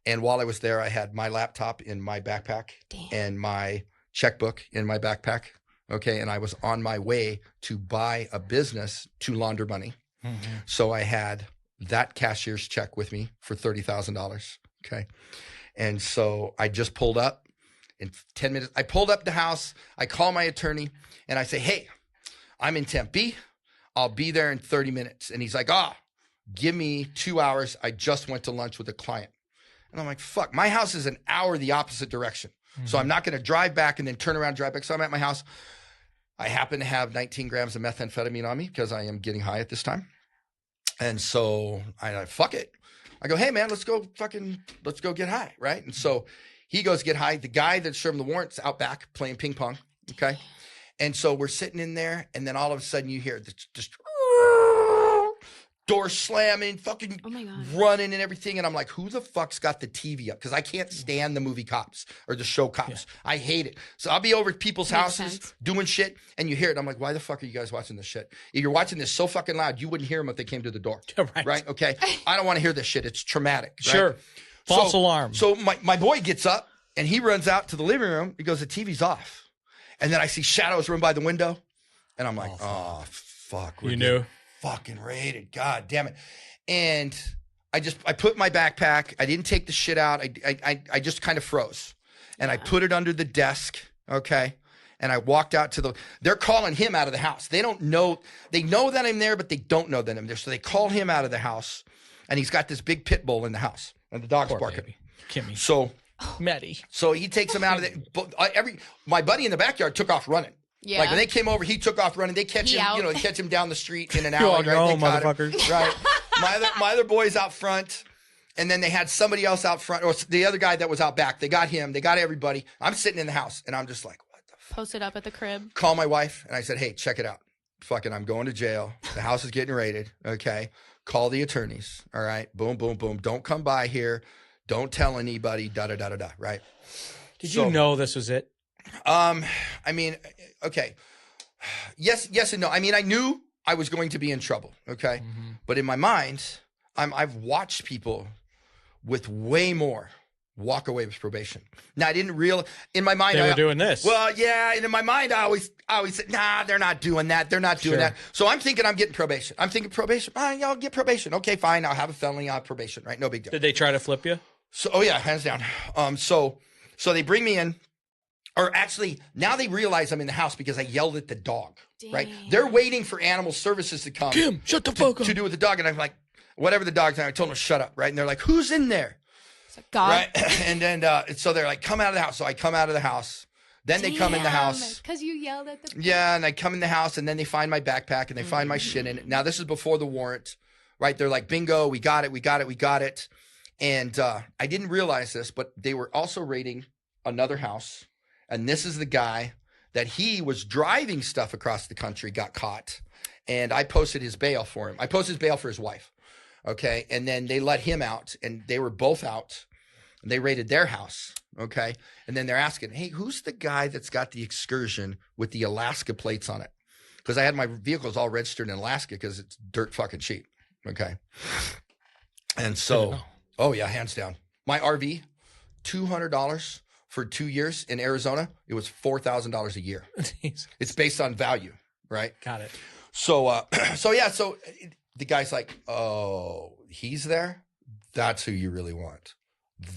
And while I was there, I had my laptop in my backpack and my checkbook in my backpack. Okay, and I was on my way to buy a business to launder money. Mm-hmm. So I had that cashier's check with me for $30,000. Okay, and so I just pulled up in 10 minutes. I pulled up the house. I call my attorney and I say, hey, I'm in Tempe. I'll be there in 30 minutes. And he's like, give me 2 hours. I just went to lunch with a client. And I'm like, fuck, my house is an hour the opposite direction. Mm-hmm. So I'm not going to drive back and then turn around and drive back. So I'm at my house. I happen to have 19 grams of methamphetamine on me because I am getting high at this time. And so I fuck it. I go, hey man, let's go get high, right? And so he goes get high. The guy that's serving the warrant's out back playing ping pong, okay? And so we're sitting in there, and then all of a sudden you hear just door slamming, fucking running and everything. And I'm like, who the fuck's got the TV up? Because I can't stand the movie Cops or the show Cops. Yeah. I hate it. So I'll be over at people's houses doing shit, and you hear it. I'm like, why the fuck are you guys watching this shit? If you're watching this so fucking loud, you wouldn't hear them if they came to the door. Right? Okay? I don't want to hear this shit. It's traumatic. Right? Sure. False alarm. So my boy gets up, and he runs out to the living room. He goes, the TV's off. And then I see shadows run by the window, and I'm like, oh fuck. You knew? Fucking raided. God damn it. And I put my backpack. I didn't take the shit out. I just kind of froze. And I put it under the desk. Okay. And I walked out they're calling him out of the house. They know that I'm there, but they don't know that I'm there. So they call him out of the house, and he's got this big pit bull in the house, and the dog's barking. Baby. Kimmy. So, Maddie. So he takes him out of the, my buddy in the backyard took off running. Yeah. Like when they came over, he took off running. They catch him, they catch him down the street in an alley. You're on your own, Right? motherfuckers. Right. My other boys out front. And then they had somebody else out front, or the other guy that was out back. They got him. They got everybody. I'm sitting in the house, and I'm just like, what the fuck? Posted up at the crib. Call my wife, and I said, hey, check it out. Fucking, I'm going to jail. The house is getting raided. Okay. Call the attorneys. All right. Boom, boom, boom. Don't come by here. Don't tell anybody. Da da da da da. Right. Did you know this was it? I mean, okay. Yes and no. I mean, I knew I was going to be in trouble. Okay. Mm-hmm. But in my mind, I've watched people with way more walk away with probation. Now, I didn't in my mind, they were doing this. Well, yeah. And in my mind, I always said, nah, they're not doing that. They're not doing that. So I'm thinking I'm getting probation. I'm thinking probation. I'll get probation. Okay, fine. I'll have a felony. I'll have probation. Right. No big deal. Did they try to flip you? So, oh yeah, hands down. So they bring me in, or actually now they realize I'm in the house because I yelled at the dog. Damn. Right. They're waiting for animal services to come. Kim, shut the fuck up. To do with the dog. And I'm like, whatever the dog's name, I told them to shut up, right? And they're like, who's in there? It's like, God. Right? And then, so they're like, come out of the house. So I come out of the house. Then they come in the house. Because you yelled at the... Yeah, and I come in the house, and then they find my backpack, and they find my shit in it. Now, this is before the warrant, right? They're like, bingo, we got it. And I didn't realize this, but they were also raiding another house. And this is the guy that he was driving stuff across the country, got caught. And I posted his bail for him. I posted his bail for his wife. Okay. And then they let him out, and they were both out, and they raided their house. Okay. And then they're asking, hey, who's the guy that's got the Excursion with the Alaska plates on it? Because I had my vehicles all registered in Alaska because it's dirt fucking cheap. Okay. And so, oh yeah, hands down. My RV, $200 for 2 years in Arizona. It was $4,000 a year. It's based on value. Right. Got it. So, so the guy's like, oh, he's there? That's who you really want.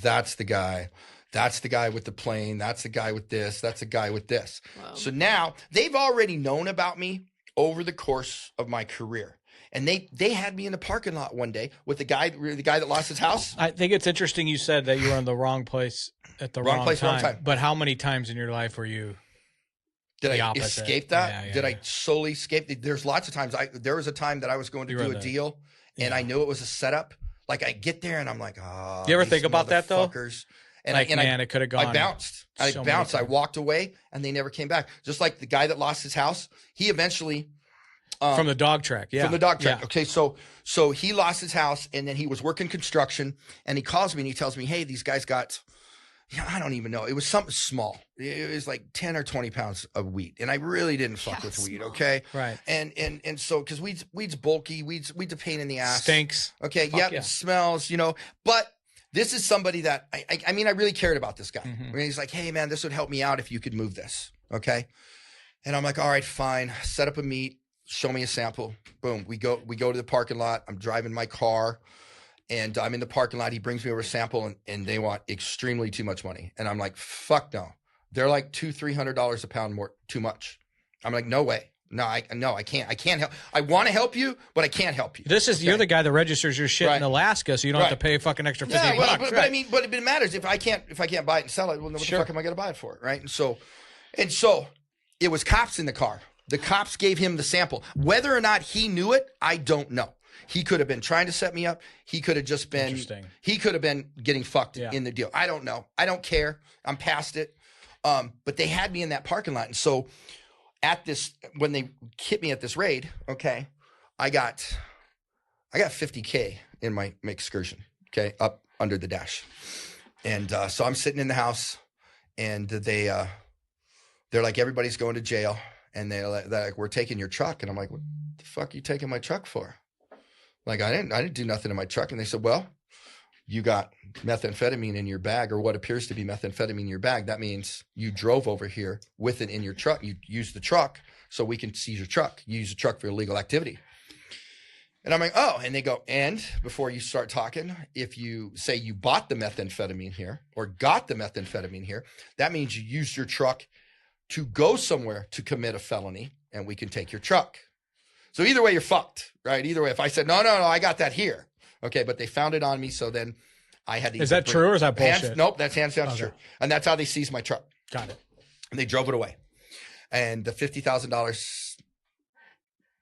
That's the guy. That's the guy with the plane. That's the guy with this. That's the guy with this. Wow. So now they've already known about me over the course of my career. And they had me in the parking lot one day with the guy that lost his house. I think it's interesting you said that you were in the wrong place at the wrong time. But how many times in your life were you... Did I escape that? Yeah, Did I solely escape? There's lots of times. There was a time that I was going to do a deal, and I knew it was a setup. Like I get there, and I'm like, oh. Do you ever think about that though? And it could have gone. I bounced. I walked away, and they never came back. Just like the guy that lost his house, he eventually from the dog track. Yeah, from the dog track. Yeah. Okay, so he lost his house, and then he was working construction, and he calls me and he tells me, hey, these guys got. Yeah, I don't even know. It was something small. It was like 10 or 20 pounds of wheat. And I really didn't fuck with weed, okay? Right. And so, because weed's bulky, weed's a pain in the ass. Stinks. Okay, yep, it smells, But this is somebody that, I mean, I really cared about this guy. Mm-hmm. He's like, hey, man, this would help me out if you could move this, okay? And I'm like, all right, fine. Set up a meet. Show me a sample. Boom. We go to the parking lot. I'm driving my car. And I'm in the parking lot. He brings me over a sample, and they want extremely too much money. And I'm like, fuck no. They're like $200-300 a pound more, too much. I'm like, no way. No, I can't. I can't help. I want to help you, but I can't help you. You're the guy that registers your shit in Alaska, so you don't have to pay a fucking extra $50. But I mean, but it matters if I can't buy it and sell it. Well, what the fuck am I going to buy it for, right? And so, it was cops in the car. The cops gave him the sample. Whether or not he knew it, I don't know. He could have been trying to set me up. He could have just been. He could have been getting fucked in the deal. I don't know. I don't care. I'm past it. But they had me in that parking lot, and so when they hit me at this raid, okay, I got $50K in my Excursion, okay, up under the dash, and so I'm sitting in the house, and they're like, everybody's going to jail, and they're like, we're taking your truck, and I'm like, what the fuck are you taking my truck for? Like, I didn't do nothing in my truck. And they said, well, you got methamphetamine in your bag, or what appears to be methamphetamine in your bag. That means you drove over here with it in your truck. You used the truck so we can seize your truck. You use the truck for illegal activity. And I'm like, oh, and they go, and before you start talking, if you say you bought the methamphetamine here or got the methamphetamine here, that means you used your truck to go somewhere to commit a felony, and we can take your truck. So either way, you're fucked, right? Either way, if I said, no, I got that here. Okay, but they found it on me, so then I had to... Is that true or is that bullshit? Nope, that's hands down true. And that's how they seized my truck. Got it. And they drove it away. And the $50,000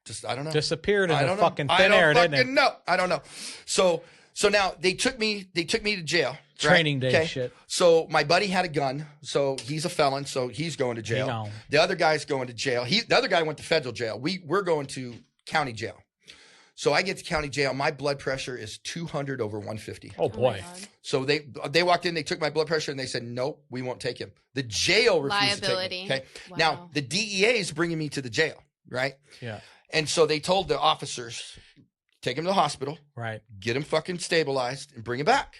just, I don't know. Disappeared in the fucking thin air, didn't it? I don't know. So now they took me to jail. Training day shit. So my buddy had a gun. So he's a felon. So he's going to jail. The other guy's going to jail. The other guy went to federal jail. We're going to county jail. So I get to county jail. My blood pressure is 200 over 150. Oh boy. So they walked in, they took my blood pressure, and they said, nope, we won't take him. The jail refused to take him. Okay. Wow. Now the DEA is bringing me to the jail, right? Yeah. And so they told the officers, take him to the hospital, right? Get him fucking stabilized and bring him back.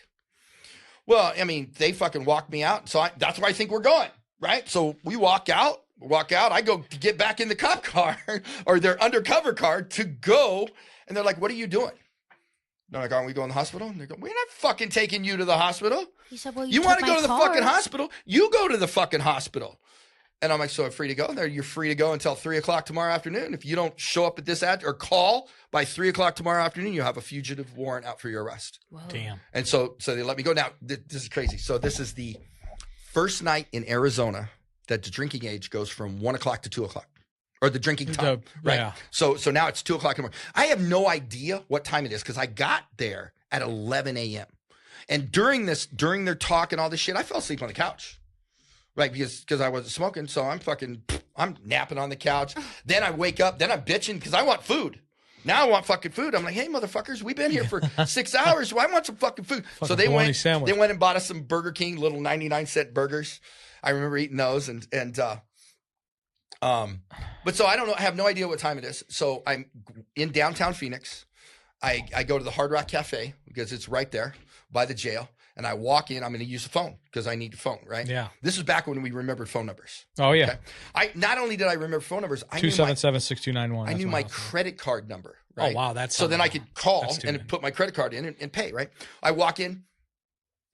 Well, I mean, they fucking walked me out. So that's where I think we're going, right? So we walk out. I go to get back in the cop car or their undercover car to go. And they're like, what are you doing? They're like, aren't we going to the hospital? And they go, we're not fucking taking you to the hospital. He said, well, you want to go to the fucking hospital? You go to the fucking hospital. And I'm like, so I'm free to go? There, you're free to go until 3 o'clock tomorrow afternoon. If you don't show up at this or call by 3 o'clock tomorrow afternoon, you have a fugitive warrant out for your arrest. Whoa. Damn. And so they let me go. Now, this is crazy. So this is the first night in Arizona that the drinking age goes from 1 o'clock to 2 o'clock. Or the drinking time, right? Yeah. So now it's 2 o'clock in the morning. I have no idea what time it is because I got there at 11 a.m. And during their talk and all this shit, I fell asleep on the couch. Right, because I wasn't smoking, so I'm napping on the couch. Then I wake up, then I'm bitching because I want food. Now I want fucking food. I'm like, hey, motherfuckers, we've been here for 6 hours. So I want some fucking food. So they went and bought us some Burger King, little 99-cent burgers. I remember eating those but so I don't know. I have no idea what time it is. So I'm in downtown Phoenix. I go to the Hard Rock Cafe because it's right there by the jail. And I walk in, I'm going to use the phone because I need the phone, right? Yeah. This is back when we remembered phone numbers. Oh, yeah. Okay? Not only did I remember phone numbers, I 277-6291. I knew my credit card number, right? Oh, wow. That's so then I could call and put my credit card in and pay, right? I walk in,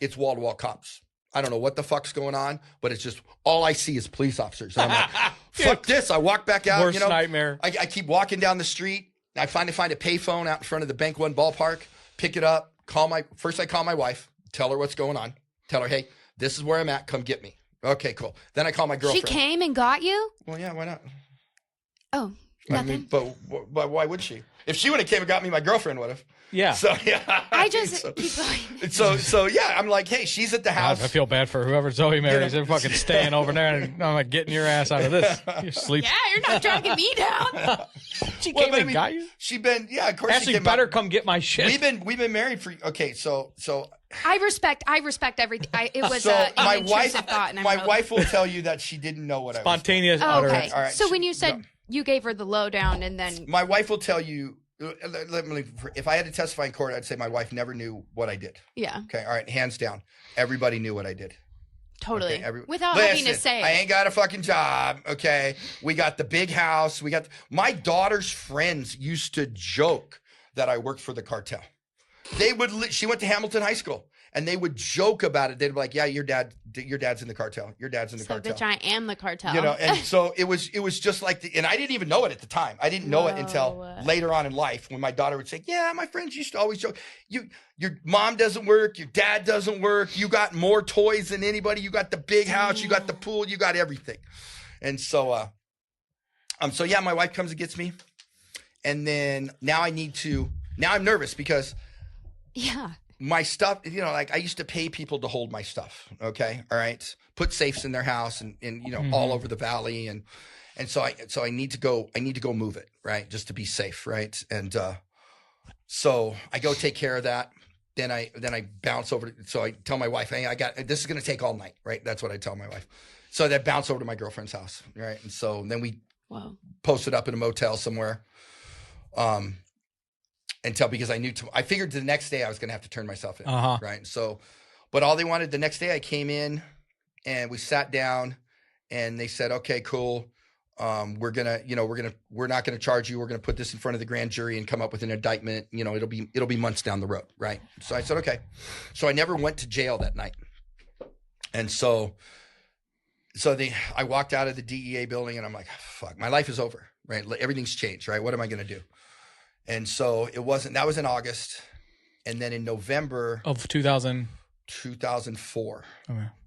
it's wall-to-wall cops. I don't know what the fuck's going on, but it's just all I see is police officers. And I'm like, fuck this. I walk back out. Worst nightmare. I keep walking down the street. I find a payphone out in front of the Bank One ballpark, pick it up, first I call my wife, tell her what's going on. Tell her, hey, this is where I'm at. Come get me. Okay, cool. Then I call my girlfriend. She came and got you? Well, yeah, why not? Oh, nothing. I mean, but why would she? If she would have came and got me, my girlfriend would have. Yeah. So yeah. I just keep going. So yeah, I'm like, hey, she's at the house. God, I feel bad for whoever Zoe marries. They're fucking staying over there, and I'm like getting your ass out of this. You sleep. Yeah, you're not dragging me down. She came and got you. She been, yeah, of course. Ashley she came better out. come get my shit. We've been married for so. I respect everything. It was so an my wife. thought. And My wife will tell you that she didn't know what spontaneous I was doing. Okay. utterance. All right, so when you said you gave her the lowdown, and then my wife will tell you. If I had to testify in court, I'd say my wife never knew what I did. Yeah. Okay. All right. Hands down. Everybody knew what I did. Totally. Okay, without having to say it. I ain't got a fucking job. Okay. We got the big house. My daughter's friends used to joke that I worked for the cartel. She went to Hamilton High School. And they would joke about it. They'd be like, "Yeah, your dad's in the cartel. Your dad's in the cartel." Bitch, I am the cartel. You know, and so it was just like, and I didn't even know it at the time. I didn't know it until later on in life when my daughter would say, "Yeah, my friends used to always joke. Your mom doesn't work. Your dad doesn't work. You got more toys than anybody. You got the big house. You got the pool. You got everything." And so, yeah, my wife comes and gets me, and then now I'm nervous because, yeah. my stuff, like I used to pay people to hold my stuff. Okay. All right. Put safes in their house and all over the valley. And so I need to go move it. Right. Just to be safe. Right. And, so I go take care of that. Then I bounce over. So I tell my wife, hey, this is going to take all night. Right. That's what I tell my wife. So I bounce over to my girlfriend's house. Right. And so then we posted up in a motel somewhere. Because I figured the next day I was going to have to turn myself in. Right. So, but all they wanted the next day I came in and we sat down and they said, okay, cool. We're not going to charge you. We're going to put this in front of the grand jury and come up with an indictment. It'll be months down the road. Right. So I said, okay. So I never went to jail that night. And so I walked out of the DEA building and I'm like, fuck, my life is over, right? Everything's changed, right? What am I going to do? And so that was in August. And then in November of 2004.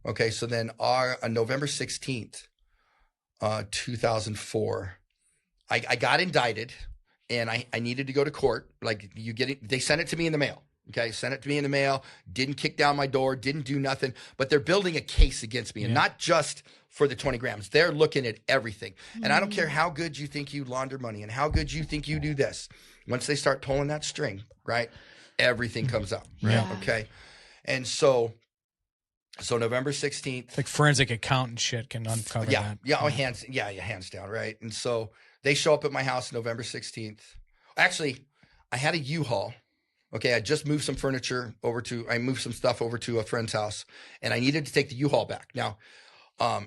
Okay. So then on November 16th, 2004, I got indicted and I needed to go to court. Like they sent it to me in the mail. Okay, sent it to me in the mail, didn't kick down my door, didn't do nothing, but they're building a case against me, and not just for the 20 grams. They're looking at everything. And I don't care how good you think you launder money and how good you think you do this. Once they start pulling that string, right, everything comes up, right? Yeah. Okay. And so November 16th. Like forensic accountant shit can uncover that. Yeah, hands down, right? And so they show up at my house November 16th. Actually, I had a U-Haul. Okay, I just moved some moved some stuff over to a friend's house, and I needed to take the U-Haul back. Now, I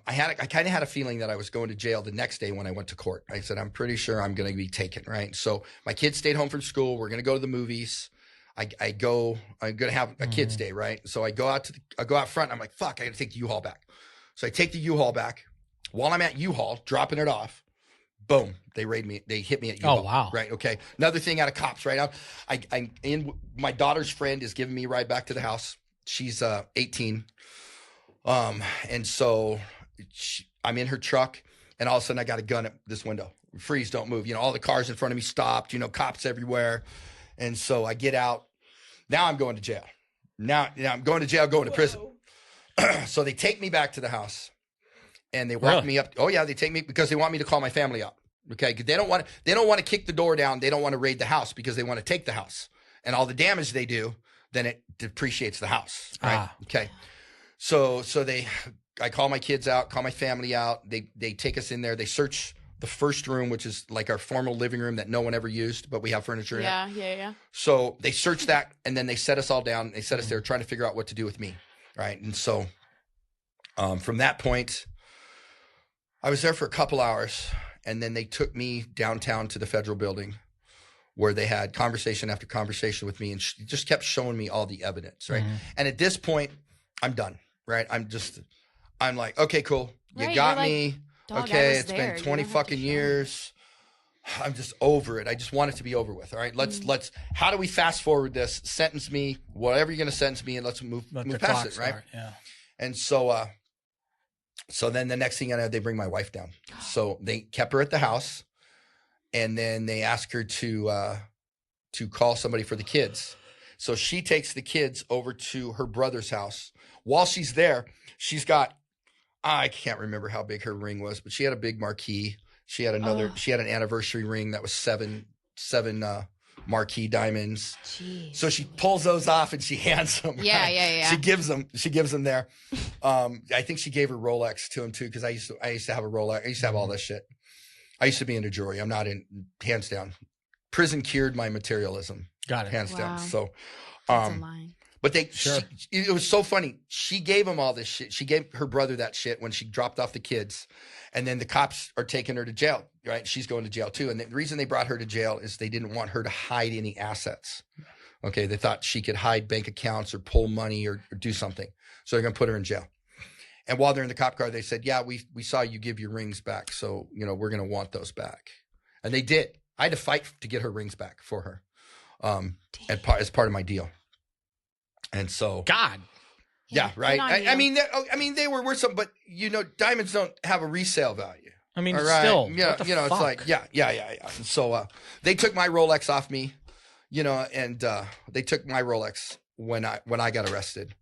kind of had a feeling that I was going to jail the next day when I went to court. I said, I'm pretty sure I'm going to be taken, right? So my kids stayed home from school. We're going to go to the movies. I'm going to have a kids' day, right? So I go out front. I'm like, fuck, I got to take the U-Haul back. So I take the U-Haul back. While I'm at U-Haul, dropping it off, boom, they raid me. They hit me at U-Haul. Oh, wow. Right. Okay. Another thing out of cops right now. My daughter's friend is giving me a ride back to the house. She's 18. And so I'm in her truck and all of a sudden I got a gun at this window. Freeze, don't move. All the cars in front of me stopped, cops everywhere. And so I get out. Now I'm going to jail. Now I'm going to jail, going to prison. So they take me back to the house and they walk me up. Oh yeah. They take me because they want me to call my family up. Okay, they don't want to kick the door down. They don't want to raid the house because they want to take the house, and all the damage they do, then it depreciates the house. Right? Okay, so I call my kids out, call my family out. They take us in there. They search the first room, which is like our formal living room that no one ever used, but we have furniture in it. Yeah. So they search that, and then they set us all down. They set us there trying to figure out what to do with me, right? And so from that point, I was there for a couple hours. And then they took me downtown to the federal building where they had conversation after conversation with me and just kept showing me all the evidence, right? And at this point, I'm done, right? I'm like, okay, cool. You got me. Okay, it's been 20 fucking years. I'm just over it. I just want it to be over with, all right? Let's how do we fast forward this? Sentence me, whatever you're going to sentence me, and let's move past it, right? Yeah. And so then the next thing I know, they bring my wife down. So they kept her at the house, and then they asked her to call somebody for the kids. So she takes the kids over to her brother's house. While she's there, she's got, I can't remember how big her ring was, but she had a big marquee. She had she had an anniversary ring that was seven marquee diamonds. Jeez. So she pulls those off and she hands them. Yeah. She gives them there. I think she gave her Rolex to him too, because I used to have a Rolex. I used to have all this shit. I used to be in a jewelry. I'm not in, hands down. Prison cured my materialism. Got it. Hands down. So, That's a line. But it was so funny. She gave him all this shit. She gave her brother that shit when she dropped off the kids. And then the cops are taking her to jail, right? She's going to jail too. And the reason they brought her to jail is they didn't want her to hide any assets. Okay. They thought she could hide bank accounts or pull money or do something. So they're going to put her in jail. And while they're in the cop car, they said, yeah, we saw you give your rings back. So, we're going to want those back. And they did. I had to fight to get her rings back for her as part of my deal. And so, God, yeah, right. I mean, they were worth some, but diamonds don't have a resale value. I mean, right? still, it's like, yeah. And so, they took my Rolex off me, and they took my Rolex when I got arrested,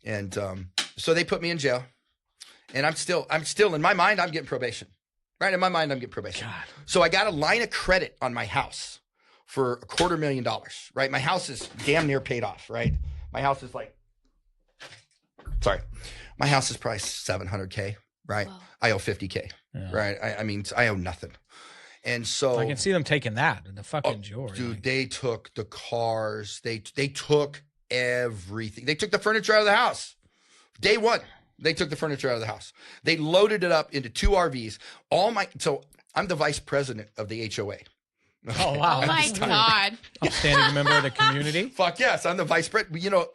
and so they put me in jail, and I'm still in my mind, I'm getting probation, right? In my mind, I'm getting probation. God. So I got a line of credit on my house for $250,000, right? My house is damn near paid off, right? My house is my house is probably $700K, right? Whoa. I owe $50K, right? I mean, I owe nothing. And so I can see them taking that in the fucking jewelry. Dude, they took the cars. They took everything. They took the furniture out of the house. Day one, they took the furniture out of the house. They loaded it up into 2 RVs. So I'm the vice president of the HOA. Oh, wow. Oh, my God. Outstanding member of the community. Fuck yes. I'm the vice president.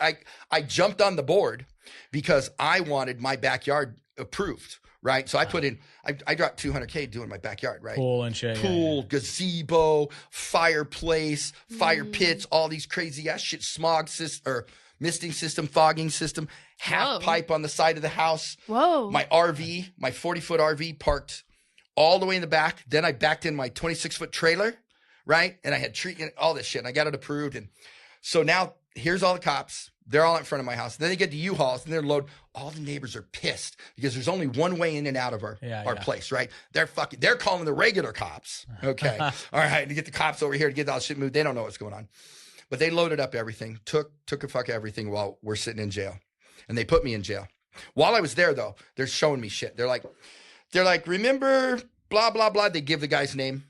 I jumped on the board because I wanted my backyard approved, right? So I put in, I dropped $200K doing my backyard, right? Pool and shit. Pool, gazebo, fireplace, fire pits, all these crazy ass shit, smog system or misting system, fogging system, half pipe on the side of the house. Whoa. My RV, my 40-foot RV parked all the way in the back. Then I backed in my 26-foot trailer, right? And I had all this shit, and I got it approved. And so now here's all the cops. They're all in front of my house. Then they get to U-Hauls and they're loaded. All the neighbors are pissed because there's only one way in and out of our place, right? They're calling the regular cops. Okay. All right. To get the cops over here to get all shit moved. They don't know what's going on. But they loaded up everything, took a fuck everything while we're sitting in jail. And they put me in jail. While I was there though, they're showing me shit. They're like, remember blah, blah, blah. They give the guy's name.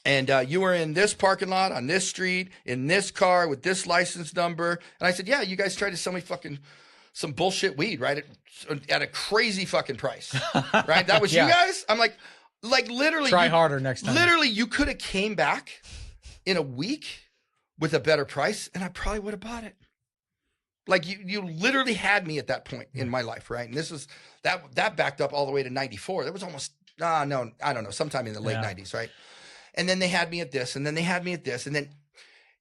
And you were in this parking lot on this street in this car with this license number. And I said, yeah, you guys tried to sell me fucking some bullshit weed, right? At a crazy fucking price, right? That was you guys? I'm like literally. Try harder next time. Literally, you could have came back in a week with a better price and I probably would have bought it. Like you literally had me at that point in my life, right? And this was, that backed up all the way to 94. That was almost, no, I don't know, sometime in the late 90s, right? And then they had me at this, and then they had me at this. And then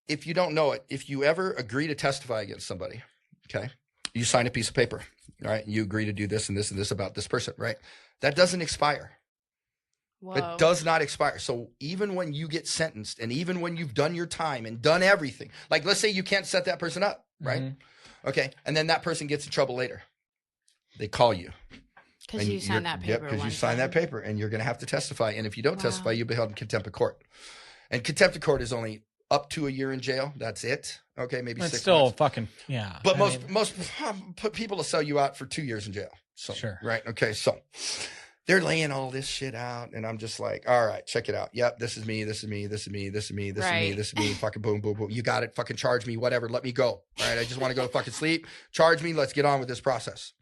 if you don't know it, if you ever agree to testify against somebody, okay, you sign a piece of paper, right? You agree to do this and this and this about this person, right? That doesn't expire. Whoa. It does not expire. So even when you get sentenced and even when you've done your time and done everything, like let's say you can't set that person up, right? Mm-hmm. Okay. And then that person gets in trouble later. They call you. Because you signed that paper. Because you signed that paper and you're going to have to testify. And if you don't testify, you'll be held in contempt of court. And contempt of court is only up to a year in jail. That's it. Okay, maybe it's 6 still months. Fucking, yeah. But most people will sell you out for 2 years in jail. So, sure. Right? Okay, so they're laying all this shit out. And I'm just like, all right, check it out. Yep, this is me, this is me, this is me, this is me, this is me, this is me. Fucking boom, boom, boom. You got it. Fucking charge me, whatever. Let me go. All right, I just want to go to fucking sleep. Charge me. Let's get on with this process.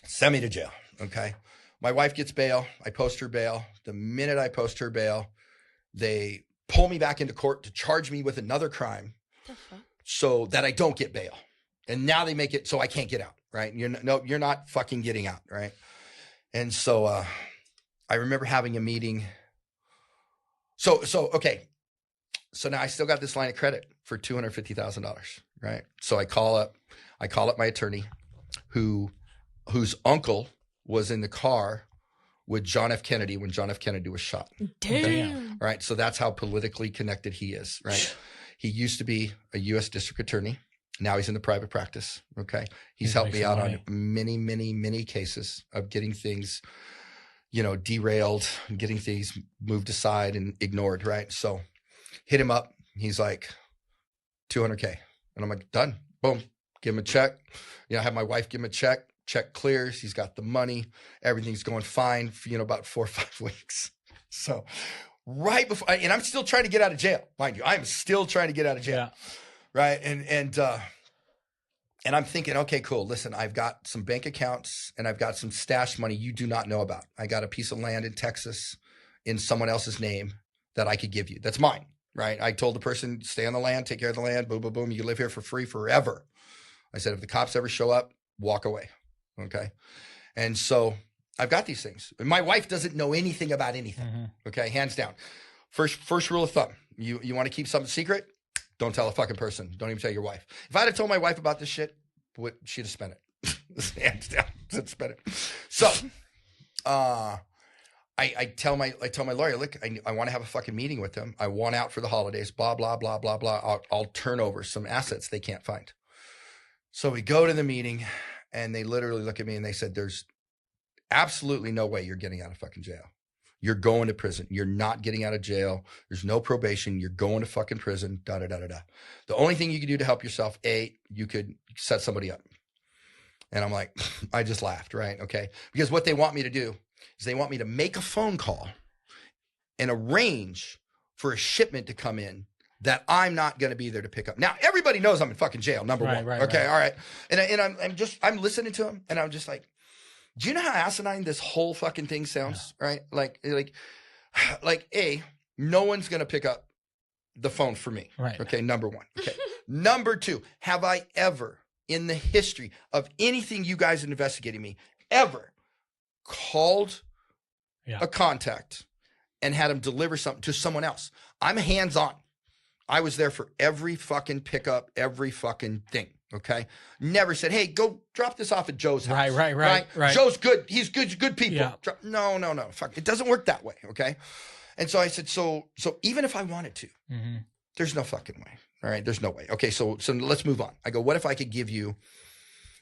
Send me to jail. Okay. My wife gets bail. I post her bail. The minute I post her bail, they pull me back into court to charge me with another crime so that I don't get bail. And now they make it so I can't get out, right? You're not fucking getting out, right? And so I remember having a meeting. So okay. So now I still got this line of credit for $250,000, right? So I call up my attorney whose uncle was in the car with John F. Kennedy when John F. Kennedy was shot. Damn. Right. So that's how politically connected he is. Right. He used to be a U.S. district attorney. Now he's in the private practice. Okay. He's helped me out on many, many, many cases of getting things, derailed, getting things moved aside and ignored. Right. So hit him up. He's like $200K. And I'm like, done. Boom. Give him a check. I have my wife give him a check. Check clears. He's got the money. Everything's going fine for, about 4 or 5 weeks. So right before, and I'm still trying to get out of jail, mind you. I'm still trying to get out of jail. Yeah. Right. And I'm thinking, okay, cool. Listen, I've got some bank accounts and I've got some stash money you do not know about. I got a piece of land in Texas in someone else's name that I could give you. That's mine. Right. I told the person, stay on the land, take care of the land, boom, boom, boom. You can live here for free forever. I said, if the cops ever show up, walk away. Okay. And so I've got these things. My wife doesn't know anything about anything. Mm-hmm. Okay. Hands down. First rule of thumb. You want to keep something secret? Don't tell a fucking person. Don't even tell your wife. If I'd have told my wife about this shit, she'd have spent it. Hands down. She'd spent it. So, I tell my lawyer, look, I want to have a fucking meeting with them. I want out for the holidays, blah, blah, blah, blah, blah. I'll turn over some assets they can't find. So we go to the meeting and they literally look at me and they said, there's absolutely no way you're getting out of fucking jail. You're going to prison. You're not getting out of jail. There's no probation. You're going to fucking prison, da, da, da, da, da. The only thing you can do to help yourself, you could set somebody up. And I'm like, I just laughed, right? Okay. Because what they want me to do is they want me to make a phone call and arrange for a shipment to come in that I'm not going to be there to pick up. Now, everybody knows I'm in fucking jail, number one. Right, okay, all right. And I'm listening to him, and I'm just like, do you know how asinine this whole fucking thing sounds, right? Like, no one's going to pick up the phone for me. Right. Okay, number one. Okay. Number two, have I ever, in the history of anything you guys investigating me, ever called a contact and had him deliver something to someone else. I'm hands-on. I was there for every fucking pickup, every fucking thing. Okay. Never said, hey, go drop this off at Joe's house. Right. Joe's good. He's good people. Yeah. No. Fuck. It doesn't work that way. Okay. And so I said, so even if I wanted to, there's no fucking way. All right. There's no way. Okay. So let's move on. I go, what if I could give you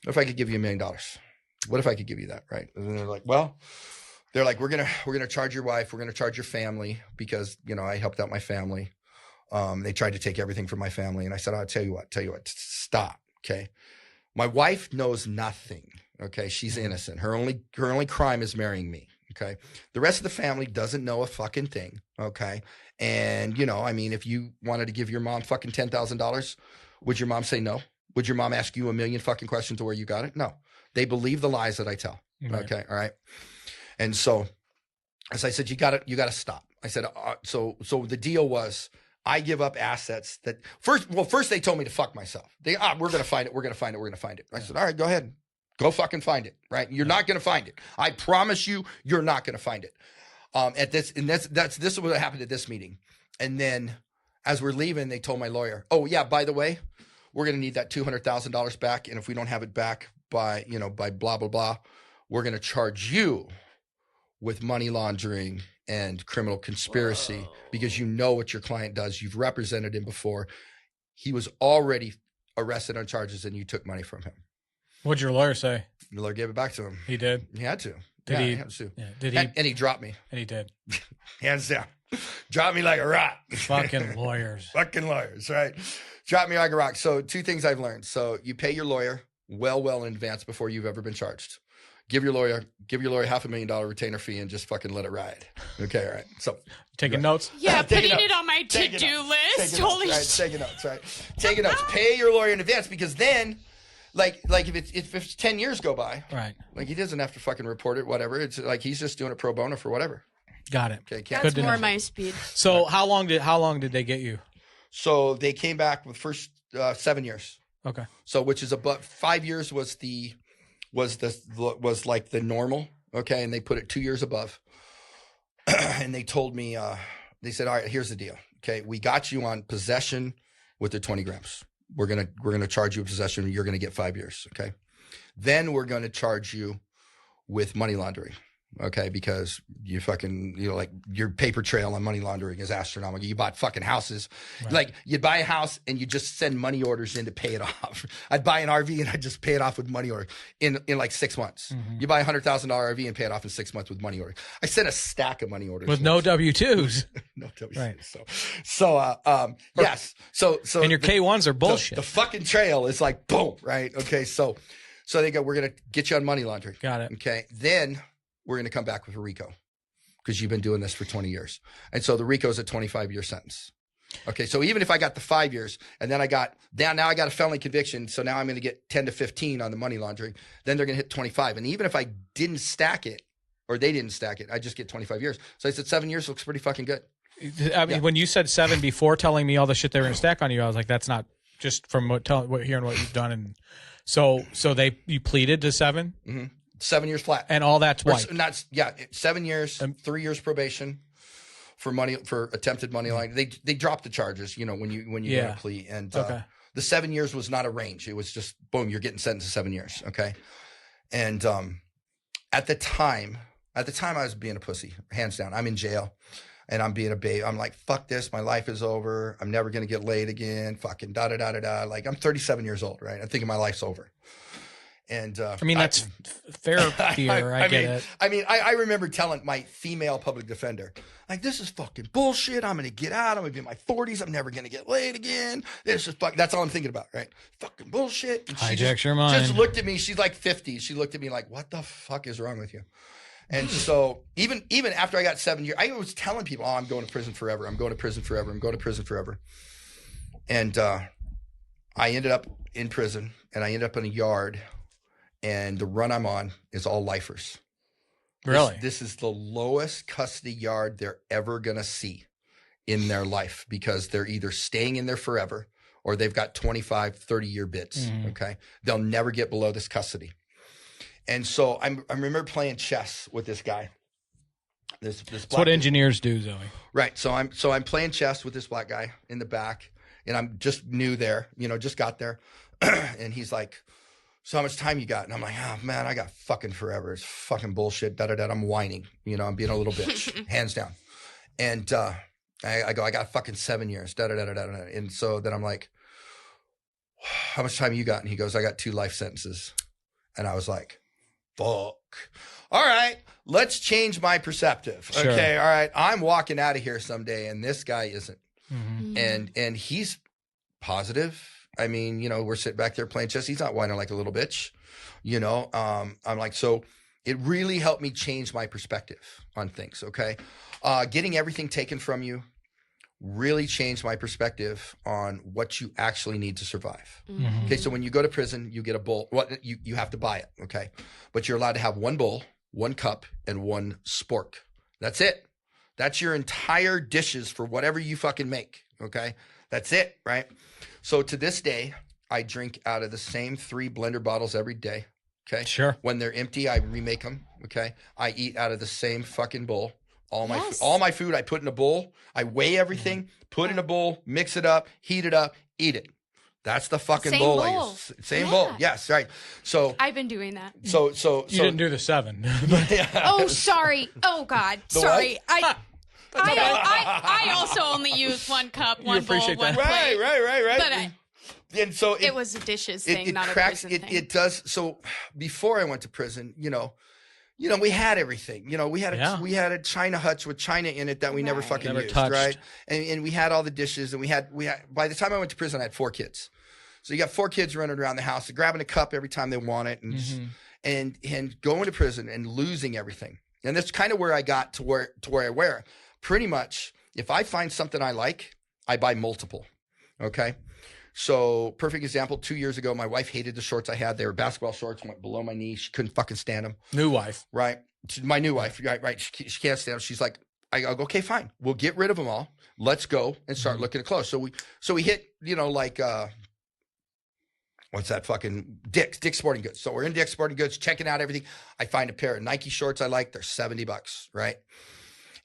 $1 million? What if I could give you that? Right. And they're like, we're going to charge your wife. We're going to charge your family because, I helped out my family. They tried to take everything from my family. And I said, I'll tell you what, stop. Okay. My wife knows nothing. Okay. She's innocent. Her only crime is marrying me. Okay. The rest of the family doesn't know a fucking thing. Okay. And if you wanted to give your mom fucking $10,000, would your mom say no? Would your mom ask you a million fucking questions to where you got it? No. They believe the lies that I tell. Right. Okay. All right. And so, as I said, you gotta stop. I said, so the deal was, I give up assets that first they told me to fuck myself. We're going to find it. We're going to find it. I said, all right, go ahead. Go fucking find it. Right. You're not going to find it. I promise you're not going to find it. This is what happened at this meeting. And then as we're leaving, they told my lawyer, oh yeah, by the way, we're going to need that $200,000 back. And if we don't have it back by blah, blah, blah, we're going to charge you with money laundering and criminal conspiracy because you know what your client does. You've represented him before. He was already arrested on charges and you took money from him. What'd your lawyer say? The lawyer gave it back to him. He did? He had to. He had to. Yeah. Did he? And he dropped me. And he did. Hands down. Dropped me like a rock. Fucking lawyers. Fucking lawyers, right? Dropped me like a rock. So 2 things I've learned. So you pay your lawyer well in advance before you've ever been charged. Give your lawyer $500,000 retainer fee and just fucking let it ride. Okay, all right. So taking notes? Yeah, putting it on my to-do list. Holy shit. Taking notes, right? Taking notes. Pay your lawyer in advance because then, like if it's 10 years go by, right? Like he doesn't have to fucking report it, whatever. It's like he's just doing it pro bono for whatever. Got it. Okay, that's more my speed. So how long did they get you? So they came back with first 7 years. Okay. So which is about 5 years was like the normal, okay, and they put it 2 years above, and they told me, they said, all right, here's the deal, okay, we got you on possession with the 20 grams. We're gonna charge you with possession. You're gonna get 5 years, okay. Then we're gonna charge you with money laundering, okay, because you fucking like your paper trail on money laundering is astronomical. You bought fucking houses, right. Like you'd buy a house and you just send money orders in to pay it off. I'd buy an RV and I'd just pay it off with money order in like 6 months. You buy $100,000 RV and pay it off in 6 months with money order. I sent a stack of money orders with no W-2s. No W-2s. Right. Yes. So and your K1s are bullshit. The fucking trail is like boom, right? Okay. So they go, we're gonna get you on money laundering. Got it. Okay. Then we're going to come back with a RICO because you've been doing this for 20 years. And so the RICO is a 25-year sentence. Okay. So even if I got the 5 years and then now I got a felony conviction. So now I'm going to get 10 to 15 on the money laundering. Then they're going to hit 25. And even if I didn't stack it or they didn't stack it, I just get 25 years. So I said 7 years looks pretty fucking good. I mean, when you said 7 before telling me all the shit they were going to stack on you, I was like, that's not just from hearing what you've done. And so you pleaded to 7? Mm-hmm. 7 years flat. And all that's white. 7 years, 3 years probation for attempted money laundering. They dropped the charges, when you go to plea. And the 7 years was not a range. It was just boom, you're getting sentenced to 7 years. Okay. And at the time I was being a pussy, hands down. I'm in jail and I'm being a babe. I'm like, fuck this, my life is over. I'm never gonna get laid again. Fucking da da da da da. Like I'm 37 years old, right? I'm thinking my life's over. And I mean, that's fair here. I get it. I mean, I remember telling my female public defender, like, this is fucking bullshit. I'm going to get out. I'm going to be in my 40s. I'm never going to get laid again. This is that's all I'm thinking about, right? Fucking bullshit. And she hijacks your mind. Just looked at me. She's like 50. She looked at me like, what the fuck is wrong with you? And so even after I got 7 years, I was telling people, oh, I'm going to prison forever. I'm going to prison forever. I'm going to prison forever. And I ended up in prison and I ended up in a yard. And the run I'm on is all lifers. Really? This is the lowest custody yard they're ever going to see in their life because they're either staying in there forever or they've got 25, 30-year bids, okay? They'll never get below this custody. And so I remember playing chess with this guy. This That's what engineers do, Zoe. Right. So I'm playing chess with this black guy in the back, and I'm just new there, just got there. And he's like, so how much time you got? And I'm like, oh man, I got fucking forever. It's fucking bullshit. I'm whining, I'm being a little bitch, hands down. And I go, I got fucking 7 years, And so then I'm like, how much time you got? And he goes, I got 2 life sentences. And I was like, fuck. All right, let's change my perspective. Sure. Okay, all right. I'm walking out of here someday, and this guy isn't. And he's positive. I mean, we're sitting back there playing chess. He's not whining like a little bitch. I'm like, so it really helped me change my perspective on things. Okay, getting everything taken from you really changed my perspective on what you actually need to survive. Okay, so when you go to prison, you get a bowl. You have to buy it, okay? But you're allowed to have 1 bowl, 1 cup, and 1 spork. That's it. That's your entire dishes for whatever you fucking make, okay? That's it, right? So to this day, I drink out of the same 3 blender bottles every day, okay? Sure. When they're empty, I remake them, okay? I eat out of the same fucking bowl. All my food I put in a bowl. I weigh everything, put in a bowl, mix it up, heat it up, eat it. That's the fucking bowl I use. Same bowl. Yes, right. So I've been doing that. So you didn't do the 7. Oh, sorry. Oh God. Sorry. I also only use 1 cup, 1 bowl, 1 plate. Right. But and so it was a dishes thing, not a prison thing. It does. So before I went to prison, we had everything. We had a China hutch with China in it that we never fucking used, touched. right? And we had all the dishes, and we had. By the time I went to prison, I had 4 kids. So you got 4 kids running around the house, grabbing a cup every time they want it, and going to prison and losing everything. And that's kind of where I got to where I wear. Pretty much, if I find something I like, I buy multiple. Okay. So perfect example, 2 years ago, my wife hated the shorts I had. They were basketball shorts, went below my knee. She couldn't fucking stand them. New wife. Right. My new wife. Right. She can't stand them. She's like, I go, okay, fine. We'll get rid of them all. Let's go and start looking at clothes. So we hit, what's that fucking Dick's Sporting Goods. So we're in Dick's Sporting Goods, checking out everything. I find a pair of Nike shorts I like. They're $70, right?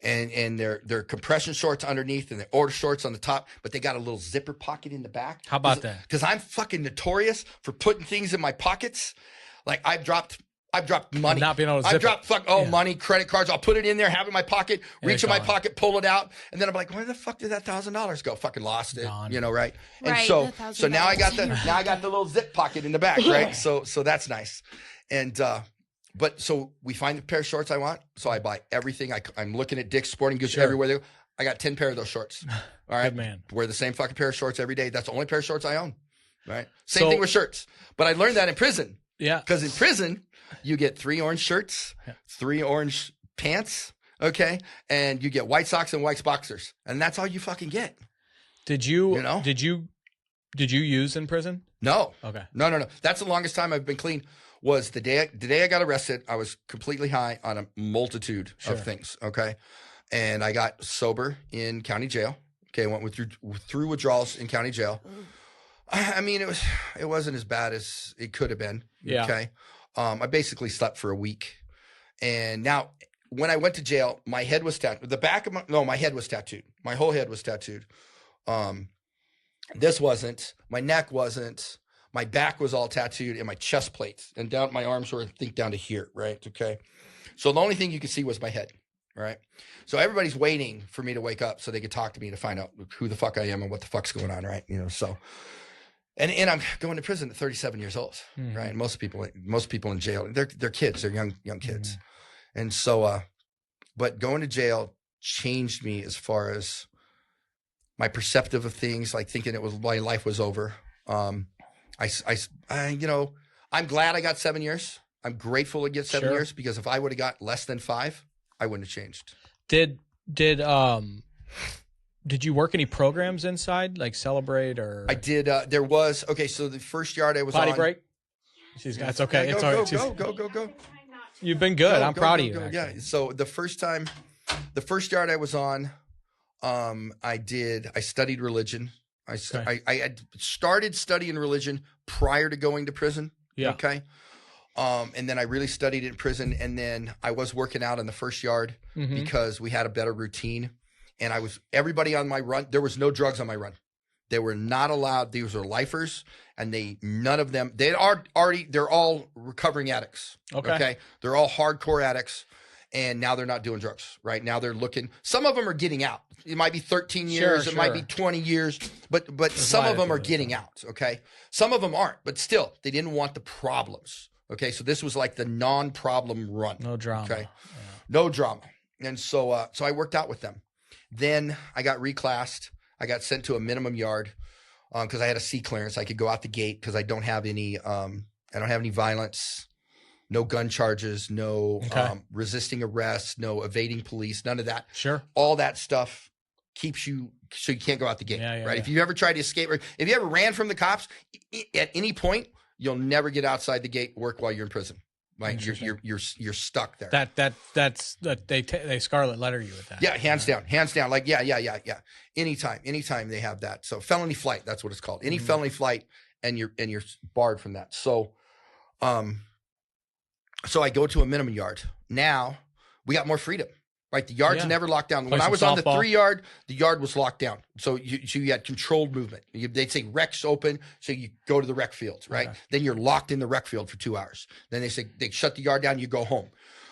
And they're compression shorts underneath and they're order shorts on the top, but they got a little zipper pocket in the back. How about that? Because I'm fucking notorious for putting things in my pockets. Like I've dropped money. Not being able to zip money, credit cards. I'll put it in there, have it in my pocket, reach in my pocket, pull it out, and then I'm like, where the fuck did that $1,000 go? Fucking lost it. Gone. Right? And so now I got the little zip pocket in the back, right? So that's nice. And but so we find the pair of shorts I want, so I buy everything. I'm looking at Dick's Sporting Goods everywhere they go. I got 10 pair of those shorts. All right, good man. Wear the same fucking pair of shorts every day. That's the only pair of shorts I own. Right? Same thing with shirts. But I learned that in prison. Yeah. Because in prison, you get 3 orange shirts, 3 orange pants, okay? And you get white socks and white boxers. And that's all you fucking get. Did you use in prison? No. Okay. No. That's the longest time I've been clean was the day I got arrested. I was completely high on a multitude of things, okay? And I got sober in county jail. Okay, went through withdrawals in county jail. I mean, it wasn't as bad as it could have been. Yeah. Okay. I basically slept for a week. And now when I went to jail, my head was tattooed. My head was tattooed. My whole head was tattooed. This wasn't. My neck wasn't. My back was all tattooed and my chest plates. And down my arms were, I think, down to here, right? Okay. So the only thing you could see was my head, right? So everybody's waiting for me to wake up so they could talk to me to find out who the fuck I am and what the fuck's going on, right? So... And I'm going to prison at 37 years old, right? And most people in jail, they're kids, they're young kids. And so, but going to jail changed me as far as my perceptive of things, like thinking my life was over. I'm glad I got 7 years. I'm grateful to get 7 years because if I would have got less than 5, I wouldn't have changed. Did you work any programs inside, like Celebrate or? I did. There was so the first yard I was potty on. break. That's okay. Yeah, it's all right. Go. You've been good. I'm proud of you. Yeah. So the first yard I was on, I studied religion. I had started studying religion prior to going to prison. Yeah. Okay. And then I really studied it in prison. And then I was working out in the first yard because we had a better routine. And everybody on my run, there was no drugs on my run. They were not allowed. These were lifers, and none of them, they're all recovering addicts. Okay. They're all hardcore addicts. And now they're not doing drugs, right? Now they're looking, some of them are getting out. It might be 13 years. It might be 20 years, but some of them are getting out. Okay. Some of them aren't, but still they didn't want the problems. Okay. So this was like the non-problem run. No drama. Okay. Yeah. No drama. And so I worked out with them. Then I got reclassed. I got sent to a minimum yard because I had a C clearance. I could go out the gate because I don't have any violence, no gun charges, no resisting arrest, no evading police, none of that. Sure. All that stuff keeps you so you can't go out the gate, right? Yeah. If you ever tried to escape, or if you ever ran from the cops at any point, you'll never get outside the gate, work while you're in prison. Like you're stuck there. That's they scarlet letter you with that. Yeah, hands down. Like yeah. Anytime they have that. So felony flight, that's what it's called. Any felony flight, and you're barred from that. So I go to a minimum yard. Now we got more freedom. Right, the yard's never locked down. When I was on the 3 yard, the yard was locked down. So you had controlled movement. They'd say rec's open, so you go to the rec fields, right? Okay. Then you're locked in the rec field for 2 hours. Then they say they shut the yard down, you go home.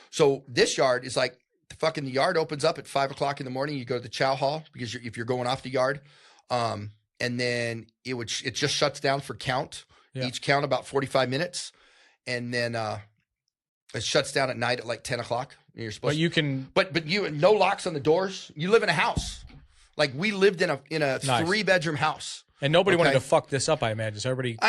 So this yard is like the yard opens up at 5 o'clock in the morning. You go to the chow hall because if you're going off the yard, and then it just shuts down for count. Yeah. Each count about 45 minutes, and then it shuts down at night at like 10 o'clock. You're supposed but you no locks on the doors. You live in a house. Like we lived in a nice 3-bedroom house. And nobody wanted to fuck this up, I imagine. So everybody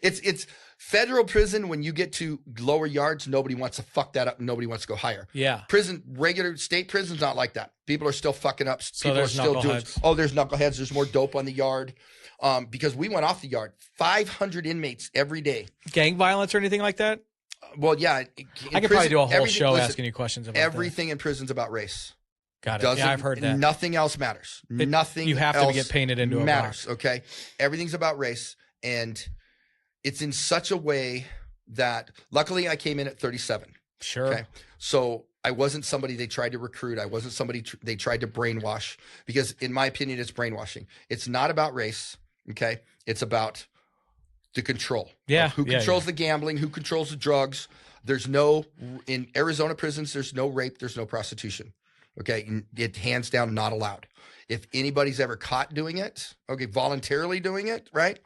it's federal prison. When you get to lower yards, nobody wants to fuck that up. Nobody wants to go higher. Yeah. Regular state prison's not like that. People are still fucking up. So people are still doing there's knuckleheads. There's more dope on the yard. Because we went off the yard. 500 inmates every day. Gang violence or anything like that? Well, yeah. I could probably do a whole show asking you questions about everything in prison's about race. Got it. Yeah, I've heard that. Nothing else matters. Nothing you have to get painted into a matters. box. Okay. Everything's about race, and it's in such a way that luckily I came in at 37. Sure. Okay. So I wasn't somebody they tried to recruit. I wasn't somebody they tried to brainwash, because in my opinion, it's brainwashing. It's not about race. Okay. It's about the control. Yeah. Who controls the gambling, who controls the drugs. In Arizona prisons, there's no rape, there's no prostitution. Okay. It hands down not allowed. If anybody's ever caught doing it, voluntarily doing it, right,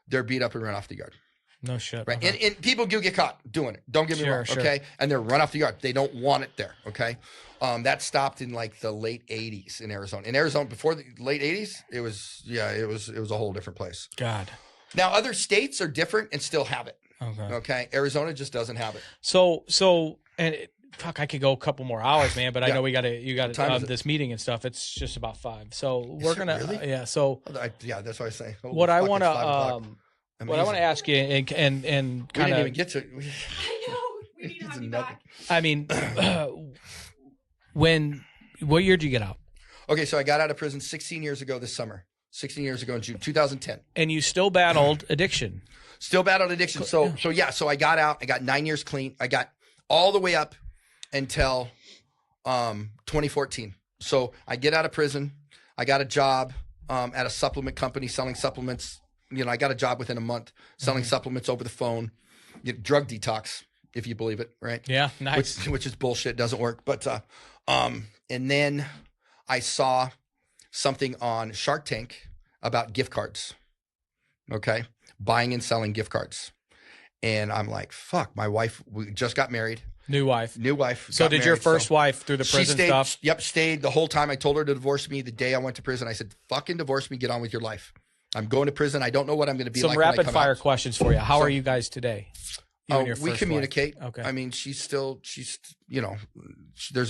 they're beat up and run off the yard. No shit. Right. Okay. And people do get caught doing it. Don't get me wrong. Okay. And they're run off the yard. They don't want it there. Okay. That stopped in like the late 80s in Arizona. In Arizona, before the late 80s, it was a whole different place. God. Now, other states are different and still have it. Okay. Arizona just doesn't have it. I could go a couple more hours, man, but I know you got this meeting and stuff. It's just about 5. So we're going to, really? So that's what I say. What I want to ask you and kind of, we didn't even get to, I know. We need to have you back. I mean, what year did you get out? Okay. So I got out of prison 16 years ago this summer. 16 years ago in June 2010. And you still battled addiction. Still battled addiction. So I got out. I got 9 years clean. I got all the way up until 2014. So I get out of prison. I got a job at a supplement company selling supplements. I got a job within a month selling supplements over the phone. Drug detox, if you believe it, right? Yeah, nice. Which is bullshit. Doesn't work. But and then I saw something on Shark Tank about gift cards. Okay. Buying and selling gift cards. And I'm like, fuck, my wife, we just got married. New wife. So did your first wife through the prison stuff? Yep. Stayed the whole time. I told her to divorce me the day I went to prison. I said, fucking divorce me. Get on with your life. I'm going to prison. I don't know what I'm going to be like. Some rapid fire questions for you. How are you guys today? We communicate. Wife. Okay. I mean, she's there's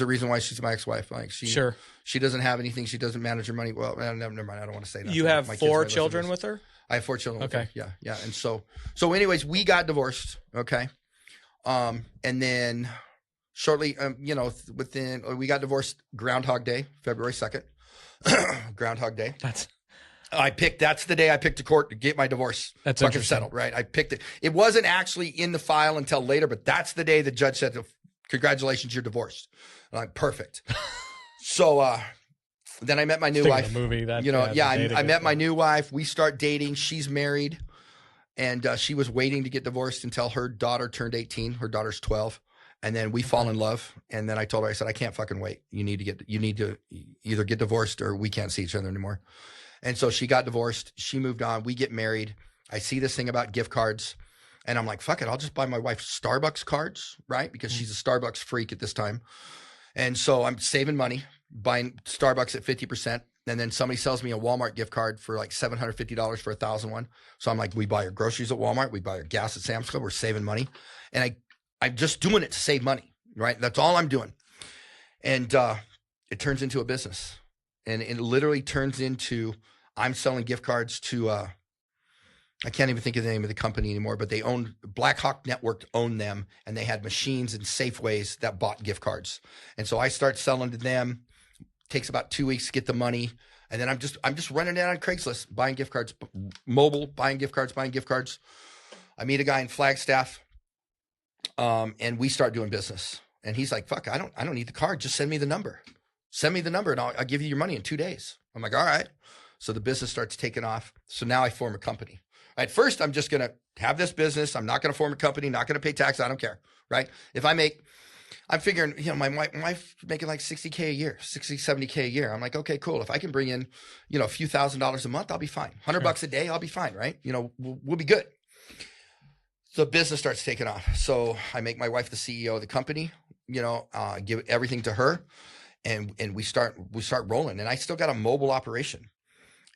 a reason why she's my ex-wife. Like she doesn't have anything. She doesn't manage her money. Well, never mind. I don't want to say that. You have 4 children with her? I have 4 children. Okay. With her. Yeah. And so anyways, we got divorced. Okay. And then shortly, we got divorced Groundhog Day, February 2nd. Groundhog Day. That's the day I picked a court to get my divorce. That's fucking interesting. settled, right? I picked it. It wasn't actually in the file until later, but that's the day the judge said, congratulations, you're divorced. I'm like, perfect. So then I met my new wife. Movie that, I met my new wife. We start dating. She's married, and she was waiting to get divorced until her daughter turned 18. Her daughter's 12. And then we fall in love. And then I told her, I said, I can't fucking wait. You need to either get divorced or we can't see each other anymore. And so she got divorced. She moved on. We get married. I see this thing about gift cards. And I'm like, fuck it. I'll just buy my wife Starbucks cards, right? Because she's a Starbucks freak at this time. And so I'm saving money, buying Starbucks at 50%. And then somebody sells me a Walmart gift card for like $750 for 1,001. So I'm like, we buy our groceries at Walmart. We buy our gas at Sam's Club. We're saving money. And I'm just doing it to save money, right? That's all I'm doing. And it turns into a business. And it literally turns into, I'm selling gift cards to, I can't even think of the name of the company anymore, but they owned, Black Hawk Network owned them, and they had machines and Safeways that bought gift cards. And so I start selling to them. Takes about 2 weeks to get the money. And then I'm just running it on Craigslist, buying gift cards, mobile, buying gift cards. I meet a guy in Flagstaff. And we start doing business, and he's like, fuck, I don't need the card. Just send me the number and I'll give you your money in 2 days. I'm like, all right. So the business starts taking off. So now I form a company. At first, I'm just going to have this business. I'm not going to form a company, not going to pay tax. I don't care. Right. I'm figuring, my wife's making like $60K a year, $70K a year. I'm like, okay, cool. If I can bring in, a few $1,000s a month, I'll be fine. $100 a day, I'll be fine. Right. We'll be good. So business starts taking off. So I make my wife the CEO of the company, give everything to her, and we start rolling. And I still got a mobile operation.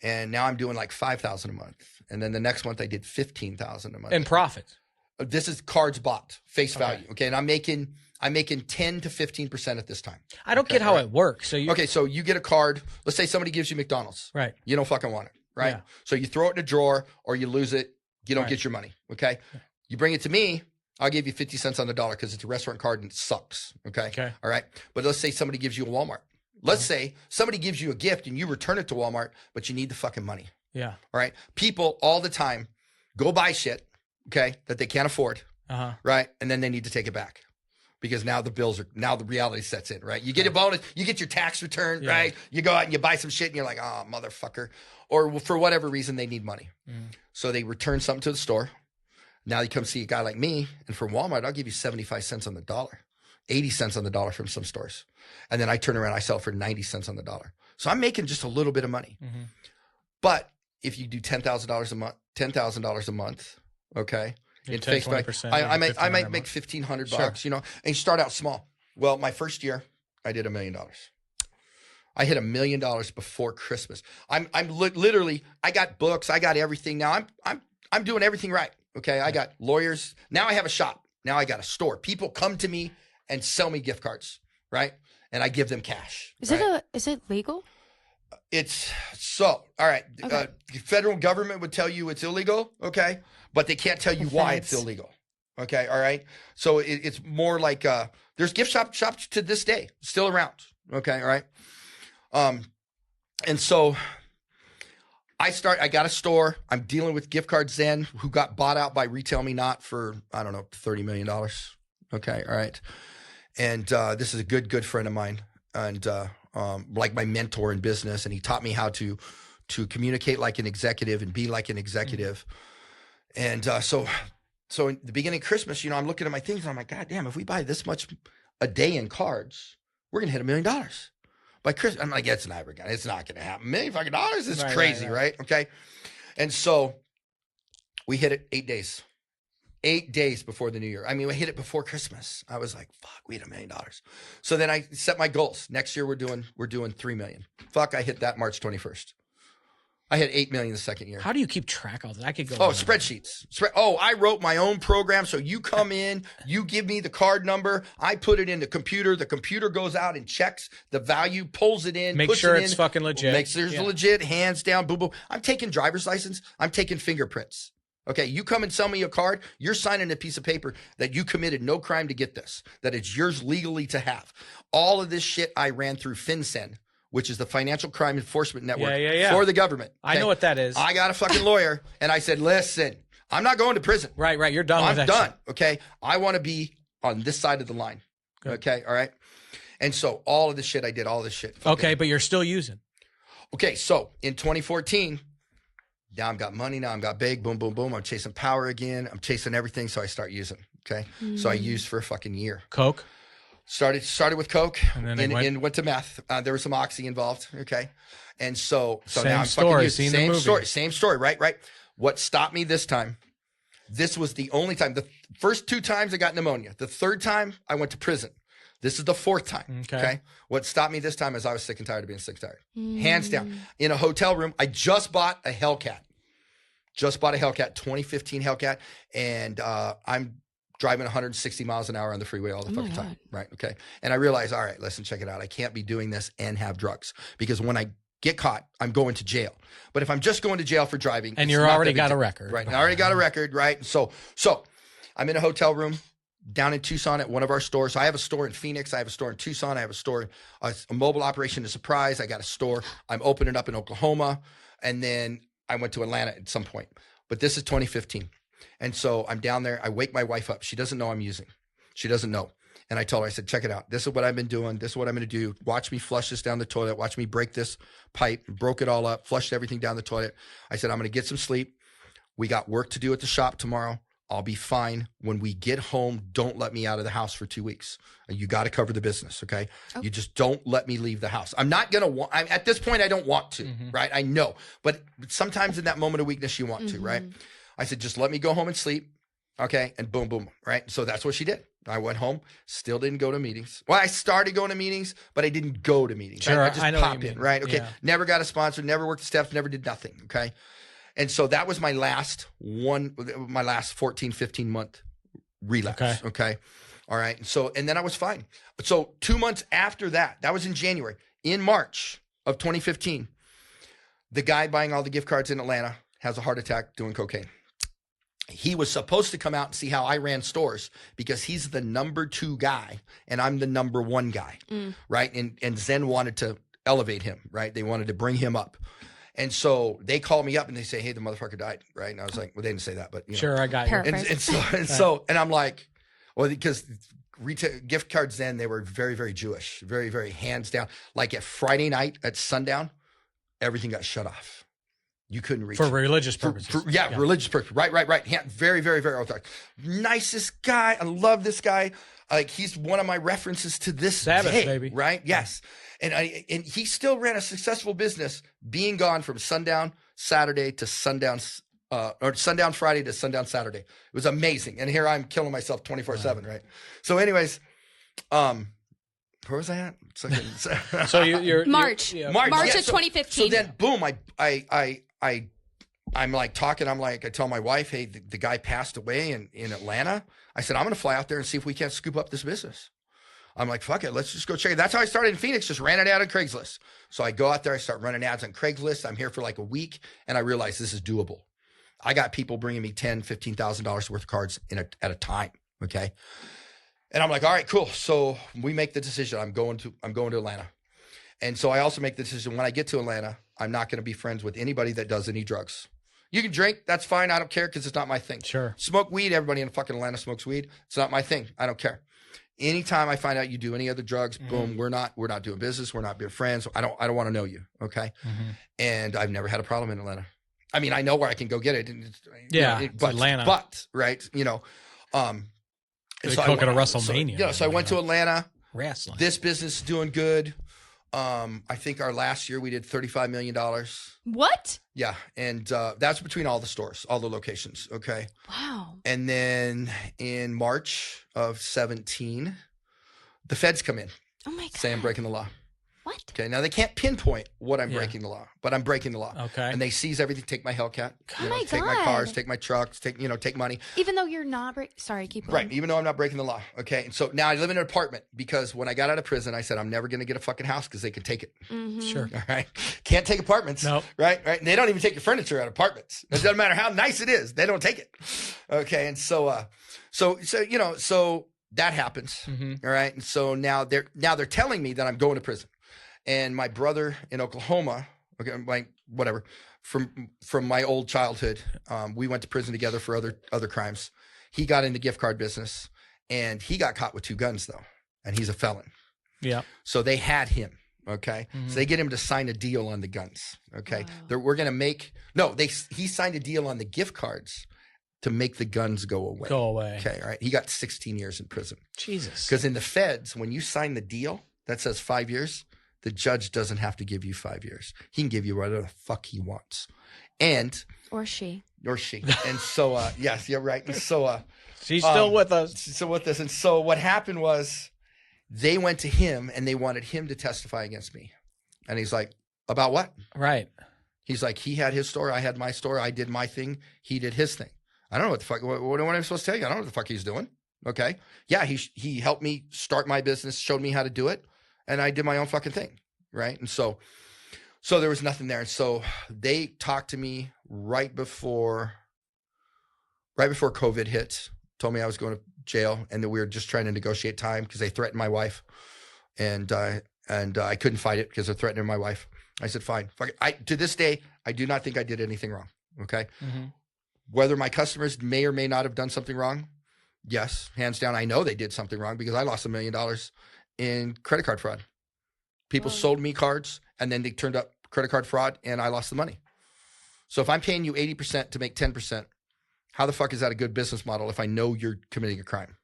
And now I'm doing like $5,000 a month. And then the next month I did $15,000 a month. And profit. This is cards bought, face value. Okay. And I'm making 10 to 15% at this time. I don't get how it works. So you get a card. Let's say somebody gives you McDonald's. Right. You don't fucking want it. Right. Yeah. So you throw it in a drawer or you lose it. You don't get your money. Okay. You bring it to me, I'll give you 50 cents on the dollar because it's a restaurant card and it sucks. Okay. All right. But let's say somebody gives you a Walmart. Let's say somebody gives you a gift and you return it to Walmart, but you need the fucking money. Yeah. All right. People all the time go buy shit, that they can't afford. Right. And then they need to take it back because now the reality sets in, right? You get a bonus, you get your tax return, right? You go out and you buy some shit and you're like, oh, motherfucker. Or for whatever reason, they need money. So they return something to the store. Now you come see a guy like me, and for Walmart, I'll give you 75 cents on the dollar, 80 cents on the dollar from some stores. And then I turn around, I sell for 90 cents on the dollar. So I'm making just a little bit of money. But if you do $10,000 a month, okay, in fixed value, I might make $1,500 bucks, and you start out small. Well, my first year, I did $1 million. I hit $1 million before Christmas. I'm literally, I got books, I got everything. Now I'm doing everything right. Okay, I got lawyers. Now I have a shop. Now I got a store. People come to me and sell me gift cards, right? And I give them cash. Is it legal? It's all right. Okay. The federal government would tell you it's illegal, okay? But they can't tell you why it's illegal. Okay, all right? So it's more like there's gift shops to this day still around. Okay, all right? And so I got a store. I'm dealing with gift cards then who got bought out by Retail Me Not for, I don't know, $30 million. Okay. All right. And this is a good friend of mine and like my mentor in business. And he taught me how to communicate like an executive and be like an executive. And so in the beginning of Christmas, I'm looking at my things and I'm like, God damn, if we buy this much a day in cards, we're going to hit $1 million. By Christmas, I'm like, it's not going to happen. $1 million fucking dollars is crazy, right? Okay. And so we hit it 8 days. 8 days before the new year. I mean, we hit it before Christmas. I was like, fuck, we hit $1 million. So then I set my goals. Next year we're doing $3 million. Fuck, I hit that March 21st. I hit $8 million the second year. How do you keep track of that? I could go. Oh, spreadsheets. I wrote my own program. So you come in, you give me the card number. I put it in the computer. The computer goes out and checks the value, pulls it in. Make sure it's fucking legit. Make sure it's legit. Hands down. Boom, boom. I'm taking driver's license. I'm taking fingerprints. Okay, you come and sell me a card. You're signing a piece of paper that you committed no crime to get this. That it's yours legally to have. All of this shit I ran through FinCEN, which is the Financial Crime Enforcement Network Yeah. for the government. I know what that is. I got a fucking lawyer, and I said, listen, I'm not going to prison. Right. You're done with that. I'm done. Shit. Okay. I want to be on this side of the line. Good. Okay. All right. And so all of this shit, I did all this shit. Okay, but you're still using. Okay. So in 2014, now I've got money. Now I've got big. Boom, boom, boom. I'm chasing power again. I'm chasing everything. So I start using. Okay. So I used for a fucking year. Coke? Started with Coke And then and went to meth. There was some Oxy involved. Okay. And so Same now I'm story, fucking using. seen the movie. Same story. Right. What stopped me this time? This was the only time. The first 2 times I got pneumonia. The 3rd time I went to prison. This is the 4th time. Okay. What stopped me this time is I was sick and tired of being sick and tired. Hands down. In a hotel room, I just bought a Hellcat. 2015 Hellcat. And I'm driving 160 miles an hour on the freeway all the fucking time. Right. Okay. And I realized, all right, listen, check it out. I can't be doing this and have drugs, because when I get caught, I'm going to jail. But if I'm just going to jail for driving, and you're already got a record. Right. I already got a record. Right. So I'm in a hotel room down in Tucson at one of our stores. So I have a store in Phoenix. I have a store in Tucson. I have a store, a mobile operation in Surprise. I got a store. I'm opening up in Oklahoma. And then I went to Atlanta at some point. But this is 2015. And so I'm down there. I wake my wife up. She doesn't know I'm using. She doesn't know. And I told her, I said, check it out. This is what I've been doing. This is what I'm going to do. Watch me flush this down the toilet. Watch me break this pipe. Broke it all up. Flushed everything down the toilet. I said, I'm going to get some sleep. We got work to do at the shop tomorrow. I'll be fine. When we get home, don't let me out of the house for 2 weeks. You got to cover the business, okay? You just don't let me leave the house. I'm not going to want, at this point, I don't want to, right? I know. But sometimes in that moment of weakness, you want to, right? I said, just let me go home and sleep, okay? And boom, boom, right? So that's what she did. I went home, still didn't go to meetings. Well, I started going to meetings, but I didn't go to meetings. Sure, I just pop in, right? Okay. Yeah. Never got a sponsor, never worked the steps, never did nothing, okay? And so that was my last 14, 15 month relapse, okay? All right. So, and then I was fine. So 2 months after that was in January. In March of 2015, the guy buying all the gift cards in Atlanta has a heart attack doing cocaine. He was supposed to come out and see how I ran stores, because he's the number 2 guy and I'm the number 1 guy, right? And Zen wanted to elevate him, right? They wanted to bring him up. And so they called me up and they say, hey, the motherfucker died, right? And I was like, well, they didn't say that, but you know. Sure, I got you. And I'm like, well, because retail gift cards then, they were very, very Jewish, very, very hands down. Like at Friday night at sundown, everything got shut off. You couldn't reach for religious purposes. Religious purposes. Right. Very, very, very orthodox. Nicest guy. I love this guy. Like he's one of my references to this Sabbath, day, baby. Right? Yes. And he still ran a successful business, being gone from sundown Saturday to sundown or sundown Friday to sundown Saturday. It was amazing. And here I'm killing myself 24/7, right? So anyways, where was I at? So you're March yeah. of Yeah, 2015. So then boom, I'm like talking, I tell my wife, hey, the guy passed away in Atlanta. I said, I'm going to fly out there and see if we can't scoop up this business. I'm like, fuck it, let's just go check it. That's how I started in Phoenix, just ran it out on Craigslist. So I go out there, I start running ads on Craigslist. I'm here for like a week, and I realize this is doable. I got people bringing me $10,000, $15,000 worth of cards at a time, okay? And I'm like, all right, cool. So we make the decision. I'm going to Atlanta. And so I also make the decision, when I get to Atlanta, I'm not going to be friends with anybody that does any drugs. You can drink, that's fine. I don't care, because it's not my thing. Sure. Smoke weed. Everybody in fucking Atlanta smokes weed. It's not my thing. I don't care. Anytime I find out you do any other drugs, boom, we're not doing business. We're not being friends. I don't want to know you. Okay. And I've never had a problem in Atlanta. I mean, I know where I can go get it. It's Atlanta. But right, you know, they cook at a WrestleMania. So I went to Atlanta. Wrestling. This business is doing good. I think our last year we did $35 million. What? Yeah. And that's between all the stores, all the locations. Okay. Wow. And then in March of 17, the feds come in. Oh my God. Say I'm breaking the law. What? Okay. Now they can't pinpoint what I'm breaking the law, but I'm breaking the law. Okay. And they seize everything, take my Hellcat, take my God. cars, take my trucks, take money. Even though you're not sorry, keep going. Right. Even though I'm not breaking the law. Okay. And so now I live in an apartment, because when I got out of prison, I said, I'm never going to get a fucking house, because they can take it. Sure. All right. Can't take apartments. Nope. Right. And they don't even take your furniture out of apartments. It doesn't matter how nice it is. They don't take it. Okay. And so that happens. All right. And so now they're telling me that I'm going to prison. And my brother in Oklahoma, okay, like whatever, from my old childhood, we went to prison together for other crimes. He got in the gift card business, and he got caught with 2 guns though, and he's a felon. Yeah. So they had him. Okay. So they get him to sign a deal on the guns. Okay. Wow. He signed a deal on the gift cards to make the guns go away. Okay. All right. He got 16 years in prison. Jesus. Because in the feds, when you sign the deal that says 5 years, the judge doesn't have to give you 5 years. He can give you whatever the fuck he wants. Or she. And so, yes, you're right. And so, she's still with us. Still with us. And so what happened was they went to him and they wanted him to testify against me. And he's like, about what? Right. He's like, he had his store. I had my store. I did my thing. He did his thing. I don't know what the fuck. What am I supposed to tell you? I don't know what the fuck he's doing. Okay. Yeah. He helped me start my business, showed me how to do it. And I did my own fucking thing. Right. And so there was nothing there. And so they talked to me right before COVID hit, told me I was going to jail and that we were just trying to negotiate time because they threatened my wife. And I couldn't fight it because they're threatening my wife. I said, fine. Fuck it. To this day, I do not think I did anything wrong. Okay. Mm-hmm. Whether my customers may or may not have done something wrong. Yes. Hands down. I know they did something wrong because I lost $1 million in credit card fraud. People sold me cards and then they turned up credit card fraud and I lost the money. So if I'm paying you 80% to make 10%, how the fuck is that a good business model if I know you're committing a crime?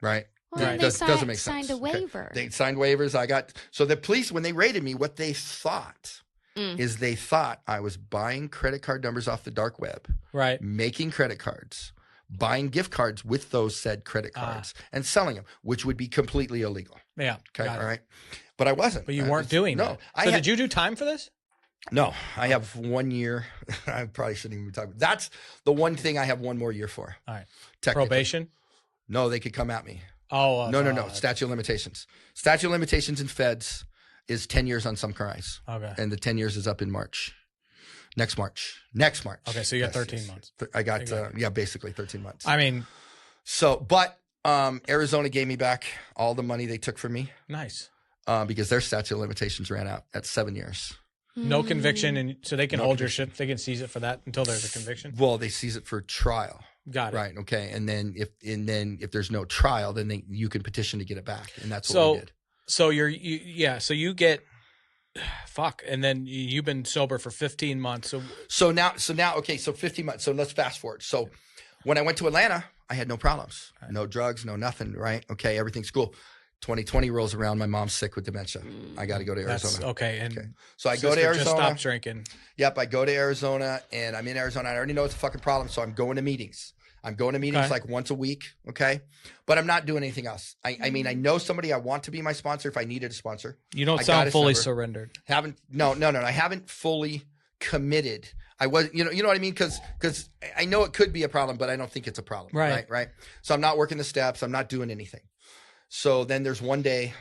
Right? Well, right. Doesn't make sense. Signed a waiver. Okay. They signed waivers. So the police, when they raided me, what they thought is they thought I was buying credit card numbers off the dark web, right? Making credit cards, buying gift cards with those said credit cards and selling them, which would be completely illegal. Yeah. Okay. All right. But I wasn't. But you weren't doing that. So did you do time for this? No, I have 1 year. I probably shouldn't even be talking. That's the one thing I have 1 more year for. All right. Probation? No, they could come at me. Oh. No. Statute of limitations. Statute of limitations in feds is 10 years on some crimes. Okay. And the 10 years is up in March. Next March. Okay, so you got 13 months. I got, basically 13 months. I mean. So, but Arizona gave me back all the money they took from me. Nice. Because their statute of limitations ran out at 7 years. No conviction, and so they can hold your shit. They can seize it for that until there's a conviction. Well, they seize it for trial. Got it. Right. Okay. And then if there's no trial, then you can petition to get it back, and that's what we did. So so you get fuck, and then you've been sober for 15 months. So now, okay. So 15 months. So let's fast forward. So when I went to Atlanta, I had no problems, no drugs, no nothing. Right. Okay. Everything's cool. 2020 rolls around. My mom's sick with dementia. I got to go to Arizona. Okay. So I go to Arizona. Just stop drinking. Yep. I go to Arizona and I'm in Arizona. I already know it's a fucking problem. So I'm going to meetings. Like once a week. Okay. But I'm not doing anything else. I mean, I know somebody I want to be my sponsor if I needed a sponsor. You don't sound fully surrendered. No. I haven't fully committed. I was, you know what I mean? Cause I know it could be a problem, but I don't think it's a problem. Right. So I'm not working the steps. I'm not doing anything. So then there's one day,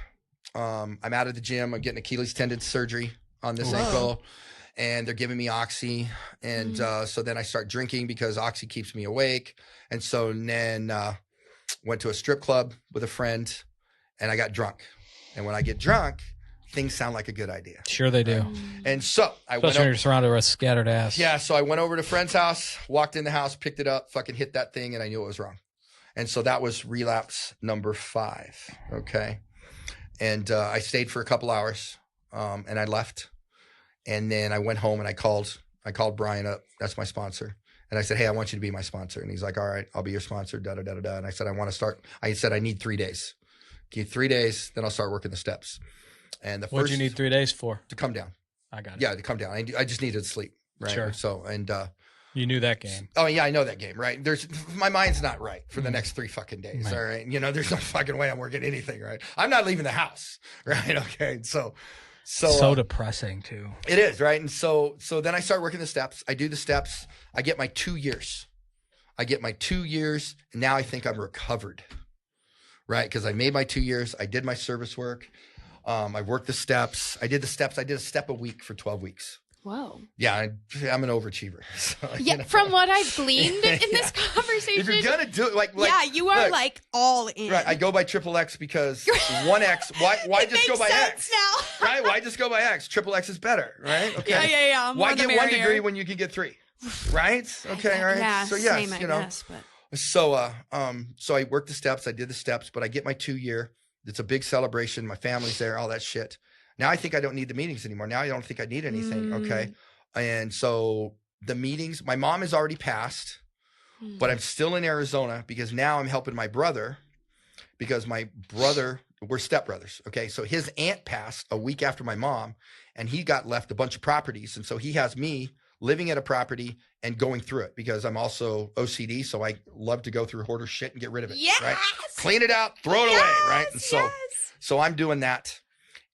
I'm out of the gym. I'm getting Achilles tendon surgery on this ankle, and they're giving me Oxy. And so then I start drinking because Oxy keeps me awake. And so then went to a strip club with a friend, and I got drunk. And when I get drunk, things sound like a good idea. Sure they do. And so I went when you're surrounded with scattered ass. Yeah, so I went over to a friend's house, walked in the house, picked it up, fucking hit that thing, and I knew it was wrong. And so that was relapse number 5. Okay. And I stayed for a couple hours and I left. And then I went home and I called Brian up. That's my sponsor. And I said, hey, I want you to be my sponsor. And he's like, all right, I'll be your sponsor. Da, da, da, da, da. And I said, I said, I need 3 days. Give 3 days, then I'll start working the steps. And what'd you need 3 days for? To come down. I got it. Yeah, to come down. I just needed to sleep. Right. Sure. So, and, you knew that game. Oh yeah, I know that game, right? My mind's not right for the next 3 fucking days. Right. All right. There's no fucking way I'm working anything, right? I'm not leaving the house. Right. Okay. So depressing too. It is, right? And so then I start working the steps. I do the steps. I get my 2 years. And now I think I'm recovered. Right? Because I made my 2 years. I did my service work. I worked the steps. I did a step a week for 12 weeks. Whoa. Yeah, I'm an overachiever. So, yeah, from what I've gleaned in this conversation. If you're gonna do it, like yeah, you are like all in. Right, I go by triple X because one X. Why just go by X? Now. Right? Why just go by X? Triple X is better, right? Okay. Yeah. Why get 1 degree when you can get 3? Right? Okay, all right. Yeah, so yes, same, I guess, but... So I worked the steps. I did the steps, but I get my 2-year. It's a big celebration. My family's there, all that shit. Now I think I don't need the meetings anymore. Now I don't think I need anything. Okay. And so the meetings, my mom has already passed, but I'm still in Arizona because now I'm helping my brother because my brother, we're stepbrothers. Okay. So his aunt passed a week after my mom and he got left a bunch of properties. And so he has me living at a property and going through it because I'm also OCD. So I love to go through hoarder shit and get rid of it. Yes! Right. Clean it out, throw it away. Right. And so I'm doing that.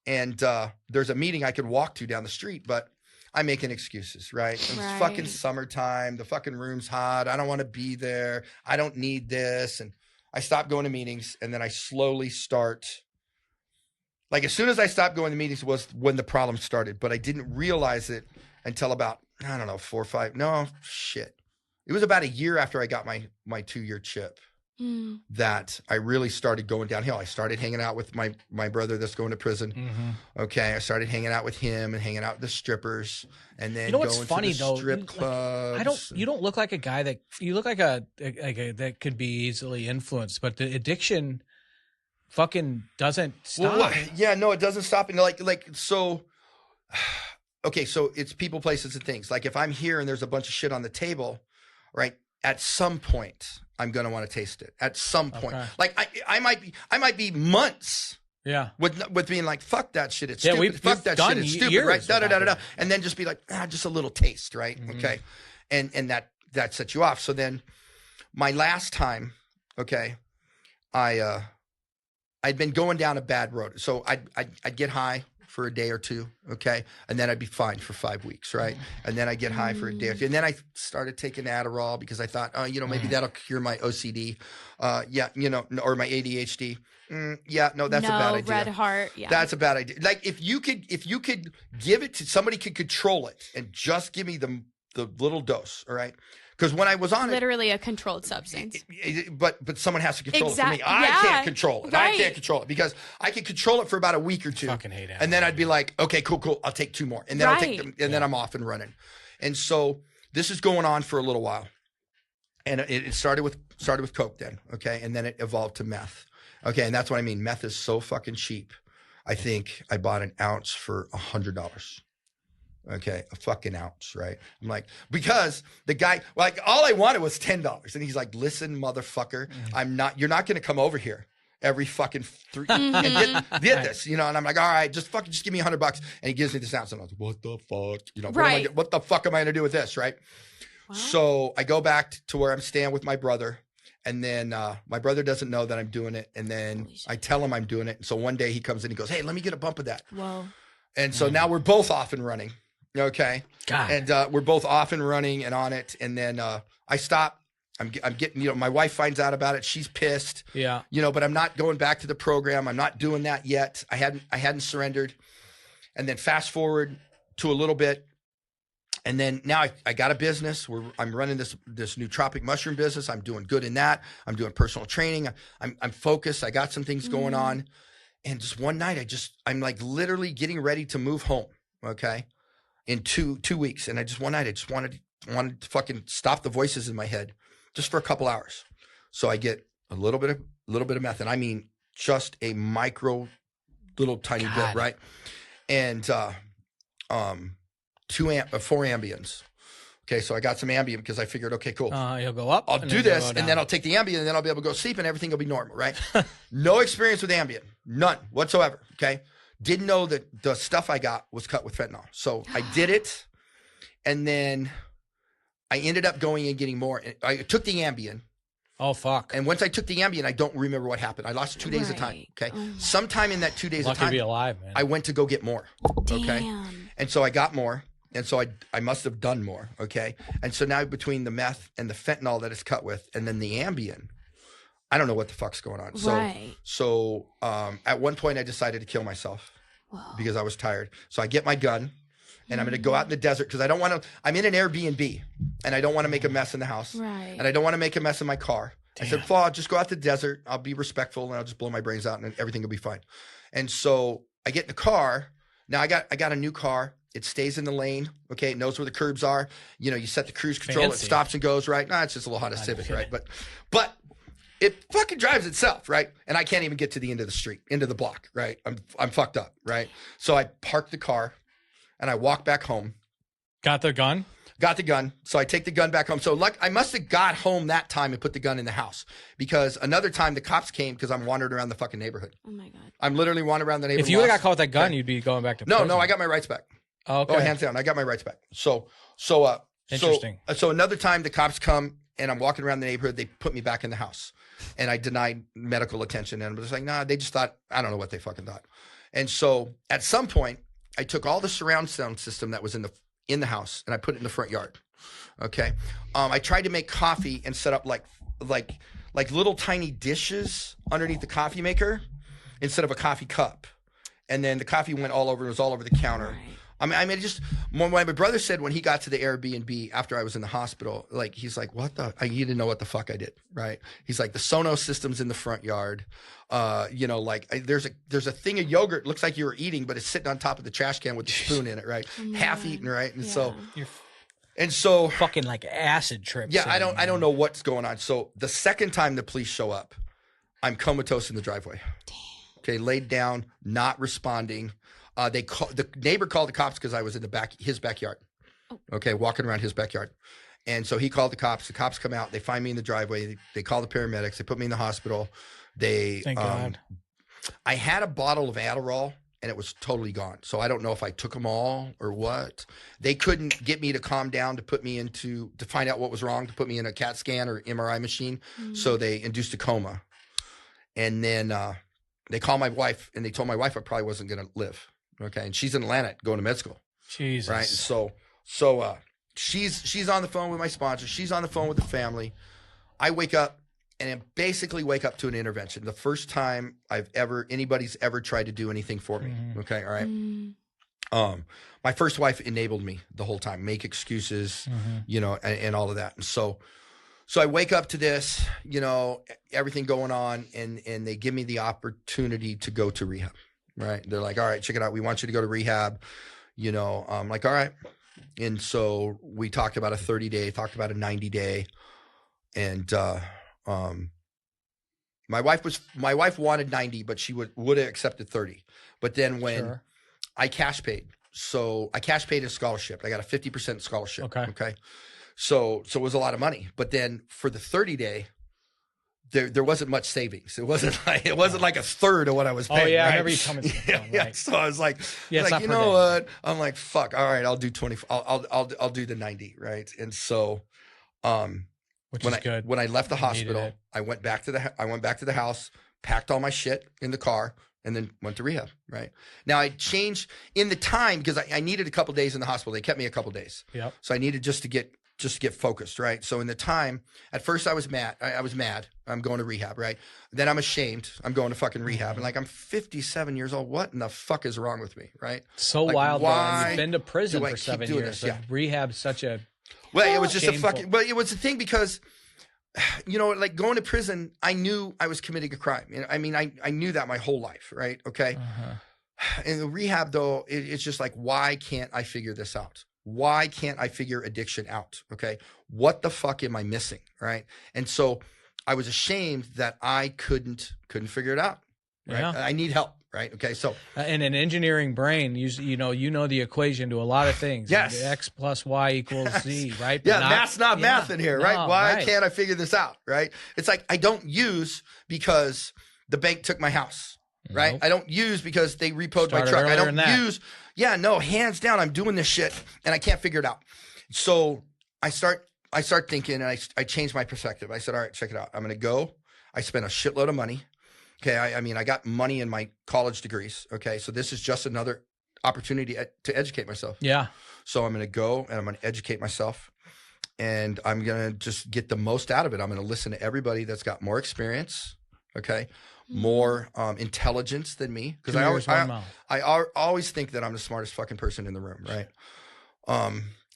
And there's a meeting I could walk to down the street, but I'm making excuses, right? It's fucking summertime. The fucking room's hot. I don't want to be there. I don't need this. And I stopped going to meetings. And then I slowly start. Like as soon as I stopped going to meetings was when the problem started. But I didn't realize it until about, I don't know, 4 or 5. No, shit. It was about a year after I got my 2-year chip. That I really started going downhill. I started hanging out with my brother that's going to prison. Okay, I started hanging out with him and hanging out with the strippers, and then what's funny though? Strip clubs. You don't look like a guy that you look like a that could be easily influenced, but the addiction fucking doesn't stop. Well, yeah, no, it doesn't stop. And so. Okay, so it's people, places, and things. Like if I'm here and there's a bunch of shit on the table, right? At some point, I'm gonna want to taste it. At some point, like I might be months, with being like, fuck that shit, it's stupid. Fuck that shit, it's stupid, right? Da, and then just be like, just a little taste, right? Okay, and that sets you off. So then, my last time, okay, I'd been going down a bad road. So I'd get high for a day or two, okay? And then I'd be fine for 5 weeks, right? And then I get high for a day or two. And then I started taking Adderall because I thought, maybe that'll cure my OCD, or my ADHD. That's a bad idea. Red heart, That's a bad idea. Like if you could give it to somebody, could control it and just give me the little dose, all right? Because when I was on literally a controlled substance, but someone has to control it for me. I can't control it. Right. I can't control it because I can control it for about a week or two. Fucking hate it. And then I'd be like, okay, cool. I'll take 2 more, and then I'll take them, and then I'm off and running. And so this is going on for a little while, and it started with coke then, okay, and then it evolved to meth, okay, and that's what I mean. Meth is so fucking cheap. I think I bought an ounce for $100. Okay, a fucking ounce, right? I'm like, because the guy, like, all I wanted was $10, and he's like, "Listen, motherfucker, you're not going to come over here every fucking 3 and get this, And I'm like, all right, just give me $100, and he gives me this ounce, and I was like, what the fuck, what the fuck am I going to do with this, right? Wow. So I go back to where I'm staying with my brother, and then my brother doesn't know that I'm doing it, and then I tell him I'm doing it, and so one day he comes in, he goes, "Hey, let me get a bump of that." Whoa. And so now we're both off and running. Okay. God. And we're both off and running and on it. And then I stop. I'm getting, my wife finds out about it. She's pissed. Yeah. But I'm not going back to the program. I'm not doing that yet. I hadn't surrendered. And then fast forward to a little bit. And then now I got a business where I'm running this nootropic mushroom business. I'm doing good in that. I'm doing personal training. I'm focused. I got some things going on. And just one night, I'm like literally getting ready to move home. Okay. In 2 weeks. And one night I just wanted to fucking stop the voices in my head just for a couple hours. So I get a little bit of meth, and I mean just a micro little tiny bit, right? And 4 Ambiens. Okay, so I got some Ambien because I figured, okay, cool. You'll go up. I'll do this, and then I'll take the Ambien, and then I'll be able to go sleep, and everything will be normal, right? No experience with Ambien. None whatsoever, okay? Didn't know that the stuff I got was cut with fentanyl. So I did it, and then I ended up going and getting more. I took the Ambien. Oh, fuck. And once I took the Ambien, I don't remember what happened. I lost 2 days of time, okay? Sometime in that 2 days of time, to be alive, man. I went to go get more, okay? Damn. And so I got more, and so I must have done more, okay? And so now between the meth and the fentanyl that it's cut with, and then the Ambien, I don't know what the fuck's going on. So at one point I decided to kill myself because I was tired. So I get my gun and I'm going to go out in the desert because I don't want to. I'm in an Airbnb, and I don't want to make a mess in the house, Right. and I don't want to make a mess in my car. Damn. I said, "Well, I'll just go out to the desert. I'll be respectful, and I'll just blow my brains out, and everything will be fine." And so I get in the car. Now I got a new car. It stays in the lane. Okay, it knows where the curbs are. You know, you set the cruise control. Fancy. It stops and goes. Right? Nah, it's just a little Honda Civic, right? But it fucking drives itself, right? And I can't even get to the end of the street, into the block, right? I'm fucked up, right? So I park the car, and I walk back home. Got the gun? Got the gun. So I take the gun back home. So I must have got home that time and put the gun in the house, because another time the cops came because I'm wandering around the fucking neighborhood. Oh my God. I'm literally wandering around the neighborhood. If you would have got caught with that gun, you'd be going back to prison. No, I got my rights back. Oh, okay. Oh, hands down, I got my rights back. Interesting. So another time the cops come and I'm walking around the neighborhood, they put me back in the house, and I denied medical attention. And I was like, nah, they just thought, I don't know what they fucking thought. And so at some point, I took all the surround sound system that was in the house, and I put it in the front yard. Okay. I tried to make coffee and set up like little tiny dishes underneath the coffee maker instead of a coffee cup. And then the coffee went all over. It was all over the counter. Right. I mean, just when my brother said when he got to the Airbnb after I was in the hospital, like, he's like, he didn't know what the fuck I did. Right. He's like, the Sonos system's in the front yard. You know, like there's a thing of yogurt. Looks like you were eating, but it's sitting on top of the trash can with the spoon in it. Right. Half eaten. Right. And so fucking like acid trips. Yeah. I don't know what's going on. So the second time the police show up, I'm comatose in the driveway. Damn. Okay, laid down, not responding. The neighbor called the cops because I was in his backyard. Okay, walking around his backyard. And so he called the cops. The cops come out. They find me in the driveway. They call the paramedics. They put me in the hospital. Thank God. I had a bottle of Adderall, and it was totally gone. So I don't know if I took them all or what. They couldn't get me to calm down to put me to find out what was wrong, to put me in a CAT scan or MRI machine. So they induced a coma. And then they called my wife, and they told my wife I probably wasn't going to live. Okay, and she's in Atlanta going to med school. Jesus. Right. So she's on the phone with my sponsor. She's on the phone with the family. I wake up, and I basically wake up to an intervention. The first time anybody's ever tried to do anything for me. Mm-hmm. Okay. All right. My first wife enabled me the whole time, make excuses, you know, and all of that. And so I wake up to this, you know, everything going on, and they give me the opportunity to go to rehab, right? They're like, all right, check it out. We want you to go to rehab, you know. I'm like, all right. And so we talked about a 30-day, talked about a 90-day. And my wife wanted 90, but she would have accepted 30. But then when I cash paid, so I cash paid a scholarship. I got a 50% scholarship. Okay. So it was a lot of money. But then for the 30-day, there wasn't much savings. It wasn't like a third of what I was paying. Oh yeah, right? I remember you telling me. Yeah. So I was like, you know what? I'm like, fuck. All right, I'll do 20. I'll do the 90, right? And so, which is good. When I left the hospital, I went back to the house, packed all my shit in the car, and then went to rehab. Right now, I changed in the time because I needed a couple days in the hospital. They kept me a couple days. Yep. So I needed just to get focused, right? So in the time, at first I was mad. I'm going to rehab, right? Then I'm ashamed. I'm going to fucking rehab. And like, I'm 57 years old. What in the fuck is wrong with me, right? So like, wild. Why You've been to prison for 7 years. This? Yeah. Rehab's such a... Well, it was just shameful. But it was the thing because, you know, like going to prison, I knew I was committing a crime. I mean, I knew that my whole life, right? Okay. And the rehab, though, it's just like, why can't I figure this out? Why can't I figure addiction out? Okay. What the fuck am I missing? Right. And so I was ashamed that I couldn't figure it out. Right. Yeah. I need help. Right. Okay. So in an engineering brain, you know the equation to a lot of things. Yes. X plus Y equals Z. Right. But math's not math in here. Right. No, Why can't I figure this out? Right. It's like, I don't use because the bank took my house. Right. Nope. I don't use because they repoed my truck. I don't use. Yeah, no, hands down, I'm doing this shit and I can't figure it out. So I start thinking, and I changed my perspective. I said, all right, check it out. I'm going to go. I spent a shitload of money. Okay. I mean, I got money in my college degrees. Okay. So this is just another opportunity to educate myself. Yeah. So I'm going to go and I'm going to educate myself, and I'm going to just get the most out of it. I'm going to listen to everybody that's got more experience. Okay. More intelligence than me. Because I always think that I'm the smartest fucking person in the room. Right.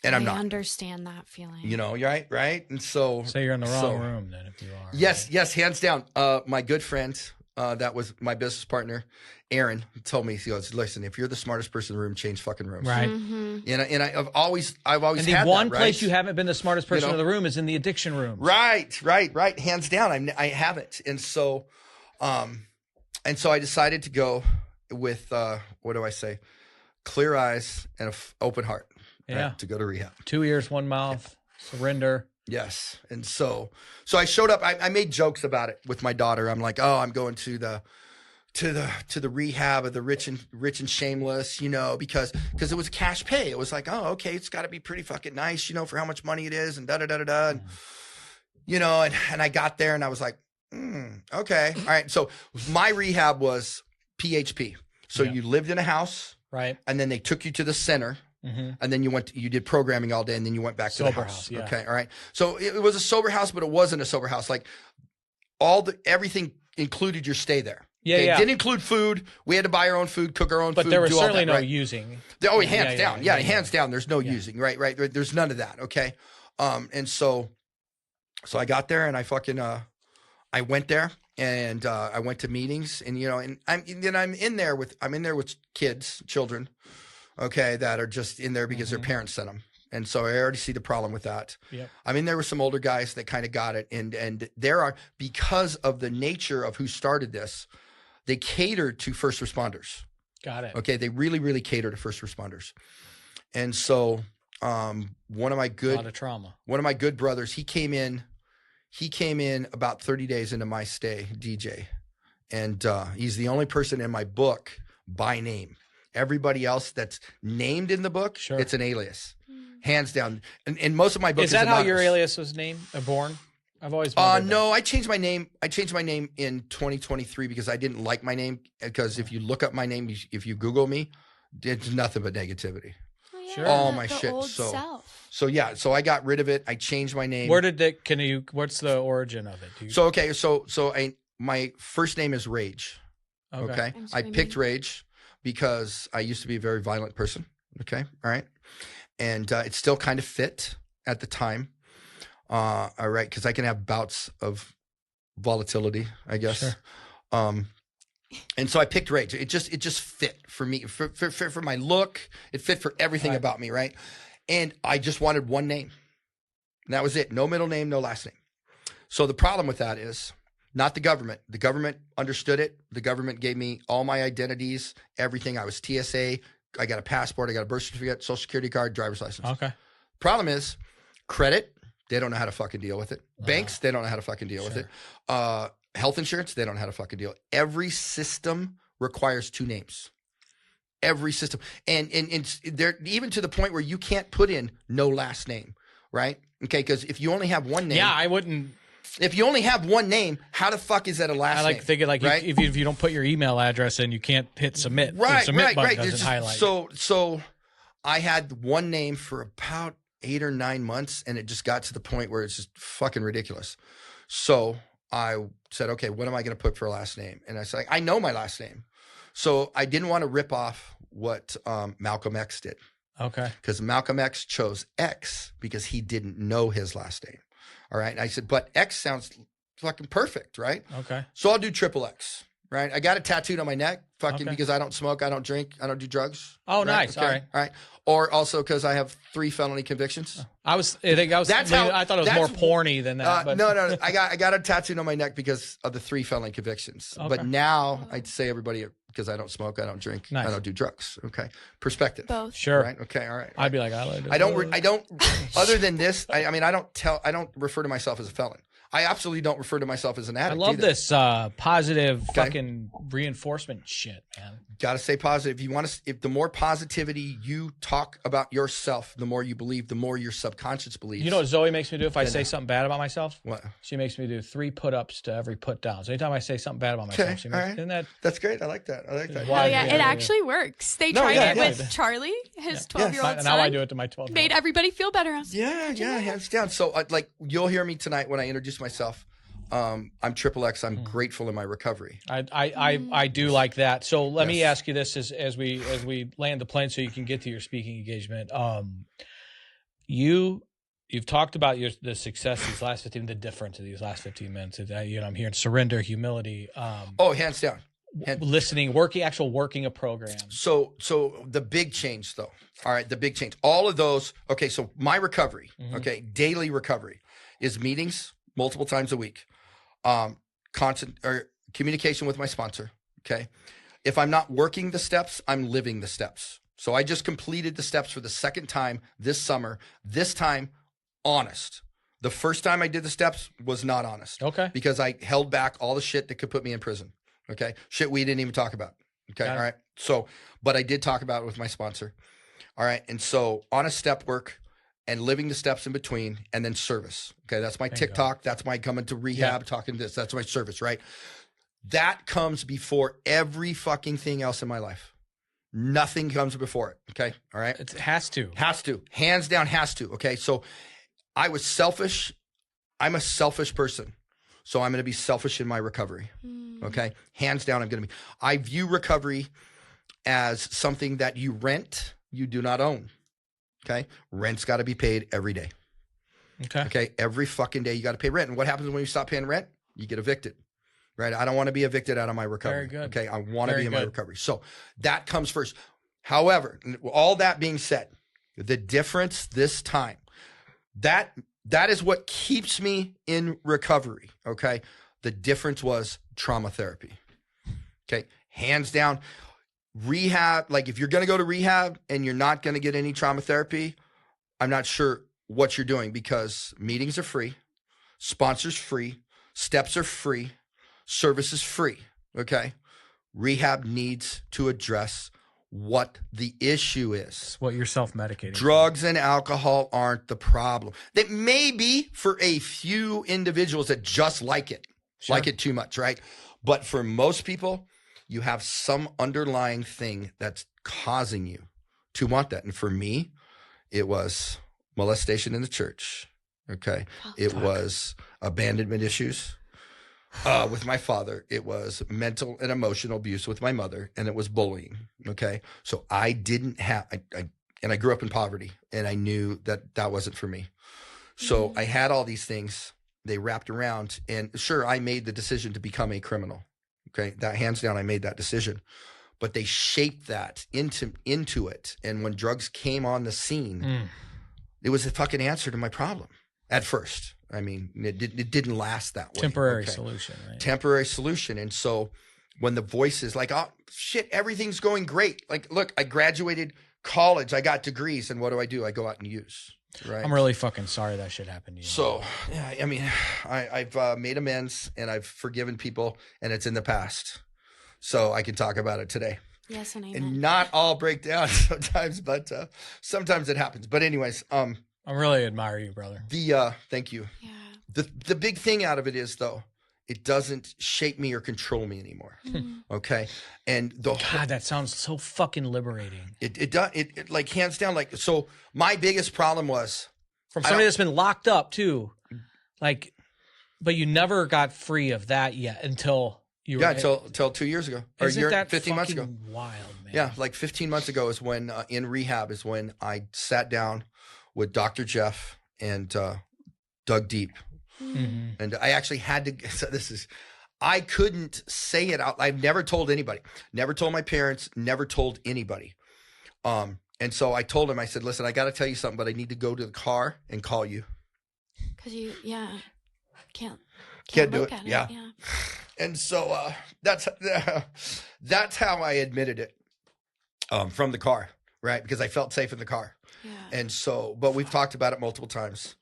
And I'm not. I understand that feeling. You know, right? And so you're in the wrong room then if you are. Yes, hands down. My good friend, that was my business partner, Aaron, told me, he goes, listen, if you're the smartest person in the room, change fucking rooms. Right. And I've always and the had one that, place right? you haven't been the smartest person in the room is in the addiction room. Right. Hands down. I haven't. And so I decided to go with, what do I say? Clear eyes and an open heart. Yeah. Right, to go to rehab. 2 ears, 1 mouth, surrender. Yes. And so I showed up. I made jokes about it with my daughter. I'm like, oh, I'm going to the rehab of the rich and shameless, you know, because it was a cash pay. It was like, oh, okay, it's got to be pretty fucking nice, you know, for how much money it is, and and you know, and I got there and I was like, okay, all right. So my rehab was PHP. So you lived in a house, right, and then they took you to the center. And then you did programming all day, and then you went back to the house. Yeah. Okay, all right. So it was a sober house, but it wasn't a sober house. Like everything included your stay there. Yeah, It didn't include food. We had to buy our own food, cook our own food. But there was certainly no right? using. Hands down. Hands down. There's no using. Right. There's none of that. Okay. And so I got there, and I fucking I went there, and I went to meetings, and you know, and I'm in there with children. Okay, that are just in there because their parents sent them. And so I already see the problem with that. Yep. I'm in there with some older guys that kind of got it. And there are, because of the nature of who started this, they cater to first responders. Got it. Okay, they really, really cater to first responders. And so one of my good brothers, he came in about 30 days into my stay, DJ. And he's the only person in my book by name. Everybody else that's named in the book, it's an alias, hands down. And most of my books is that how your alias was named? Born? I've always no, I changed my name. I changed my name in 2023 because I didn't like my name. Because if you look up my name, if you Google me, it's nothing but negativity. All my shit. So I got rid of it. I changed my name. What's the origin of it? My first name is Rage. Okay. I picked Rage because I used to be a very violent person. Okay. All right. And it still kind of fit at the time. All right. Because I can have bouts of volatility, I guess. Sure. And so I picked Rage. It just fit for me, for my look. It fit for everything about me. Right. And I just wanted one name. And that was it. No middle name, no last name. So the problem with that is, not the government. The government understood it. The government gave me all my identities, everything. I was TSA. I got a passport. I got a birth certificate, social security card, driver's license. Okay. Problem is, credit, they don't know how to fucking deal with it. Banks, they don't know how to fucking deal with it. Health insurance, they don't know how to fucking deal. Every system requires two names. Every system. And they're even to the point where you can't put in no last name, right? Okay, because if you only have one name. Yeah, I wouldn't. If you only have one name, how the fuck is that a last name? I like thinking right? if you don't put your email address in, you can't hit submit. Right, the submit button right. Doesn't highlight. So I had one name for about 8 or 9 months, and it just got to the point where it's just fucking ridiculous. So I said, okay, what am I going to put for a last name? And I said, I know my last name. So I didn't want to rip off what Malcolm X did. Okay. Because Malcolm X chose X because he didn't know his last name. All right. And I said, but X sounds fucking perfect, right? Okay. So I'll do triple X, right? I got it tattooed on my neck, because I don't smoke, I don't drink, I don't do drugs. Oh, right? nice. Okay. All right. Or also because I have 3 felony convictions. I thought it was more porny than that. But. No. I got it tattooed on my neck because of the 3 felony convictions. Okay. But now I'd say everybody, because I don't smoke, I don't drink, I don't do drugs. Okay. Perspective. Both. Sure. Right. Okay. All right. I'd be like, I don't, other than this, I don't refer to myself as a felon. I absolutely don't refer to myself as an addict. I love either. this positive fucking reinforcement shit, man. Got to stay positive. If the more positivity you talk about yourself, the more you believe, the more your subconscious believes. You know what Zoe makes me do if I say something bad about myself? What? She makes me do 3 put-ups to every put-down. So anytime I say something bad about myself, she makes That's great. I like that. It actually works. They tried it with Charlie, his 12-year-old son. Now I do it to my 12-year-old. Made everybody feel better. Yeah, hands down. So you'll hear me tonight when I introduce myself. I'm triple X. I'm grateful in my recovery. I do like that. So let me ask you this as we land the plane so you can get to your speaking engagement. You've talked about the success these last 15, the difference of these last 15 minutes. I'm hearing surrender, humility. Hands down. Listening, working a program. So the big change though. All right. The big change, all of those. Okay. So my recovery, daily recovery is meetings multiple times a week. Constant or communication with my sponsor. Okay. If I'm not working the steps, I'm living the steps. So I just completed the steps for the second time this summer, this time honest. The first time I did the steps was not honest. Okay. Because I held back all the shit that could put me in prison. Okay. Shit we didn't even talk about. Okay. All right. So, but I did talk about it with my sponsor. All right. And so honest step work and living the steps in between and then service. Okay. That's my TikTok. That's my coming to rehab, talking this. That's my service, right? That comes before every fucking thing else in my life. Nothing comes before it. Okay. All right. It has to. Has to. Hands down has to. Okay. So I was selfish. I'm a selfish person. So I'm going to be selfish in my recovery. Okay. Hands down, I'm going to be. I view recovery as something that you rent, you do not own. Okay. Rent's got to be paid every day. Okay. Every fucking day you got to pay rent. And what happens when you stop paying rent? You get evicted. Right. I don't want to be evicted out of my recovery. Very good. Okay. I want to be in my recovery. So that comes first. However, all that being said, the difference this time, that is what keeps me in recovery. Okay. The difference was trauma therapy. Okay. Hands down. Rehab. Like if you're going to go to rehab and you're not going to get any trauma therapy, I'm not sure what you're doing because meetings are free. Sponsors free. Steps are free. Service is free. Okay. Rehab needs to address what the issue is. It's what you're self-medicating. Drugs and alcohol aren't the problem. They may be for a few individuals that just like it too much, right? But for most people, you have some underlying thing that's causing you to want that. And for me, it was molestation in the church. Okay. It was abandonment issues. With my father, it was mental and emotional abuse with my mother, and it was bullying. Okay. So I didn't have, I grew up in poverty and I knew that wasn't for me. So I had all these things, they wrapped around, and sure, I made the decision to become a criminal. Okay. That hands down, I made that decision, but they shaped that into it. And when drugs came on the scene, it was a fucking answer to my problem at first. I mean, it didn't last that way. Temporary solution, right? Temporary solution. And so when the voice is like, oh, shit, everything's going great. Like, look, I graduated college. I got degrees. And what do? I go out and use, right? I'm really fucking sorry that shit happened to you. So, yeah, I mean, I've made amends and I've forgiven people and it's in the past. So I can talk about it today. Yes, and amen. And not all break down sometimes, but sometimes it happens. But anyways, I really admire you, brother. Thank you. Yeah. The big thing out of it is though, it doesn't shape me or control me anymore. Okay. And God, that sounds so fucking liberating. It does. It like hands down. Like, so my biggest problem was from somebody that's been locked up too. Like, but you never got free of that yet until you were until 2 years ago or 15 months ago. Wild, man. Yeah. Like 15 months ago is when in rehab is when I sat down with Dr. Jeff and dug deep. And I actually had to, so I couldn't say it out. I've never told anybody, never told my parents, never told anybody. And so I told him, I said, listen, I got to tell you something, but I need to go to the car and call you. Cause you, can't do it. Yeah. And so that's how I admitted it from the car, right? Because I felt safe in the car. Yeah. And so, but we've talked about it multiple times.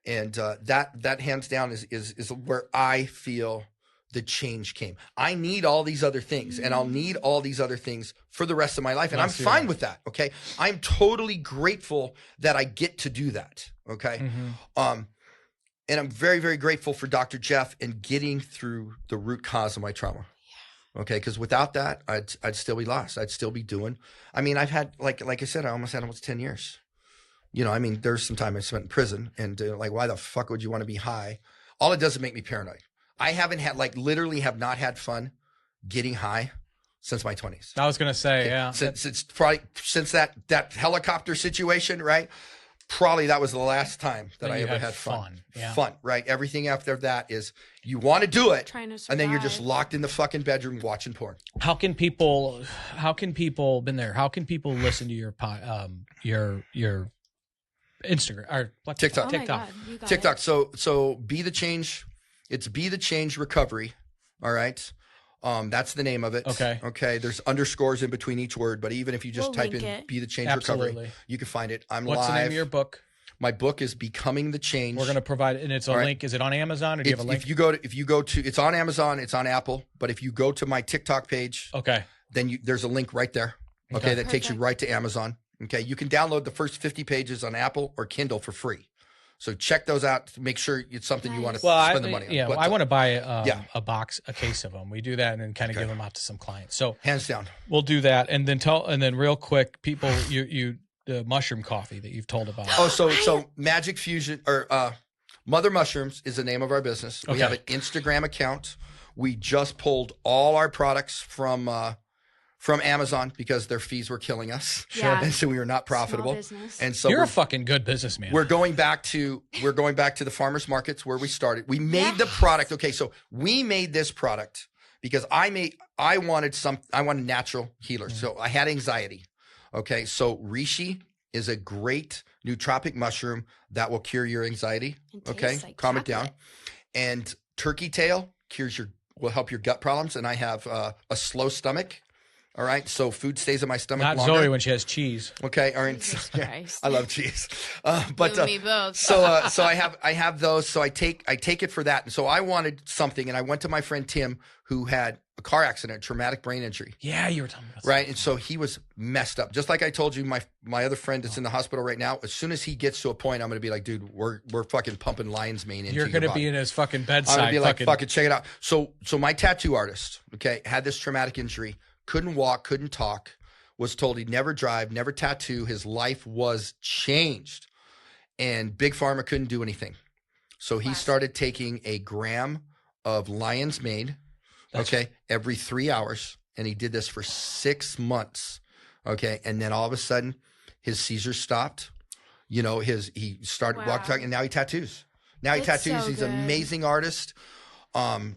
And that hands down is where I feel the change came. I need all these other things, and I'll need all these other things for the rest of my life. And I'm fine with that. Okay. I'm totally grateful that I get to do that. Okay. And I'm very, very grateful for Dr. Jeff and getting through the root cause of my trauma. Okay. Cause without that, I'd still be lost. I'd still be doing, I mean, I've had, like I said, I almost had 10 years. You know, I mean, there's some time I spent in prison and like, why the fuck would you want to be high? All it does is make me paranoid. I haven't had literally have not had fun getting high since my 20s. I was going to say, yeah. Since that helicopter situation, right? Probably that was the last time that I ever had fun. Yeah. Fun, right? Everything after that is you want to do it, and then you're just locked in the fucking bedroom watching porn. How can people been there? How can people listen to your Instagram or TikTok? Oh my God, you got TikTok. it. So Be the Change. It's Be the Change Recovery. All right. That's the name of it. Okay. There's underscores in between each word, but even if you just type in Be the Change Recovery, you can find it. I'm live. What's the name of your book? My book is Becoming the Change. We're going to provide, and it's a link. Is it on Amazon, or do you have a link? If you go to, it's on Amazon, it's on Apple, but if you go to my TikTok page, then there's a link right there. Okay, that takes you right to Amazon. Okay, you can download the first 50 pages on Apple or Kindle for free. So check those out to make sure it's something you want to spend the money on. Yeah, I want to buy a case of them. We do that and then kind of give them out to some clients. So hands down, we'll do that, and then real quick, people, the mushroom coffee that you've told about. Oh, so Magic Fusion or Mother Mushrooms is the name of our business. We have an Instagram account. We just pulled all our products from Amazon because their fees were killing us. Sure. And so we were not profitable. And so you're a fucking good businessman. We're going back to the farmers markets where we started. We made the product. Okay, so we made this product because I wanted natural healers. So I had anxiety. Okay, so reishi is a great nootropic mushroom that will cure your anxiety. Okay, calm it down. And turkey tail will help your gut problems. And I have a slow stomach. All right, so food stays in my stomach Not longer. Zoe when she has cheese. Okay, all right. I love cheese, but you and me both. so I have those. So I take it for that. And so I wanted something, and I went to my friend Tim, who had a car accident, traumatic brain injury. Yeah, you were telling me about right, and so he was messed up. Just like I told you, my other friend that's in the hospital right now. As soon as he gets to a point, I'm going to be like, dude, we're fucking pumping lion's mane into your body. You're going to be in his fucking bedside. I'm going to be like, fucking check it out. So my tattoo artist, had this traumatic injury. Couldn't walk, couldn't talk, was told he'd never drive, never tattoo. His life was changed. And Big Pharma couldn't do anything. So he started taking a gram of lion's mane, every 3 hours. And he did this for 6 months. Okay. And then all of a sudden, his seizures stopped. He started walking, and now he tattoos. He's an amazing artist.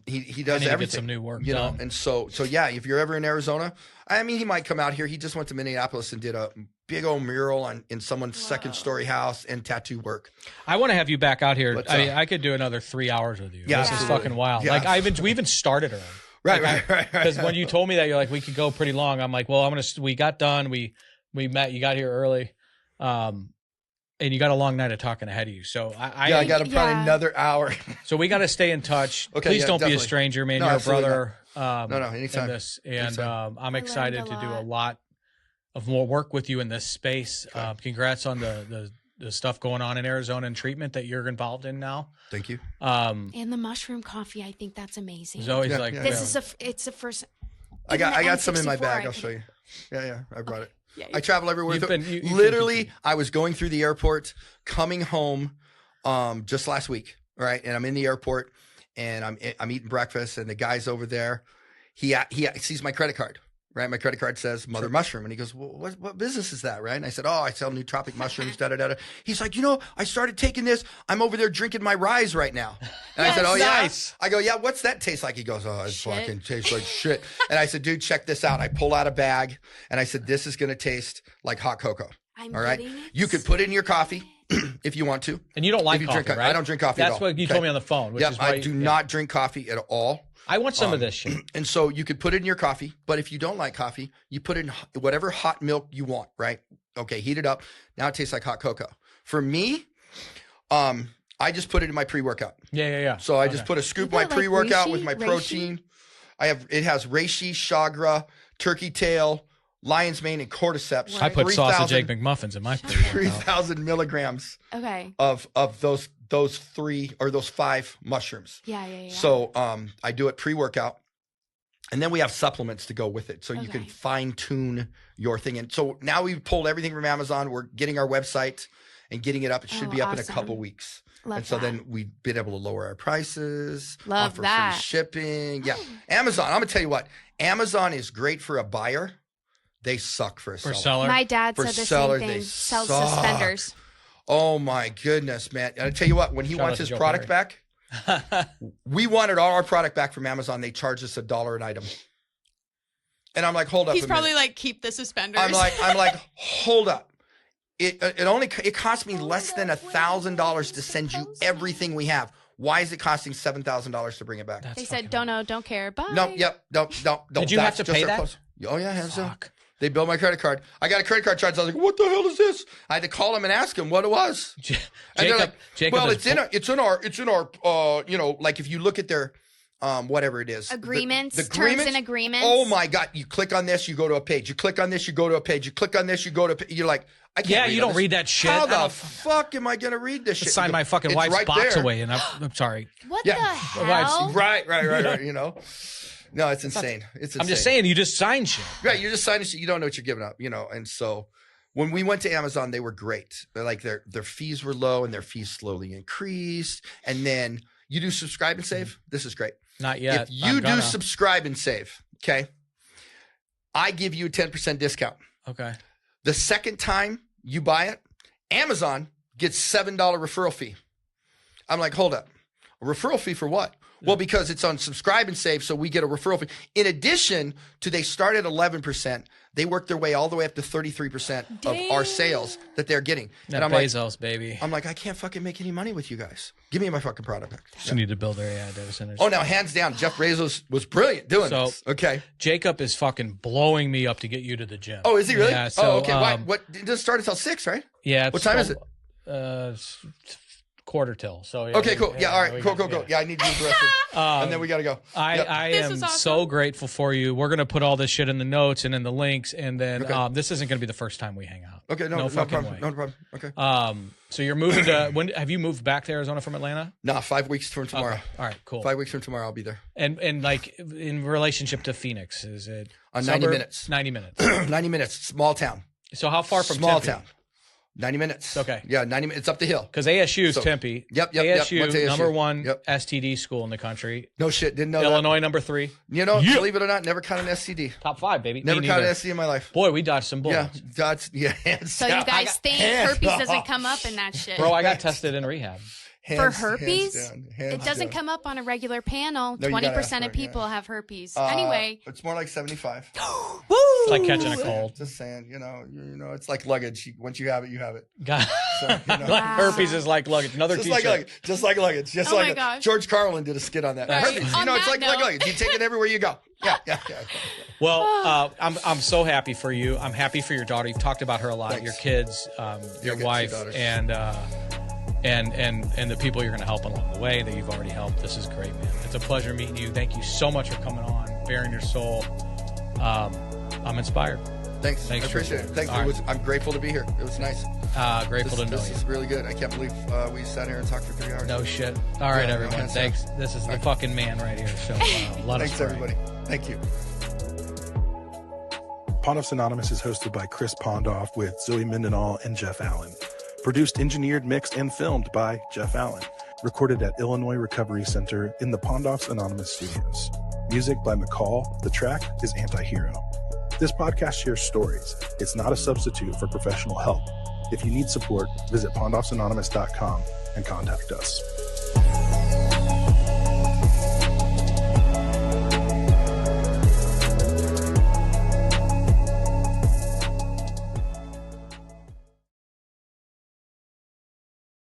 He does everything. Get some new work, and so yeah. If you're ever in Arizona, I mean, he might come out here. He just went to Minneapolis and did a big old mural in someone's second story house and tattoo work. I want to have you back out here. But, I could do another 3 hours with you. Yeah, this is fucking wild. Yeah, we even started early. Right. Because when you told me that, you're like, we could go pretty long. I'm like, well, we got done. We met. You got here early. And you got a long night of talking ahead of you. So I got probably another hour. So we got to stay in touch. Okay, Please don't definitely be a stranger, man. No, you're a brother. No, anytime. And I'm excited to do a lot of more work with you in this space. Okay. Congrats on the stuff going on in Arizona and treatment that you're involved in now. Thank you. And the mushroom coffee, I think that's amazing. Zoe's it's the first. I got some in my bag. I'll show you. Yeah, I brought it. Yeah, I travel everywhere. Literally, I was going through the airport, coming home just last week, right? And I'm in the airport, and I'm eating breakfast, and the guy's over there. He sees my credit card, right? My credit card says Mother Mushroom, and he goes, well, what business is that, right? And I said, I sell nootropic mushrooms, da-da-da-da. He's like, I started taking this. I'm over there drinking my Rise right now. And I said, oh, nice. Yeah? I go, yeah, what's that taste like? He goes, it fucking tastes like shit. And I said, dude, check this out. I pull out a bag, and I said, this is going to taste like hot cocoa. All right? You could put it in your coffee if you want to. And you don't like coffee, right? I don't drink coffee at all. That's what you told me on the phone. I do not drink coffee at all. I want some of this shit. And so you could put it in your coffee, but if you don't like coffee, you put it in whatever hot milk you want, right? Okay, heat it up. Now it tastes like hot cocoa. For me, I just put it in my pre-workout. Yeah. So I just put a scoop of my pre-workout with my protein. It has reishi, chagra, turkey tail, lion's mane, and cordyceps. I put sausage egg McMuffins in my pre-workout. 3,000 milligrams of those 3 or those 5 mushrooms. Yeah. So I do it pre-workout. And then we have supplements to go with it. So you can fine tune your thing. And so now we've pulled everything from Amazon. We're getting our website and getting it up. It should be up in a couple weeks. So then we've been able to lower our prices, offer that. free shipping. Yeah. Amazon, I'm going to tell you what. Amazon is great for a buyer. They suck for a seller. My dad For said the sellers, same they thing. Sells suck. suspenders. Oh my goodness, man. And I tell you what, when he wants his product back, we wanted all our product back from Amazon. They charged us $1 an item. And I'm like, hold up. He's probably like, keep the suspenders. I'm like, hold up. It cost me less than $1,000 to send you everything we have. Why is it costing $7,000 to bring it back? They said, don't care. Bye. No. Did you have to pay that? Oh yeah, I have to. They billed my credit card. I got a credit card charge. I was like, what the hell is this? I had to call them and ask them what it was. And they're like, well, it's in our, like if you look at their, whatever it is. Agreements, the terms and agreements. Oh my God. You click on this, you go to a page. You click on this, you go to a page. You click on this, you go to a page. You're like, I can't read you don't read that shit. How the fuck am I going to read this shit? Sign my fucking wife's box away and I'm sorry. What the hell? Right. You know? No, it's insane. It's insane. I'm just saying, you just sign shit. Right, you're just signing shit. You don't know what you're giving up, And so when we went to Amazon, they were great. They're like their fees were low and their fees slowly increased. And then you do subscribe and save. This is great. Not yet. If you do subscribe and save, okay, I give you a 10% discount. Okay. The second time you buy it, Amazon gets $7 referral fee. I'm like, hold up. A referral fee for what? Well, because it's on subscribe and save, so we get a referral fee. In addition to, they start at 11%. They work their way all the way up to 33% of our sales that they're getting. And I'm Bezos, baby. I'm like, I can't fucking make any money with you guys. Give me my fucking product back. Just need to build their AI data centers. Oh, now, hands down, Jeff Bezos was brilliant doing this. Okay. Jacob is fucking blowing me up to get you to the gym. Oh, is he really? Yeah, so, okay. Why? What? It doesn't start until 6, right? Yeah. What time is it? Quarter till. So yeah, okay, cool. Yeah, all right, cool. Yeah, I need to do the rest of and then we got to go. I am awesome. So grateful for you. We're going to put all this shit in the notes and in the links, and then this isn't going to be the first time we hang out. Okay, no problem. Way. No problem. Okay. So you're moving to, when have you moved back to Arizona from Atlanta? No, 5 weeks from tomorrow. Okay. All right, cool. 5 weeks from tomorrow, I'll be there. And like in relationship to Phoenix, is it 90 minutes? 90 minutes. 90 minutes. Small town. So how far from small Tempe? town? 90 minutes. Okay. Yeah, 90 minutes. It's up the hill. Because ASU is Tempe. Yep. ASU, number one STD school in the country. No shit. Didn't know Illinois, that. number 3. Believe it or not, never caught an STD. Top 5, baby. Never caught an STD in my life. Boy, we dodged some bullets. So you guys think herpes doesn't come up in that shit? Bro, I got tested in rehab. For herpes? It doesn't come up on a regular panel. No, 20% of people have herpes. Anyway. It's more like 75. Woo! It's like catching a cold. Just saying, it's like luggage. Once you have it, you have it. So, herpes is like luggage. Another t-shirt. Just like luggage. Just oh like my gosh. George Carlin did a skit on that. Right. Herpes. It's like luggage. You take it everywhere you go. Yeah. Well, I'm so happy for you. I'm happy for your daughter. You've talked about her a lot. Thanks. Your kids, your wife, and the people you're going to help along the way that you've already helped. This is great, man. It's a pleasure meeting you. Thank you so much for coming on, bearing your soul. I'm inspired. Thanks. I appreciate it. Thanks. I'm grateful to be here. It was nice. Grateful to know you. This is really good. I can't believe we sat here and talked for 3 hours. No shit. All right, everyone. Thanks. This is the fucking man right here. So thanks, everybody. Thank you. Pondoff's Anonymous is hosted by Chris Pondoff with Zoe Mendenall and Jeff Allen. Produced, engineered, mixed, and filmed by Jeff Allen. Recorded at Illinois Recovery Center in the Pondoff's Anonymous studios. Music by McCall. The track is Anti-Hero. This podcast shares stories. It's not a substitute for professional help. If you need support, visit pondoffsanonymous.com and contact us.